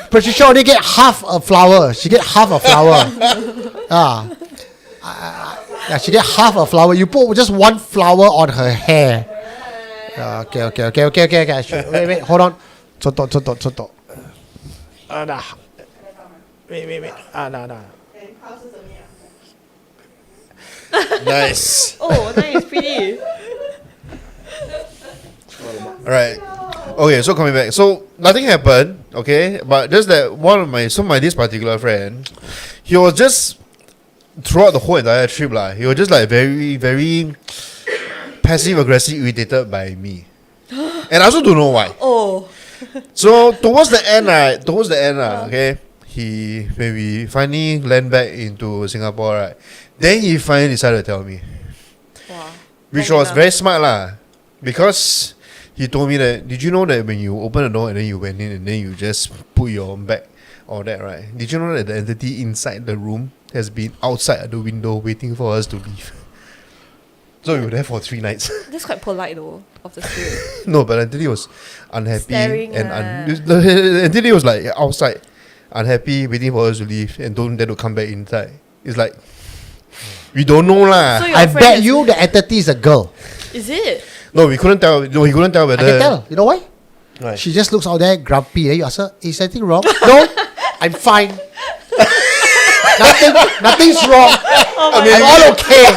Patricia only get half a flower. She get half a flower. Yeah, she get half a flower. You put just one flower on her hair. Okay. Wait, hold on. Coto. Nah. Wait. Nah. nice. Oh, nice, pretty. Alright. Okay, so coming back. So nothing happened, okay? But just that this particular friend, he was just throughout the whole entire trip, he was just like very, very passive aggressive irritated by me. And I also don't know why. Oh. So towards the end, okay, when we finally land back into Singapore, right, then he finally decided to tell me. Wow. Which was very smart lah. Because he told me that, did you know that when you open the door and then you went in and then you just put your bag, all that, right? Did you know that the entity inside the room has been outside at the window waiting for us to leave? So we were there for 3 nights. That's quite polite though, of the spirit. No, but the entity was unhappy. Staring, the entity was like outside, unhappy, waiting for us to leave and don't dare to come back inside. It's like, we don't know lah. So your I friend bet is- you the entity is a girl. Is it? No, we couldn't tell. No, he couldn't tell I whether. can tell. You know why? Right. She just looks out there grumpy. Then you ask her, is anything wrong? No, I'm fine. Nothing's wrong. I'm all okay.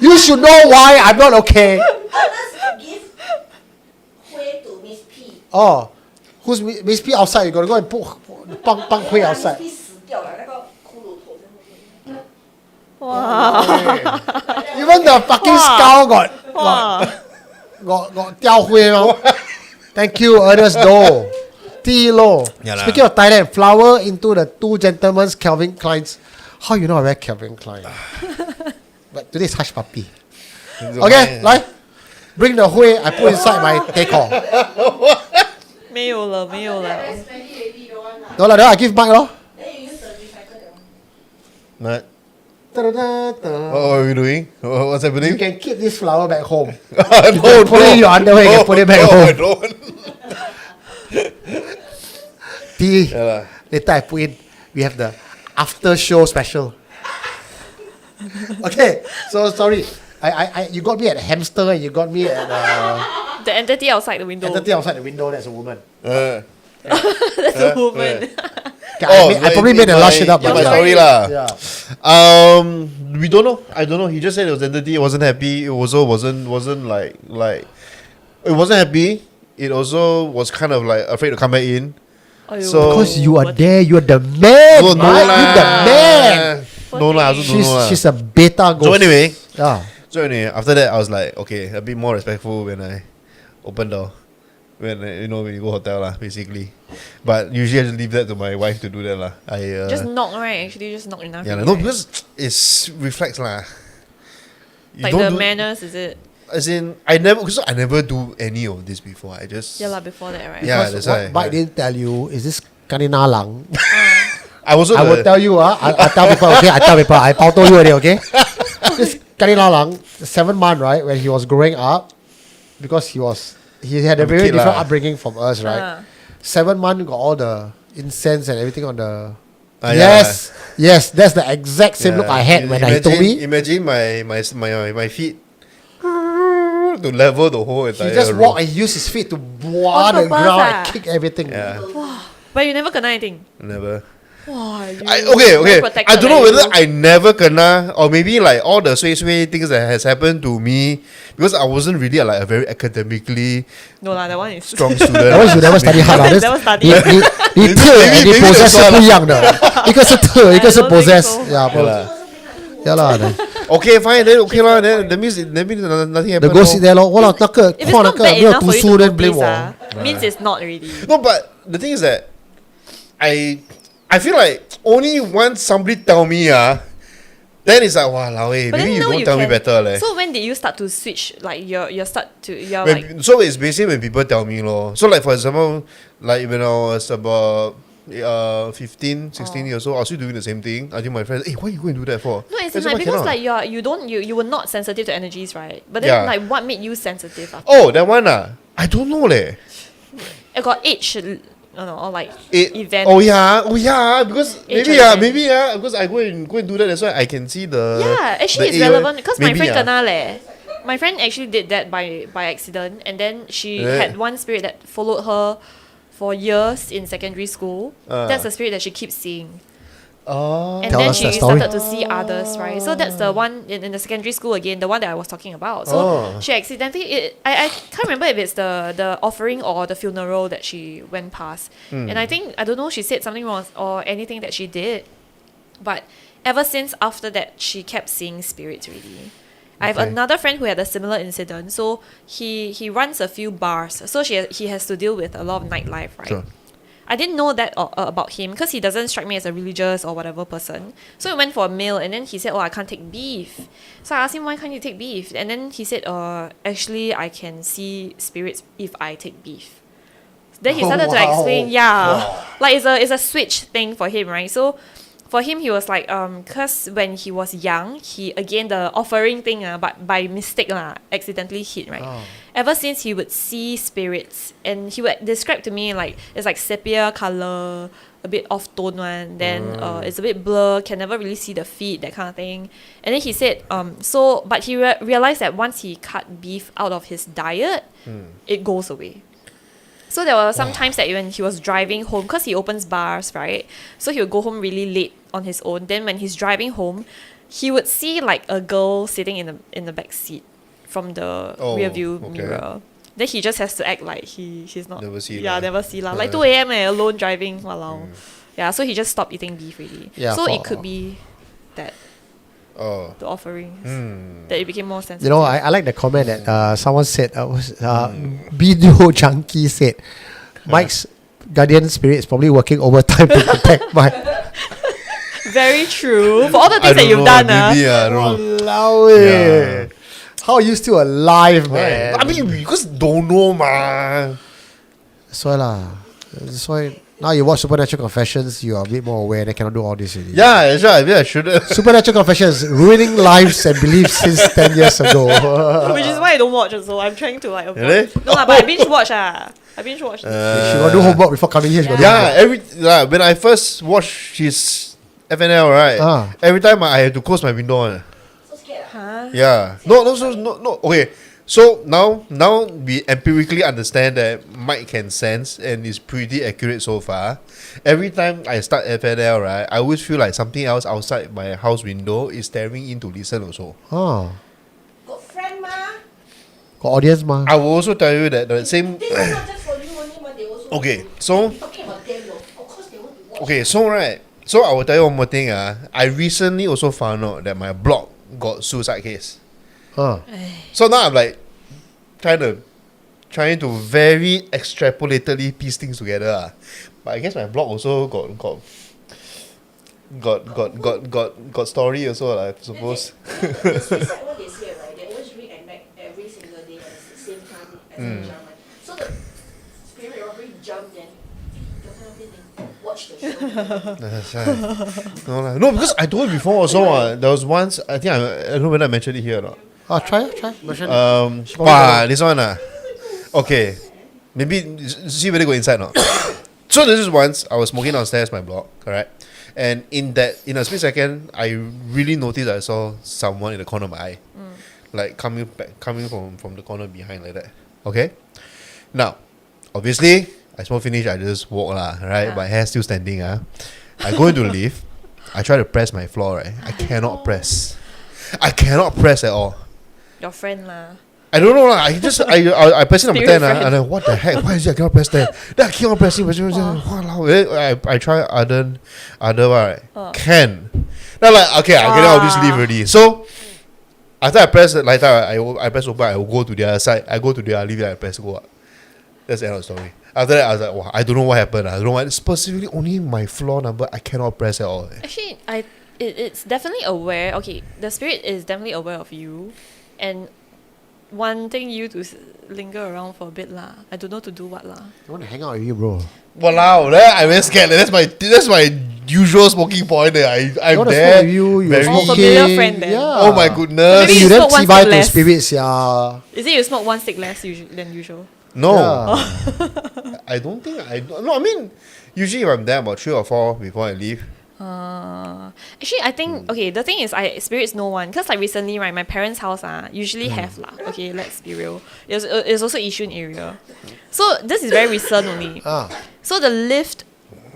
You should know why I'm not okay. Others give Hui to Miss P. Oh, who's Miss P outside? You gotta go and put pang Hui outside. Miss P 死掉了，那个骷髅头在后面。 Even the fucking skull got 雕灰咯. Thank you, Ernest Do. Tilo. Yeah lah. Speaking of Thailand, flower into the 2 gentlemen's Calvin Klein's. How you know I wear Calvin Klein? But today's hush puppy. Okay, like bring the hui. I put inside my decor. 没有了。 Smelly lady the one lah. No lah, then I give Mike lor. Then you use the recycle that one. What? Da-da-da-da. What are we doing? What's You happening? can keep this flower back home. No, Put it in your underwear. You can put it back I home. don't. T. Yeah lah. Later I put in. We have the after show special. Okay, so sorry. You got me at hamster and you got me at The entity outside the window. entity outside the window. That's a woman. That's a woman. Okay, I probably made a lot shit up. Yeah, but my yeah. story lah. Yeah. We don't know. I don't know. He just said it was entity. It wasn't happy. It also wasn't like it wasn't happy. It also was kind of like afraid to come back in. Aiyo. So- Because you are there, you're the man. No Mike, you're the man. No lah. I also don't know lah. She's a beta ghost. So anyway, Yeah. So anyway, after that I was like, okay, a bit more respectful when I open door. When when you go hotel lah, basically. But usually I just leave that to my wife to do that lah. Just knock, right? Actually, just knock enough. Yeah, already, no, right? because it's reflex lah. You like don't the do- manners, is it? As in, I never do any of this before. I just Yeah, lah, before that, right? Yeah, Because that's why. what Mike didn't tell you is this kanina lang. I also I will tell you, I tell people, okay? I tell people, I told you already, okay? This kanina lang, 7 months, right, when he was growing up, because he had a I'm a very kid different lah. upbringing from us, right? 7 months got all the incense and everything on the. yeah. Yes, that's the exact same look I had when I told me. Imagine my feet to level the whole entire He just room. walked and used his feet to boah the purpose, ground ah? and kick everything. Yeah, But you never kena anything. never. Wow, you Okay. very protected, I don't know like whether you. I never kena or maybe like all the sway things that has happened to me because I wasn't really like a very academically No lah, that one is strong student. That one you never study hard lah. Never study. 你特 and 你 possess 是不一样的，一个是特，一个是 I don't think possess。 so. Yeah, yeah lah. Okay, fine. Then okay lah. Then that means nothing The happened. go sit there 咯。我那个 If it's 看那 not 个 bad 没有 enough 读 for you 书 to then blame notice, 我。 means it's not already. No, but the thing is that I feel like only once somebody tell me then it's like wow, But maybe then you now don't you tell me can. better leh. So when did you start to switch? Like you're When- so it's basically when people tell me lor. So like for example, like when I was about 15, 16 years old, I was still doing the same thing. I think my friends, hey, why you go and do that for? no, it's I said, like "Why because cannot?" like you were not sensitive to energies, right? But then Yeah. like what made you sensitive? After? Oh, that one I don't know leh. It got age, or like It, event. oh yeah, because Age maybe of maybe event. because I go and do that. That's why I can see the Yeah, actually it's the relevant because my maybe, friend kena leh. My friend actually did that by accident, and then she Yeah. had one spirit that followed her for years in secondary school. That's the spirit that she keeps seeing. Oh. And Tell then us she that story. started to see others, right? So that's the one in the secondary school again, the one that I was talking about. So she accidentally, I can't remember if it's the offering or the funeral that she went past. And I think, I don't know, she said something wrong or anything that she did. But ever since after that, she kept seeing spirits really. I have Okay. another friend who had a similar incident. So he runs a few bars. So he has to deal with a lot of nightlife, right? Sure. I didn't know that about him because he doesn't strike me as a religious or whatever person. So we went for a meal and then he said, oh, I can't take beef. So I asked him, why can't you take beef? And then he said, actually, I can see spirits if I take beef. Then he started to explain, like it's a switch thing for him, right? So for him, he was like, because when he was young, he, again, the offering thing, but by mistake, accidentally hit, right? Ever since he would see spirits, and he would describe to me like, it's like sepia color, a bit off tone one, then it's a bit blur, can never really see the feet, that kind of thing. And then he said, but he realized that once he cut beef out of his diet, it goes away. So there were some times that when he was driving home, because he opens bars, right? So he would go home really late on his own. Then when he's driving home, he would see like a girl sitting in the back seat from the rear view mirror. Then he just has to act like he's not. Never see Yeah, lah. never see lah. Like 2 a.m. Alone driving, walao. Yeah, so he just stopped eating beef really. Yeah, so it for- could be that Oh. the offerings that it became more sensitive. You know, I like the comment that someone said, video junkie said, Mike's guardian spirit is probably working overtime to protect Mike. Very true. For all the I things that don't you've know, done, maybe, I don't know. Walao eh. How are you still alive, man? I mean, because don't know ma. That's why lah. That's why now you watch Supernatural Confessions, you are a bit more aware they cannot do all this already. Yeah, that's right. Maybe I shouldn't. Supernatural Confessions ruining lives and beliefs since 10 years ago. Which is why I don't watch also. I'm trying to like avoid. Really? No lah, but I binge watch I binge watch. She got do homework before coming here. She got do Yeah, homework. when I first watched his FNL, right? Every time I had to close my window. So scared. Huh? Yeah. No. Okay. So now we empirically understand that Mike can sense and is pretty accurate so far. Every time I start FNL, right, I always feel like something else outside my house window is staring in to listen also. Oh. Got friend ma. Got audience ma. I will also tell you that the same. This is not just for you only, but they also. Okay, want to- so- We're talking about them, though. Of course they want to watch. Okay, so right. So I will tell you one more thing. I recently also found out that my blog got suicide case. Huh. So now I'm like trying to very extrapolatedly piece things together. But I guess my blog also got story also, I suppose. It's like what they say, right? They always reenact every single day at the same time as the jump. Right? So the spirit already jumped then. Don't have anything. Watch the show. That's right. No, because I told you before also. There was once, I think I don't know whether I mentioned it here or not. Oh, try. Version. This one okay. Maybe see whether go inside or not. So this is once I was smoking downstairs my block, correct? And in a split second, I really noticed I saw someone in the corner of my eye, like coming from the corner behind like that. Okay. Now, obviously, I smoke finish. I just walk lah, right? My hair still standing. I go into the lift. I try to press my floor. Right, I cannot press. I cannot press at all. Your friend lah. I don't know lah. I press it number 10 friend. and then what the heck? Why is it I cannot press 10? Then I keep on pressing. I try other right. Can. Then I'm like, okay, I get out of this leave already. So after I press the lighter, I press open, I will go to the other side. I go to the other leave, I press go up. That's the end of the story. After that, I was like, wow, I don't know what happened. I don't know why. Specifically, only my floor number, I cannot press at all. Actually, it's definitely aware. Okay, the spirit is definitely aware of you, and wanting you to linger around for a bit lah. I don't know to do what lah. I want to hang out with you, bro. Walao, I'm very scared. That's my usual smoking point. I'm want to there. smoke with you. You're very smoking. familiar friend then. Yeah. Oh my goodness. Maybe You you then smoke one see stick to less. spirits, yeah. Is it you smoke one stick less than usual? No, Yeah. I don't think I mean, usually if I'm there about 3 or 4 before I leave. Actually, I think okay. The thing is, spirits know one because like recently, right, my parents' house usually have lah. Okay, let's be real. It's also Yishun area, so this is very recent only. So the lift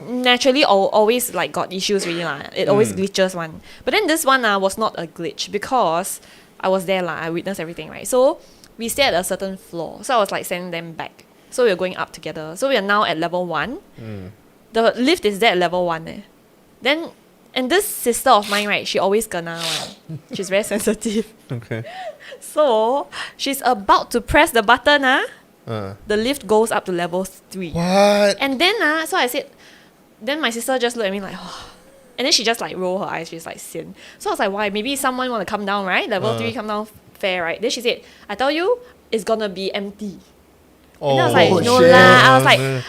naturally always like got issues really lah. It always glitches one. But then this one was not a glitch because I was there lah. I witnessed everything, right. So we stay at a certain floor. So I was like sending them back. So we are going up together. So we are now at level 1. The lift is there at level 1. Then, and this sister of mine, right, she always kena one. She's very sensitive. Okay. So, she's about to press the button, the lift goes up to level 3. What? And then, so I said, then my sister just looked at me like, oh. And then she just like rolled her eyes, she's like, sin. So I was like, why? Maybe someone want to come down, right? Level 3 come down fair, right? Then she said, I tell you, it's gonna be empty. And then I was like, no shit. lah.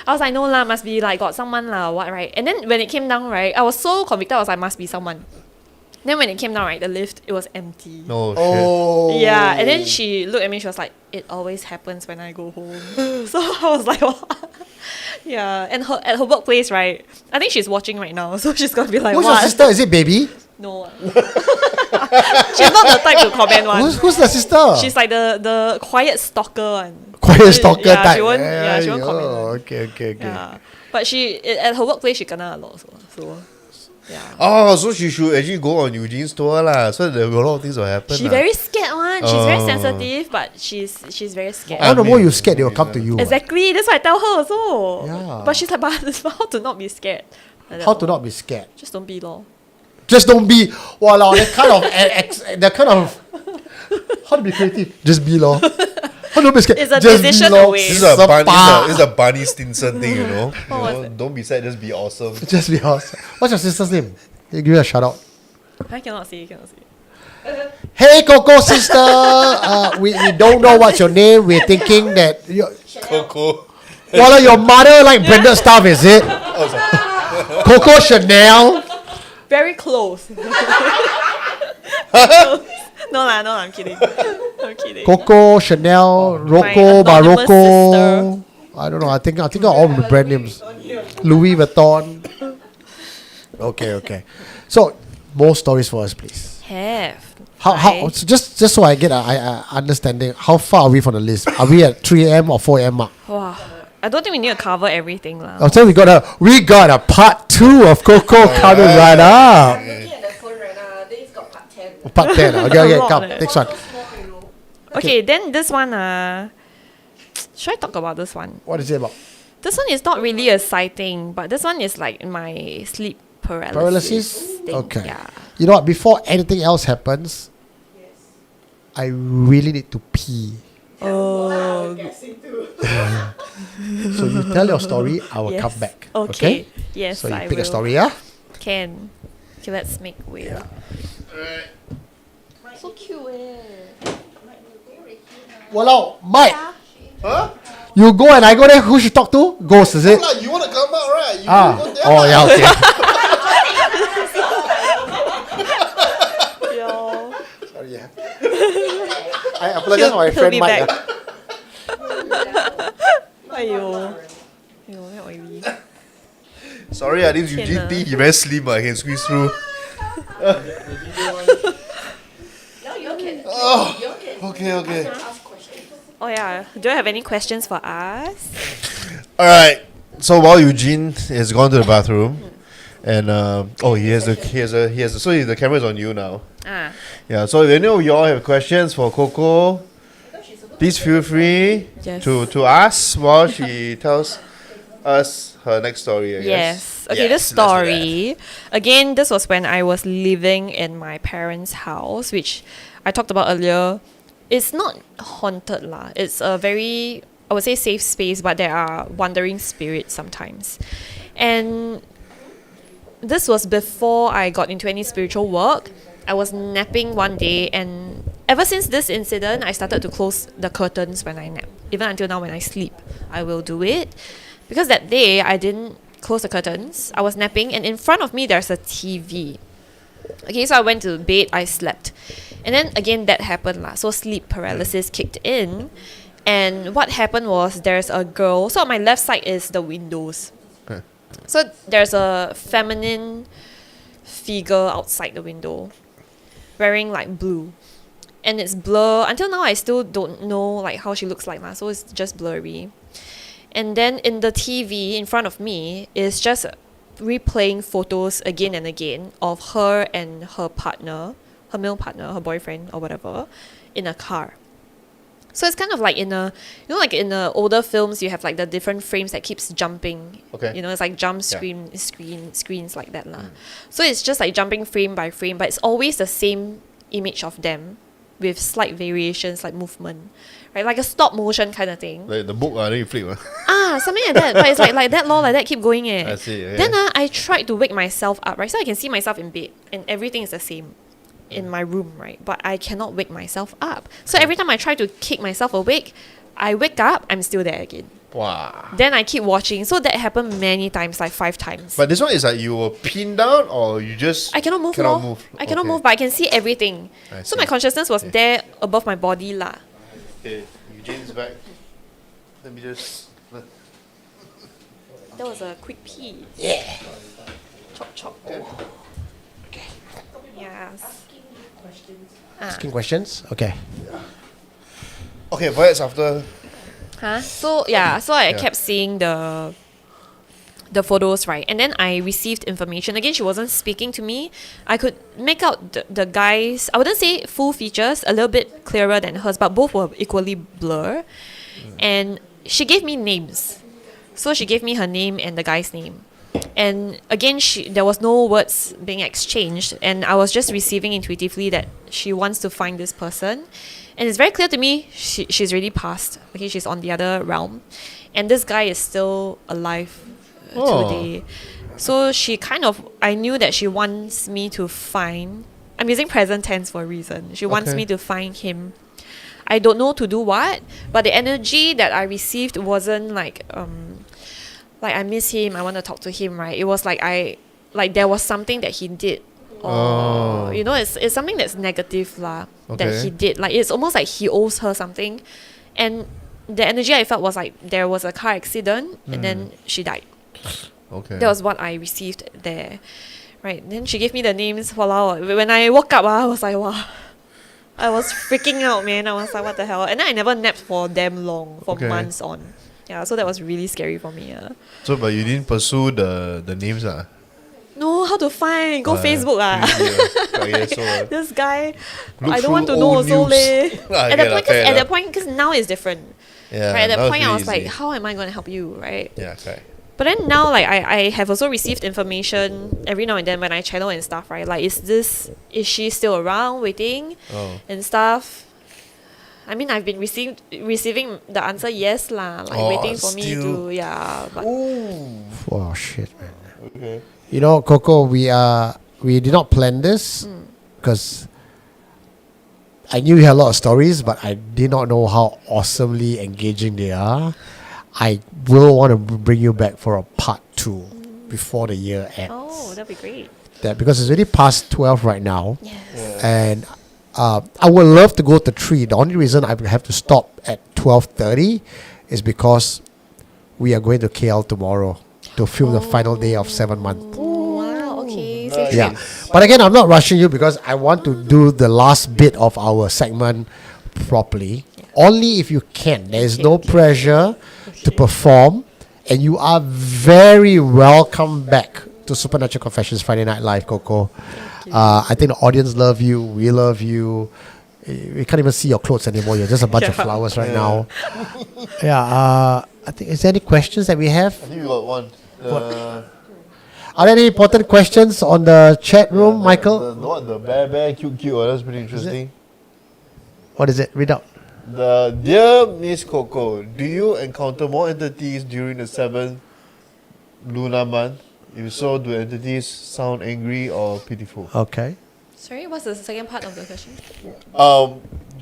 I was like, no lah, must be like got someone lah, what, right? And then when it came down, right, I was so convicted. I was like, must be someone. Then when it came down, right, the lift, it was empty. No shit. Oh. Yeah, and then she looked at me. She was like, "It always happens when I go home." So I was like, "What?" Yeah, and at her workplace, right? I think she's watching right now, so she's gonna be like, Who's "What?" your sister? Is it baby? No. She's not the type to comment one. Who's the sister? She's like the quiet stalker one. Quiet stalker yeah, type. She won't, she won't comment. One. Okay. Yeah, but at her workplace she kena a lot also. So yeah. Oh, so she should actually go on Eugene's tour lah. So there will a lot of things will happen. She's very scared one. She's very sensitive, but she's very scared. All the more you scared, they will come to you. Exactly. That's what I tell her also. Yeah. But she's like, but how to not be scared? Like How that to lor. not be scared? Just don't be lor. Just don't be. Wow, that kind of. How to be creative? Just be law. How to be scared? It's a Just decision be law. away. This is a Barney Stinson thing, you know. Don't be sad, just be awesome. Just be awesome. What's your sister's name? You give her a shout out. I cannot say. Hey, Coco sister. We don't know what's your name. We're thinking that Coco. well, your mother like branded stuff, is it? Coco Chanel. Very close. No lah, I'm kidding. I'm kidding. Coco Chanel, Rocco, anonymous Barocco. I don't know. I think all the brand names. Louis Vuitton. Okay. So, more stories for us, please. Have. How so just so I get a understanding, how far are we from the list? Are we at 3 a.m. or 4 a.m. mark? Wow. I don't think we need to cover everything lah. I'll tell you, we got a part 2 of Coco coming right up. I'm looking at the phone right now. Then it's got part 10. Part 10. Okay, A lot, come. eh. Next one. Okay, then this one should I talk about this one? What is it about? This one is not really a sighting, but this one is like my sleep paralysis. Paralysis? thing. Okay. Yeah. You know what? Before anything else happens, I really need to pee. Oh, So you tell your story, I will yes. come back. Okay. Yes, So you I pick will. a story, yeah? Can. Okay, let's make way. Yeah. So cute, eh? Walao, Mike, Huh? you go and I go there, who she talk to? Ghost, is it? You want to come out, right? You Ah, go there. oh yeah, okay. Yeah. Sorry, yeah. I apologize for my He'll friend be Mike. back. Aiyo. Aiyo, very oily. Sorry, this Eugene Tay, he very slim, I can squeeze through. Now you all can. Okay. Ask questions. Oh yeah. Do you have any questions for us? Alright, so while Eugene has gone to the bathroom, and he has so the camera's on you now. Ah. Yeah, so if any of y'all have questions for Coco, please feel free Yes. to ask while she tells us her next story, I guess. Yes. Okay, Yes, this let's do that. story. Again, this was when I was living in my parents' house, which I talked about earlier. It's not haunted lah. It's a very, I would say, safe space, but there are wandering spirits sometimes. And this was before I got into any spiritual work. I was napping one day, and ever since this incident, I started to close the curtains when I nap. Even until now, when I sleep, I will do it. Because that day, I didn't close the curtains. I was napping, and in front of me, there's a TV. Okay, so I went to bed, I slept. And then again, that happened lah. So sleep paralysis kicked in. And what happened was there's a girl. So on my left side is the windows. Okay. So there's a feminine figure outside the window wearing like blue. And it's blur. Until now, I still don't know like how she looks like lah. So it's just blurry. And then in the TV in front of me is just replaying photos again and again of her and her partner, her male partner, her boyfriend or whatever, in a car. So it's kind of like in a, like in the older films, you have like the different frames that keeps jumping. Okay. It's like jump screens like that lah. So it's just like jumping frame by frame, but it's always the same image of them with slight variations like movement, right? Like a stop motion kind of thing. Like the book, then you flip. Something like that. But it's like that law, like that, keep going eh. I see, yeah. Then I tried to wake myself up, right? So I can see myself in bed and everything is the same in my room, right? But I cannot wake myself up. So every time I try to kick myself awake, I wake up, I'm still there again. Wow. Then I keep watching. So that happened many times, like 5 times. But this one is like you were pinned down or you just I cannot move. cannot lor. move. I cannot Okay. move, but I can see everything. I So see. my consciousness was there above my body lah. Okay, Eugene's back. Let me just That was a quick pee. Yeah. Chop chop. Okay. Yes. Asking questions? Okay. Okay, but it's after So I kept seeing the photos, right? And then I received information. Again, she wasn't speaking to me. I could make out the guys, I wouldn't say full features, a little bit clearer than hers, but both were equally blur. And she gave me names. So she gave me her name and the guy's name. And again, there was no words being exchanged, and I was just receiving intuitively that she wants to find this person. And it's very clear to me she's already passed. Okay, she's on the other realm, and this guy is still alive today. So I knew that she wants me to find. I'm using present tense for a reason. She wants Okay. me to find him. I don't know to do what, but the energy that I received wasn't like I miss him, I want to talk to him, right? It was there was something that he did. Or it's something that's negative lah that Okay. he did. Like it's almost like he owes her something. And the energy I felt was like there was a car accident and then she died. Okay. That was what I received there. Right. Then she gave me the names. Walao. When I woke up, I was like, wow. I was freaking out, man. I was like, what the hell? And then I never napped for damn long, for Okay. months on. Yeah, so that was really scary for me. So but you didn't pursue the names No, how to find? Go Facebook This guy, Look I don't want to through know old also news. leh. Ah, At okay the lah, point, fair at enough. the point, because now it's different. Yeah, Right, at now that it's point, I really was like, easy. how am I going to help you, right? Yeah, okay. But then now, like, I have also received information every now and then when I channel and stuff, right? Like, is she still around waiting Oh. and stuff? I mean, I've been receiving the answer yes lah, like waiting for me still. to But Oh shit, man. Okay. You know, Coco, we did not plan this because I knew you had a lot of stories, but I did not know how awesomely engaging they are. I will want to bring you back for a part 2 before the year ends. oh, that'd be great. That because it's already past 12 right now, Yes. and I would love to go to 3. The only reason I have to stop at 12:30 is because we are going to KL tomorrow to film the final day of 7 months. Wow. Okay. Nice. Safe Yeah, trips. but again, I'm not rushing you because I want to do the last bit of our segment properly. Only if you can. There is no pressure to perform, and you are very welcome back to Supernatural Confessions Friday Night Live, Coco. I think the audience love you. We love you. We can't even see your clothes anymore. You're just a bunch of flowers right now. Yeah. I think is there any questions that we have? I think we got one. Are there any important questions on the chat room, Michael? The bear cute. Oh, that's pretty interesting. What is it? Read out. The dear Miss Coco, do you encounter more entities during the 7th lunar month? If so, do entities sound angry or pitiful? Okay. Sorry, what's the second part of the question?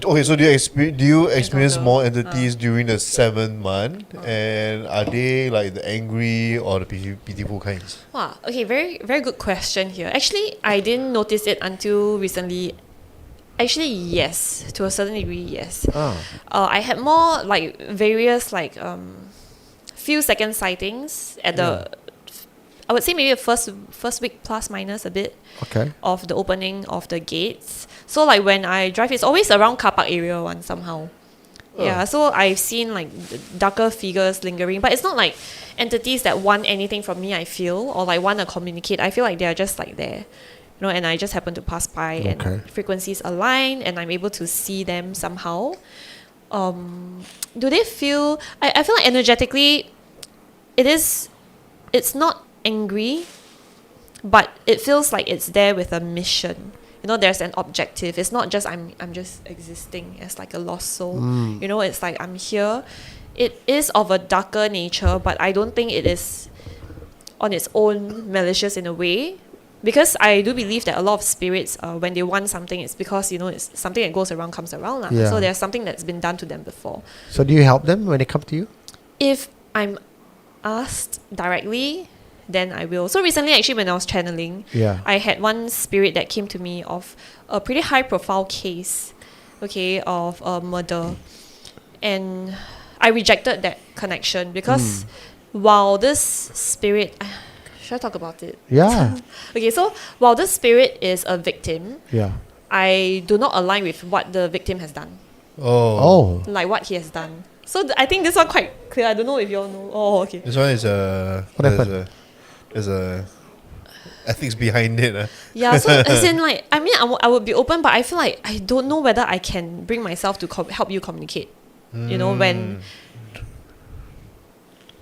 Okay, so do you experience Encounter. more entities during the 7th month, and are they like the angry or the pitiful kinds? Wow. Okay, very very good question here. Actually, I didn't notice it until recently. Actually, yes, to a certain degree, yes. I had more like various few second sightings at the. I would say maybe the first week plus minus a bit Okay. of the opening of the gates. So like when I drive, it's always around car park area one somehow. Yeah, so I've seen like darker figures lingering, but it's not like entities that want anything from me, I feel, or like want to communicate. I feel like they're just like there, and I just happen to pass by Okay. and frequencies align and I'm able to see them somehow. Do they feel, I feel like energetically it's not angry, but it feels like it's there with a mission. There's an objective. It's not just I'm just existing as like a lost soul. It's like I'm here. It is of a darker nature, but I don't think it is on its own malicious in a way. Because I do believe that a lot of spirits, when they want something, it's because, it's something that goes around comes around. Yeah. So there's something that's been done to them before. So do you help them when they come to you? If I'm asked directly, then I will. So recently, actually, when I was channeling, Yeah. I had one spirit that came to me of a pretty high-profile case, of a murder. And I rejected that connection because while this spirit... Should I talk about it? Yeah. Okay, so while this spirit is a victim, Yeah. I do not align with what the victim has done, Oh. like what he has done. So I think this one quite clear. I don't know if you all know. Oh, okay. This one is What happened? there's a ethics behind it. Yeah, so as in like, I mean, I would be open, but I feel like I don't know whether I can bring myself to help you communicate. When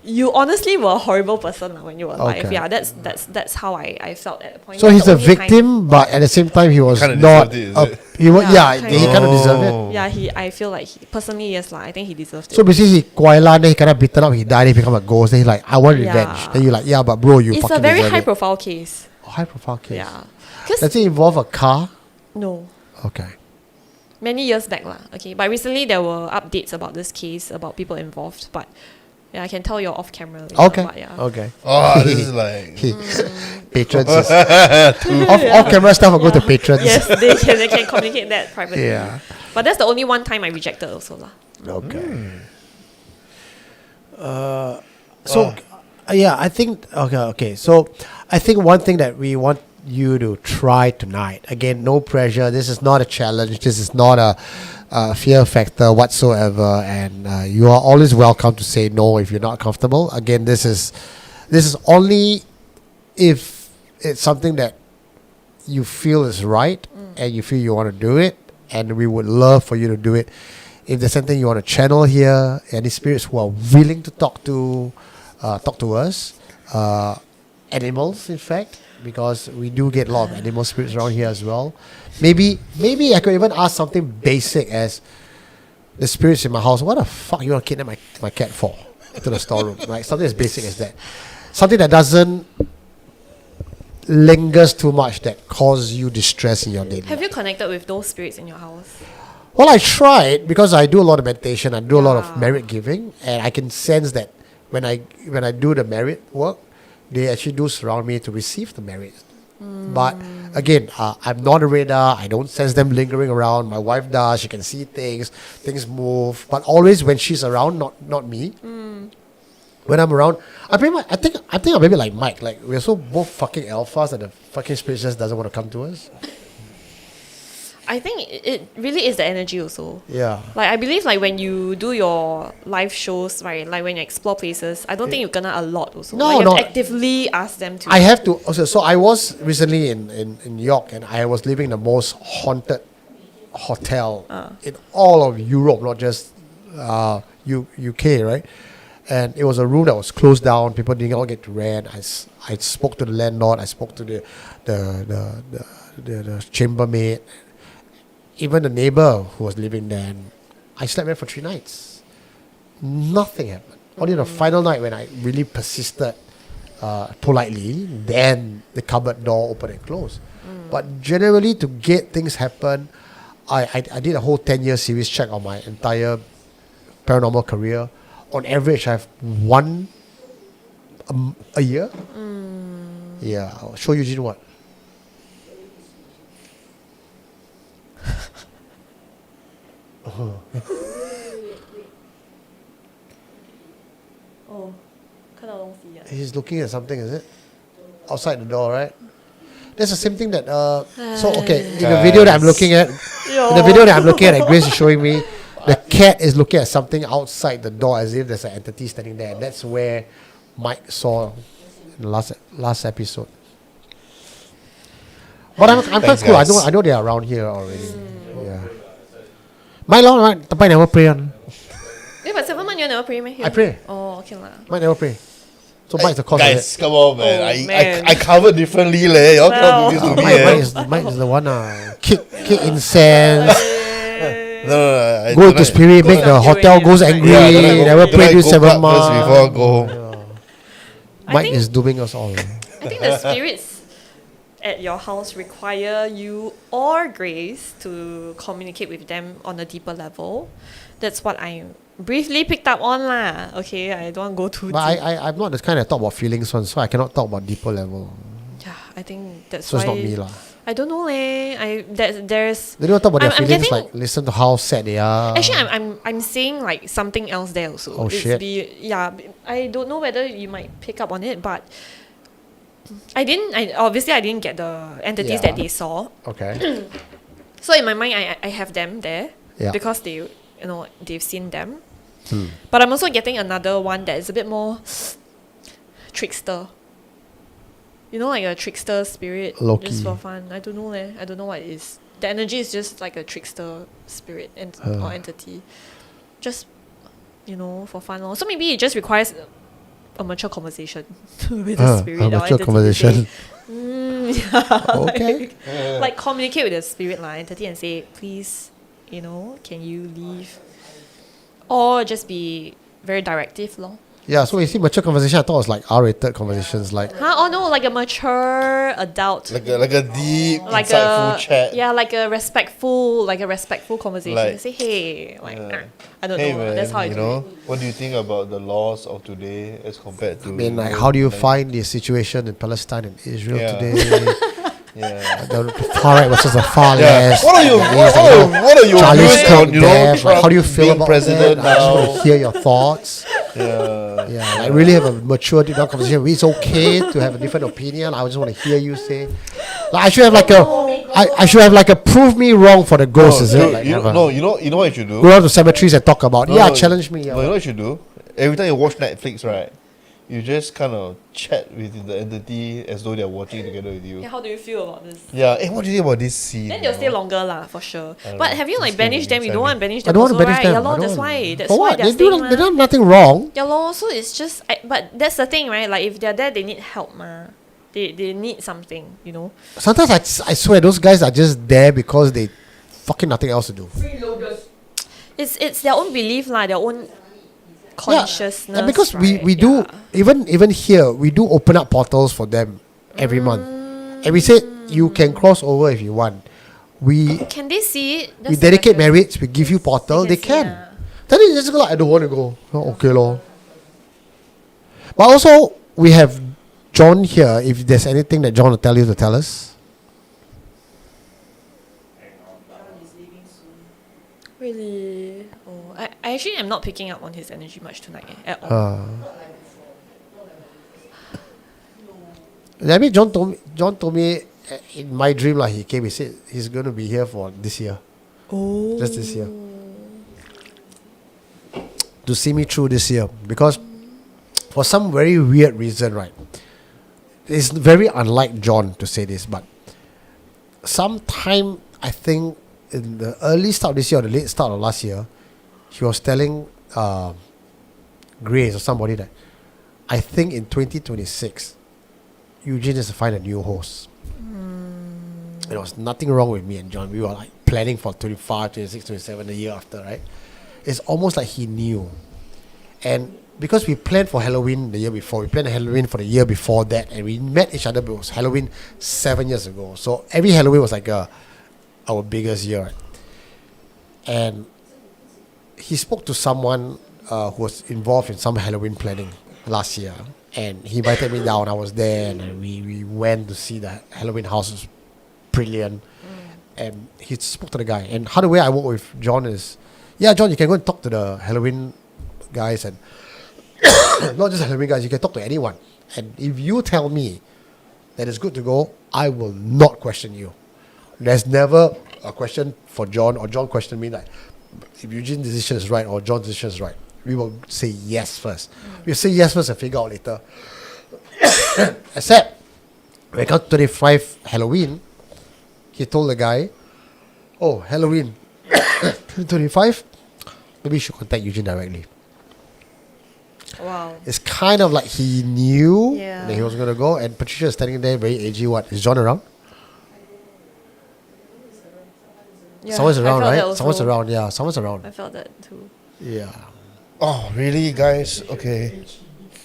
you honestly were a horrible person when you were alive. Okay. Yeah, that's how I felt at the point. So That's he's the a only time- victim, but at the same time he was Kinda not. deserved it, is it? He was, Yeah, yeah, kinda. he kind of deserved it. Oh. Yeah, I feel like personally, yes, I think he deserved it. So basically, he Kuala, then he kind of beaten up, he died, he become a ghost. Then he's like, I want revenge. Yeah. Then you're like, yeah, but bro, you it's fucking a very deserve high it. profile case. High profile case. Yeah. Because Does it involve a car? no, Okay. many years back lah. Okay, but recently there were updates about this case, about people involved. But yeah, I can tell you're off camera. Later, Okay. But yeah. Okay. Oh, this is like Patrons. Off camera stuff will go to patrons. Yes, they can communicate that privately. Yeah. But that's the only one time I rejected also lah. Okay. So, yeah, I think okay. So, I think one thing that we want you to try tonight. Again, no pressure. This is not a challenge. This is not a fear factor whatsoever. And you are always welcome to say no if you're not comfortable. Again, this is only if it's something that you feel is right and you feel you want to do it. And we would love for you to do it. If there's something you want to channel here, any spirits who are willing to talk to us, animals, in fact, because we do get a lot of animal spirits around here as well. Maybe I could even ask something basic as, the spirits in my house, what the fuck you want to kidnap my cat for? To the storeroom, right? Something as basic as that. Something that doesn't lingers too much that causes you distress in your daily Have life. you connected with those spirits in your house? Well, I tried because I do a lot of meditation. I do a lot of merit giving, and I can sense that when I do the merit work, they actually do surround me to receive the merit. But again, I'm not a radar. I don't sense them lingering around. My wife does. She can see things move. But always when she's around, not me. When I'm around, I think I'm maybe like Mike. Like we're so both fucking alphas that the fucking spirit just doesn't want to come to us. I think it really is the energy also. Yeah. Like I believe like when you do your live shows, right? Like when you explore places, I don't think you gonna a lot also. No, like, you no. have to actively ask them to. I have to. Also, so I was recently in York, and I was living in the most haunted hotel in all of Europe, not just UK, right? And it was a room that was closed down. People didn't all get to rent. I spoke to the landlord. I spoke to the chambermaid, even the neighbor who was living there. And I slept there for 3 nights. Nothing happened. Only the final night when I really persisted politely, then the cupboard door opened and closed. But generally, to get things happen, I did a whole 10-year series check on my entire paranormal career. On average, I have one a year. Yeah, I'll show Eugene what. Oh, 看到东西啊。 He's looking at something, is it? Outside the door, right? That's the same thing that so okay, in the video that I'm looking at Grace is showing me the cat is looking at something outside the door as if there's an entity standing there. And that's where Mike saw in the last episode. But I'm quite Thanks, cool. guys. I know they're around here already. Yeah. Mike long right? Tapai never pray on. Yeah, but 7 months you never pray, meh? I pray. Oh, okay lah. Mike never pray. So Mike's the cause of it. Guys, come on, man. Oh, I man. I covered differently, leh. Y'all cannot do this to me, Mike is the one kick incense, No, I go to tonight- spirit, make the hotel goes angry, never pray till 7 first months. before I go home. Mike think- is dooming us all. I think the spirits at your house require you or Grace to communicate with them on a deeper level. That's what I briefly picked up on lah. Okay, I don't want to go too But deep. I'm not the kind that talk about feelings one, so I cannot talk about deeper level. Yeah, I think that's So why. it's not me lah. I don't know leh. There's They don't talk about their I'm feelings, getting- like listen to how sad they are. actually I'm seeing like something else there also. Oh, shit. I don't know whether you might pick up on it, but obviously I didn't get the entities Yeah. that they saw. Okay. So in my mind I have them there Yeah. because they've seen them. But I'm also getting another one that is a bit more trickster. You know, like a trickster spirit, Low-key. just for fun. I don't know leh. I don't know what it is. The energy is just like a trickster spirit or entity. Just, for fun. So maybe it just requires a mature conversation with the spirit a or mature entity. conversation. Like, Okay. like communicate with the spirit entity and say, please, can you leave? Or just be very directive lor. Yeah, so you see mature conversation, I thought it was like R-rated conversations, like Oh no, like a mature adult. Like a deep, Like insightful chat. Yeah, like a respectful conversation. Like, say, hey, like, yeah. I don't Hey know. man, That's how I you do know, it. what do you think about the laws of today as compared to? I mean, like, how do you find the situation in Palestine and Israel Yeah. today? Yeah. The far right versus the far Yeah. left. What are you? What are your Charlie's views Kirk on death. Trump How do you feel being about president that? I just want now? to hear your thoughts. Yeah. Yeah, like really have a mature, deep down conversation. It's okay to have a different opinion. I just want to hear you say. Like, I should have like I should have like a prove me wrong for the ghost. Is it? Dude, Like, you have know, a- you know what you should do? go down to cemeteries and talk about. No, Challenge me. No, you know what you should do? Every time you watch Netflix, right? You just kind of chat with the entity as though they're watching together with you. Yeah, how do you feel about this? Yeah. Hey, what do you think about this scene? Then they'll stay longer lah, for sure. don't But know. have you like It's gonna banished be them? You don't want to banish I them don't want also, to banish right? them. Yeah, I lor, don't that's want- why. That's For why what? they're They staying do. They mah. done nothing wrong. Yeah, lor. So it's just, but that's the thing, right? Like if they're there, they need help, ma. They need something, Sometimes I swear those guys are just there because they fucking nothing else to do. Freeloaders. it's their own belief, lah, their own consciousness. and because we right? do even here we do open up portals for them every month, and we say you can cross over if you want. We Can they see it? we That's the dedicate question. marriage. We give you portal. They see, can. yeah. Then they just go like, I don't want to go. Oh, okay, lor. But also we have John here. If there's anything that John will tell you to tell us. Really? Oh, I actually am not picking up on his energy much tonight at all. I mean, John told me in my dream, like, he came, he said he's going to be here for this year. Oh. Just this year. To see me through this year. Because for some very weird reason, right? It's very unlike John to say this, but sometime, I think, in the early start of this year or the late start of last year, he was telling Grace or somebody that I think in 2026, Eugene has to find a new host. There was nothing wrong with me and John. We were like planning for 25, 26, 27 the year after, right? It's almost like he knew. And because we planned for Halloween the year before, we planned Halloween for the year before that, and we met each other, but it was Halloween 7 years ago. So every Halloween was like our biggest year. Right? And he spoke to someone who was involved in some Halloween planning last year. And he invited me down. I was there, and we went to see the Halloween house. It was brilliant. And he spoke to the guy. And how the way I work with John is, yeah, John, you can go and talk to the Halloween guys, and not just Halloween guys, you can talk to anyone. And if you tell me that it's good to go, I will not question you. There's never a question for John, or John question me like, if Eugene's decision is right or John's decision is right. We will say yes first. We'll say yes first and figure out later. Except when it comes to 25 Halloween, he told the guy, oh, Halloween 25, maybe you should contact Eugene directly. Wow. It's kind of like he knew Yeah. that he was going to go, and Patricia is standing there very edgy. What? Is John around? Yeah, Someone's I around, felt that right? also. Someone's around, yeah. Someone's around. I felt that too. Yeah. Oh, really, guys? Okay.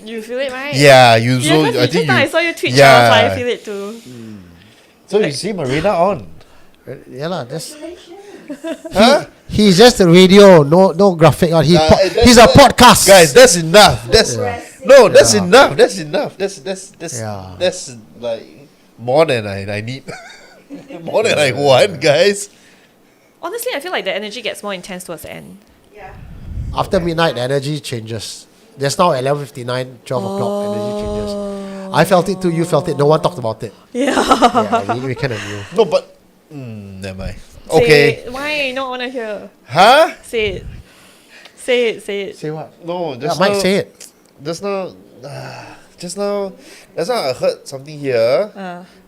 You feel it, right? Yeah, you Yeah, so 'cause I think just now I you. saw you tweet, Yeah. I was like, I feel it too. So you see Marina on? Yeah, lah. That's Huh? he's just a radio, no graphic. He's that's a not- podcast. Guys, that's enough. That's no, that's Yeah. enough. That's enough. That's Yeah. that's like more than I need. More than I want, guys. Honestly, I feel like the energy gets more intense towards the end. Yeah. After midnight, the energy changes. Just now at 11:59, 12 o'clock, energy changes. I felt it too. You felt it. No one talked about it. Yeah, we kind of knew. No, but never mind. Okay. Say it. Why not want to hear? Huh? Say it. Say it. Say it. Say what? No, Yeah, just Mike, now. say it. Just now. Just now. Just now I heard something here,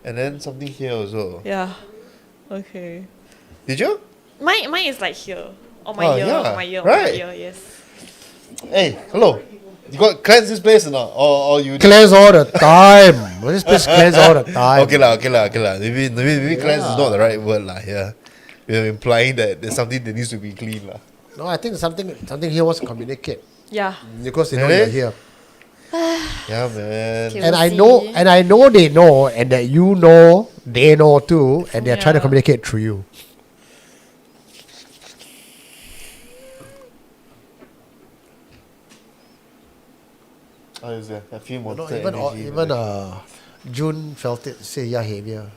and then something here also. Yeah. Okay. Did you? Mine is like here. On my Oh, ear. yeah, On my ear. On right. my ear. Yes. Hey, hello. You got cleanse this place or not? Or you? Cleanse all the time. This place cleanse all the time. Okay lah. Maybe cleanse is not the right word lah. Yeah, we're implying that there's something that needs to be clean lah. No, I think something here wants to communicate Yeah. because they know Really? you're here. Yeah, man. Okay. And We'll see. I know they know, and that you know they know too, and they're trying to Yeah. communicate through you. How is that? I feel more No, energy. even June felt it. Say yeah, heavier.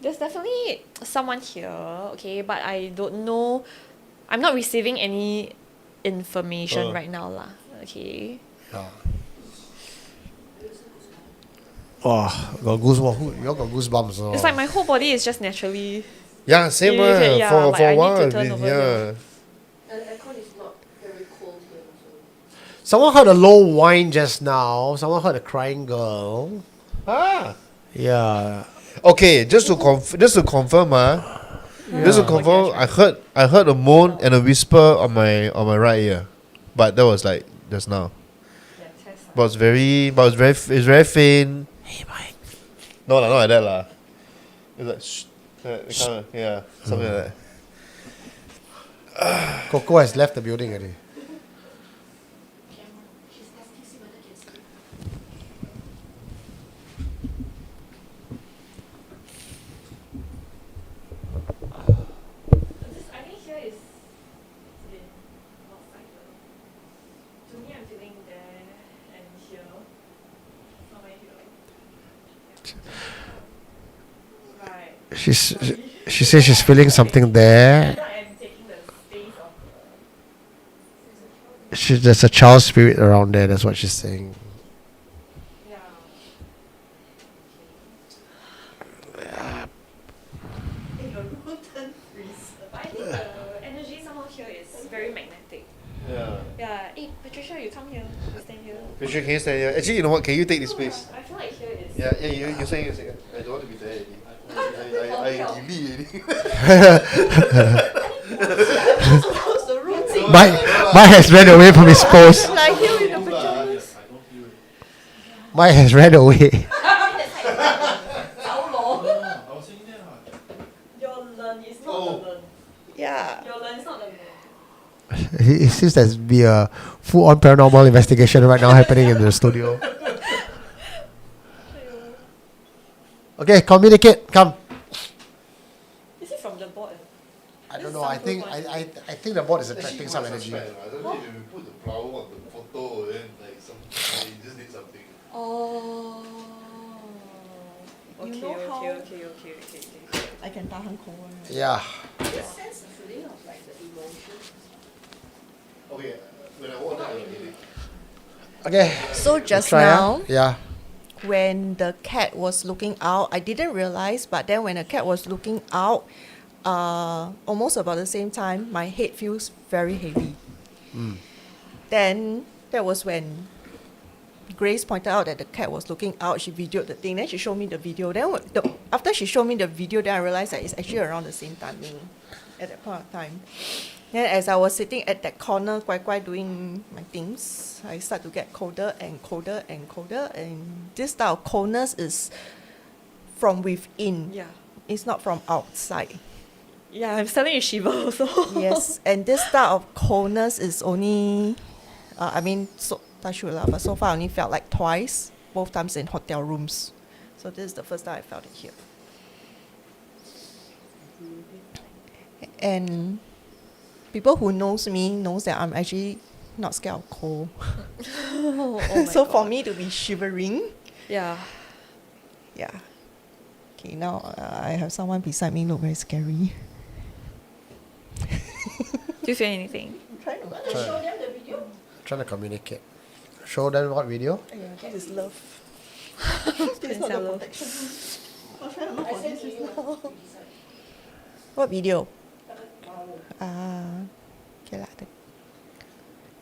There's definitely someone here, okay, but I don't know. I'm not receiving any information right now, lah. Okay. Oh, got goosebumps. You all got goosebumps. Oh. It's like my whole body is just naturally. Yeah, same Irritated, yeah, for like for I a need while. to I've turn been, over yeah. here. And the aircon is not very cold here also. Someone heard a low whine just now. Someone heard a crying girl. Ah. Yeah. Okay, just to confirm, just to confirm, I heard a moan and a whisper on my right ear, but that was like just now. But it's very faint. Hey, Mike. No, not like that lah. It's like shh, that kind of, yeah, something like that. Coco has left the building already. She's asking see whether can speak. I think here is outside. To me, I'm feeling there and here. Somewhere here. Right. She says she's feeling something there. I'm taking the space of There's a child spirit around there. That's what she's saying. yeah. But I think the energy somehow here is very magnetic. Yeah. Yeah. Hey, Patricia, you come here. You stand here. Patricia, can you stand here? Actually, you know what? Can you take this space? I feel like here is. Yeah, you say. I don't want to be there already. I delete How's the room? Mike has ran away from his post. Like here with the pajamas. Mike has ran away. Your learn is not the learn. Yeah. Your learn is not the learn. It seems there's be a full-on paranormal investigation right now happening in the studio. Okay, communicate. Come. Is it from the board? I don't know. I think the board is attracting some energy. I don't know if you put the flower on the photo and like some. You just need something. Oh. You know how- Okay. I can tahan cold. Yeah. Just sense the feeling of like the emotion. Okay, when I walk down, I get it. Okay. So just Try, now, Yeah. when the cat was looking out, I didn't realize, but then when the cat was looking out, almost about the same time, my head feels very heavy. Then that was when Grace pointed out that the cat was looking out. She videoed the thing. Then she showed me the video. Then after she showed me the video, then I realized that it's actually around the same timing at that point of time. Then as I was sitting at that corner, quite doing my things, I start to get colder and colder and colder. And this type of coldness is from within. Yeah. It's not from outside. Yeah, I'm starting to shiver also. Yes, and this type of coldness is only, so touch wood lah, but so far I only felt like twice, both times in hotel rooms. So this is the first time I felt it here. And people who knows me knows that I'm actually not scared of cold. So for me to be shivering, Yeah. yeah. Okay, now I have someone beside me look very scary. Do you feel anything? Show them the video. Trying to communicate. Show them what video? Yeah, this is love. This is not the protection. I sent to you. What video? Okay lah.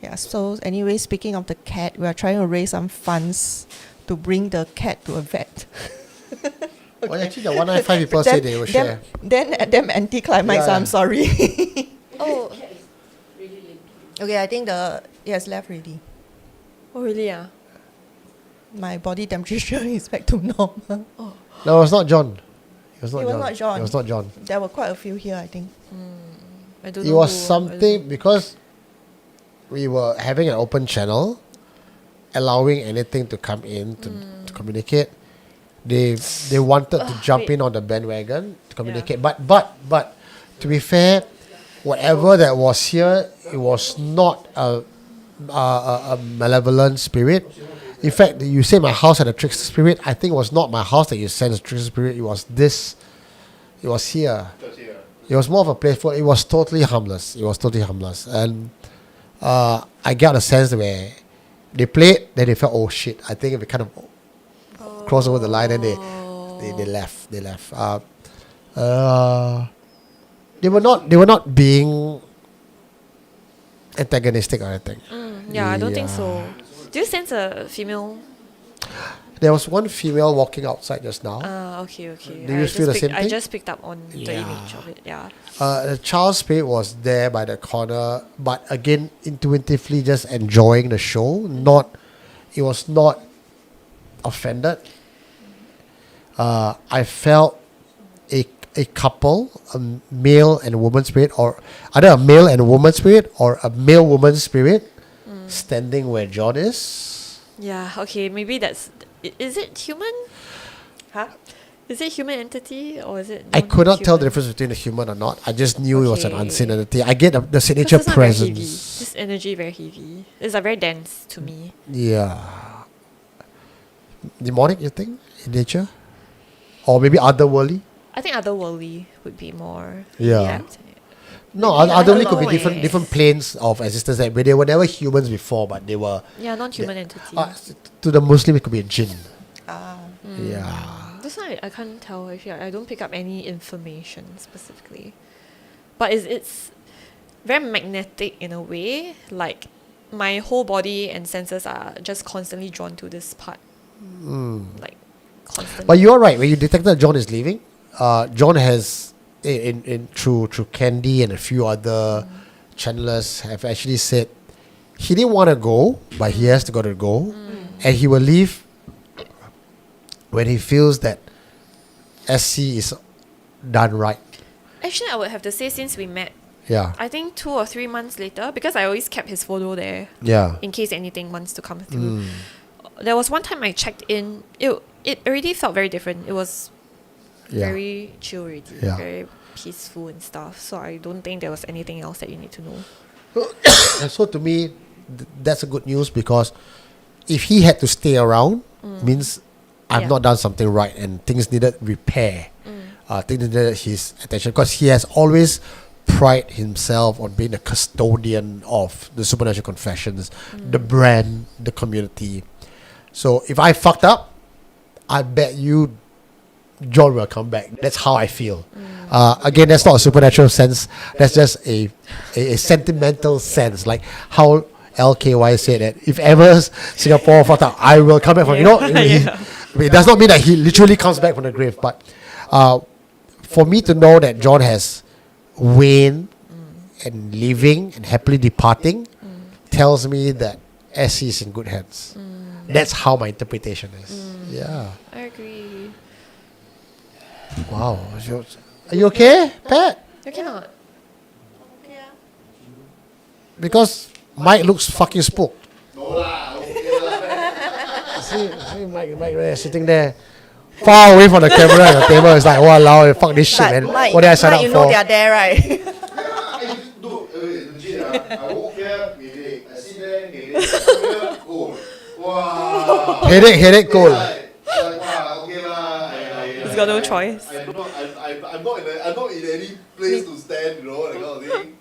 Yeah, so anyway, speaking of the cat, we are trying to raise some funds to bring the cat to a vet. Well, actually, the 195 people say they will share. Then anticlimax, Yeah. I'm sorry. Oh. Really late. Okay, I think it has left already. Oh, really? My body temperature is back to normal. No, it was not John. It was It was not John. It was not John. There were quite a few here, I think. I don't It know. was who- I something don't know. because we were having an open channel, allowing anything to come in to communicate. They wanted to jump wait. in on the bandwagon to communicate. But to be fair, whatever that was here, it was not a malevolent spirit. In fact, you say my house had a trickster spirit. I think it was not my house that you sensed a trickster spirit. It was this. It was here. It was more of a playful. It was totally harmless. And I got a sense where they played, then they felt, oh shit. I think if it kind of crossed over the line, then they left. They left. They were not being antagonistic or anything. Yeah, I don't think so. Do you sense a female? There was one female walking outside just now. Okay. Do you feel the same I thing? just picked up on the Yeah. image of it. Yeah. The child spirit was there by the corner, but again, intuitively just enjoying the show. It was not offended. I felt a couple, a male and a woman spirit, or either a male and a woman spirit, or a male woman spirit standing where John is. Yeah, okay, maybe that's... Is it human? Huh? Is it human entity or is it I could not tell the non-human? difference between a human or not. I just knew it was an Okay. unseen entity. I get the signature Because it's not very heavy. presence. This energy very heavy. It's like very dense to me. Yeah. Demonic, you think, in nature? Or maybe otherworldly? I think otherworldly would be more Yeah. apt. No, Maybe otherworldly could be otherworldly. different planes of existence. That they were never humans before, but they were. Yeah, non-human entity. To the Muslim, it could be a jinn. Ah. Yeah. This one I can't tell actually. I don't pick up any information specifically, but it's very magnetic in a way. Like my whole body and senses are just constantly drawn to this part. Like constantly. But you're right. When you detected John is leaving, John has in through Candy and a few other channelers have actually said he didn't want to go, but he has to go, and he will leave when he feels that SC is done right. Actually, I would have to say since we met, Yeah. I think 2 or 3 months later, because I always kept his photo there Yeah. in case anything wants to come through. There was one time I checked in. It already felt very different. It was Yeah. very chill already, Yeah. very peaceful and stuff. So I don't think there was anything else that you need to know. And so to me, that's a good news because if he had to stay around, means I've Yeah. not done something right and things needed repair. Things needed his attention because he has always prided himself on being a custodian of the Supernatural Confessions, the brand, the community. So if I fucked up, I bet you John will come back. That's how I feel. Again, that's not a supernatural sense. That's just a sentimental sense. Like how LKY said that if ever Singapore fucked up, I will come back from, it does not mean that he literally comes back from the grave. But for me to know that John has waned and leaving and happily departing tells me that SC is in good hands. That's how my interpretation is. Yeah. I agree. Wow. Are you okay, Pat? You cannot. Because Mike looks fucking spooked. No lah, okay lah. See Mike there sitting there, far away from the camera and the table. It's like, wow, fuck this shit, man. Mike, What did I sign up you for? know they're there, right? I walk here, headache. I sit there, headache. Cold. Wow. Headache, cold. Wow, okay lah. He's got no choice. I'm not in any place to stand, that kind of thing.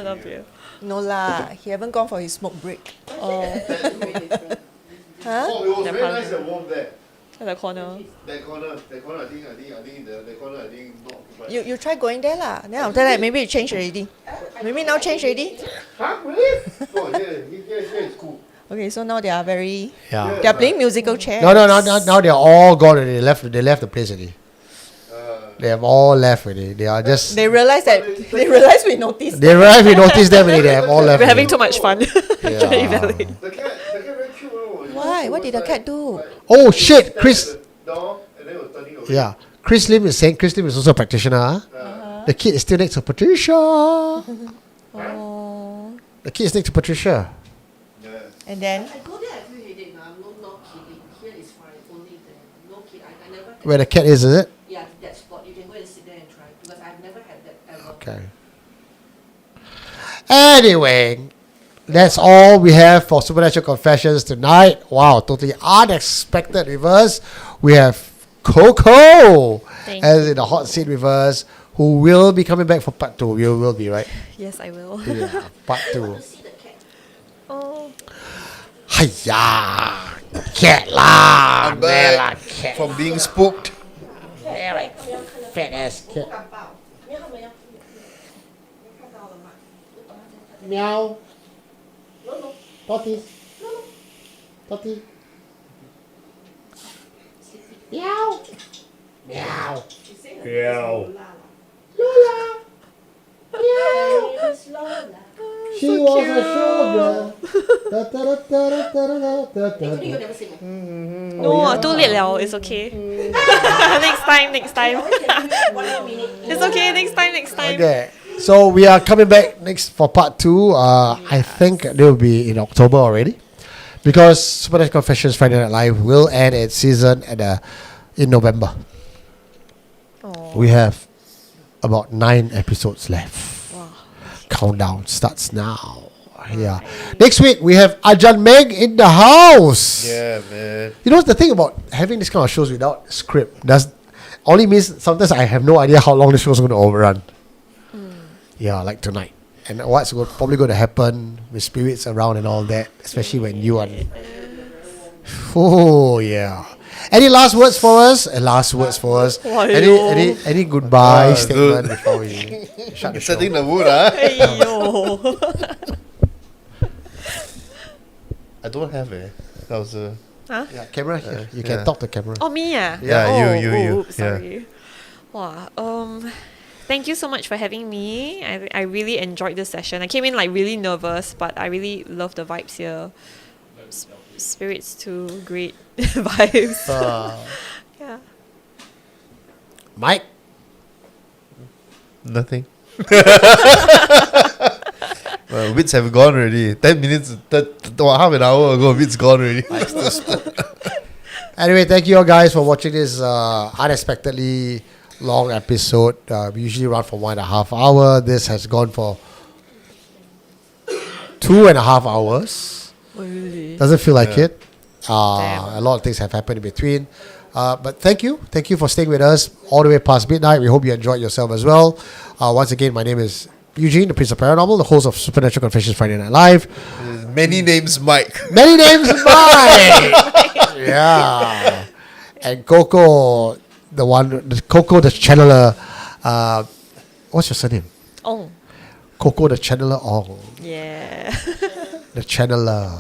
Not beer. No lah, he haven't gone for his smoke break. Oh, Huh? Oh, it was very nice and warm there. at the corner. That corner, I think not. But You try going there lah. Then after that, maybe it changed already. Maybe now change already. huh, really? Oh, here is cool. Okay, so now they are very. Yeah. They are playing musical chairs. No, now they're all gone already. They left the place already. They have all left already. They are just. They realize that we noticed. They arrived, we noticed them already. They have all left. We're having already. too much fun. Yeah. Trying to evaluate. The cat very cute. Why? What did the cat do? Oh shit, Chris. Door, and then it was turning away. Yeah. Chris Lim is saying Chris Lim is also a practitioner. The kid is still next to Patricia. Oh. The kid is next to Patricia. Yes. And then I go there, I feel headache. No, I'm not kidding. Here is fine, only there. No kid. I never. Where the cat is it? Yeah, that spot. You can go and sit there and try because I've never had that ever. Okay. Anyway, that's all we have for Supernatural Confessions tonight. Wow, totally unexpected with us. We have Coco Thank as in the hot seat with us, who will be coming back for part 2. You will be, right? Yes, I will. Yeah, part 2. See the cat. Oh, Hiya! Cat lah! I'm back. Bella cat. From being spooked. Very fat ass cat. 感报，因为他们要看到了嘛。 Meow. No, no. Potty. Potty. Meow. Meow. She's saying Meow. Lola. Lola. Meow. It's Lola. She was a showgirl. Actually, you never sing. No, too late now. It's okay. Next time. One more minute. It's okay. Next time. Okay. So we are coming back next for part 2. I think they will be in October already, because Supernatural Confessions Friday Night Live will end its season in November. We have about 9 episodes left. Wow. Countdown starts now. Yeah. Next week we have Ajahn Meg in the house. Yeah, man. You know the thing about having this kind of shows without script only means sometimes I have no idea how long the show is going to overrun. Yeah, like tonight. And what's probably going to happen with spirits around and all that, especially when you are. Oh yeah. Any last words for us? Any goodbye statement before we shut the show? Setting the mood, huh? Aiyo. I don't have it. That was a. Yeah, camera here. You can talk to camera. Oh, me, yeah? Yeah, you. Oops, sorry. Wow. Thank you so much for having me. I really enjoyed this session. I came in like really nervous, but I really love the vibes here. Spirits too, great vibes. Yeah. Mike? Nothing. Wits have gone already. 10 minutes, half an hour ago, wits gone already. Anyway, thank you all guys for watching this unexpectedly long episode. We usually run for 1.5 hours. This has gone for 2.5 hours. Oh, really? Doesn't feel like it. A lot of things have happened in between. But thank you for staying with us all the way past midnight. We hope you enjoyed yourself as well. Once again, my name is Eugene, the Prince of Paranormal, the host of Supernatural Confessions Friday Night Live. Many names, Mike. Many names, Mike. Yeah. And Coco, Coco the channeler. What's your surname? Oh. Coco the channeler. Oh, Yeah. the channeler.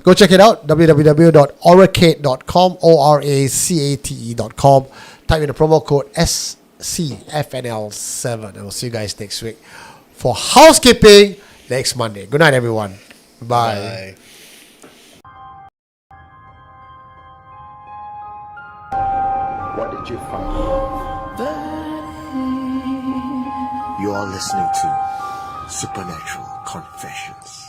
Go check it out. www.oracate.com. ORACATE.com. Type in the promo code SCFNL7. And we'll see you guys next week for housekeeping next Monday. Good night, everyone. Bye. What did you find? You are listening to Supernatural Confessions.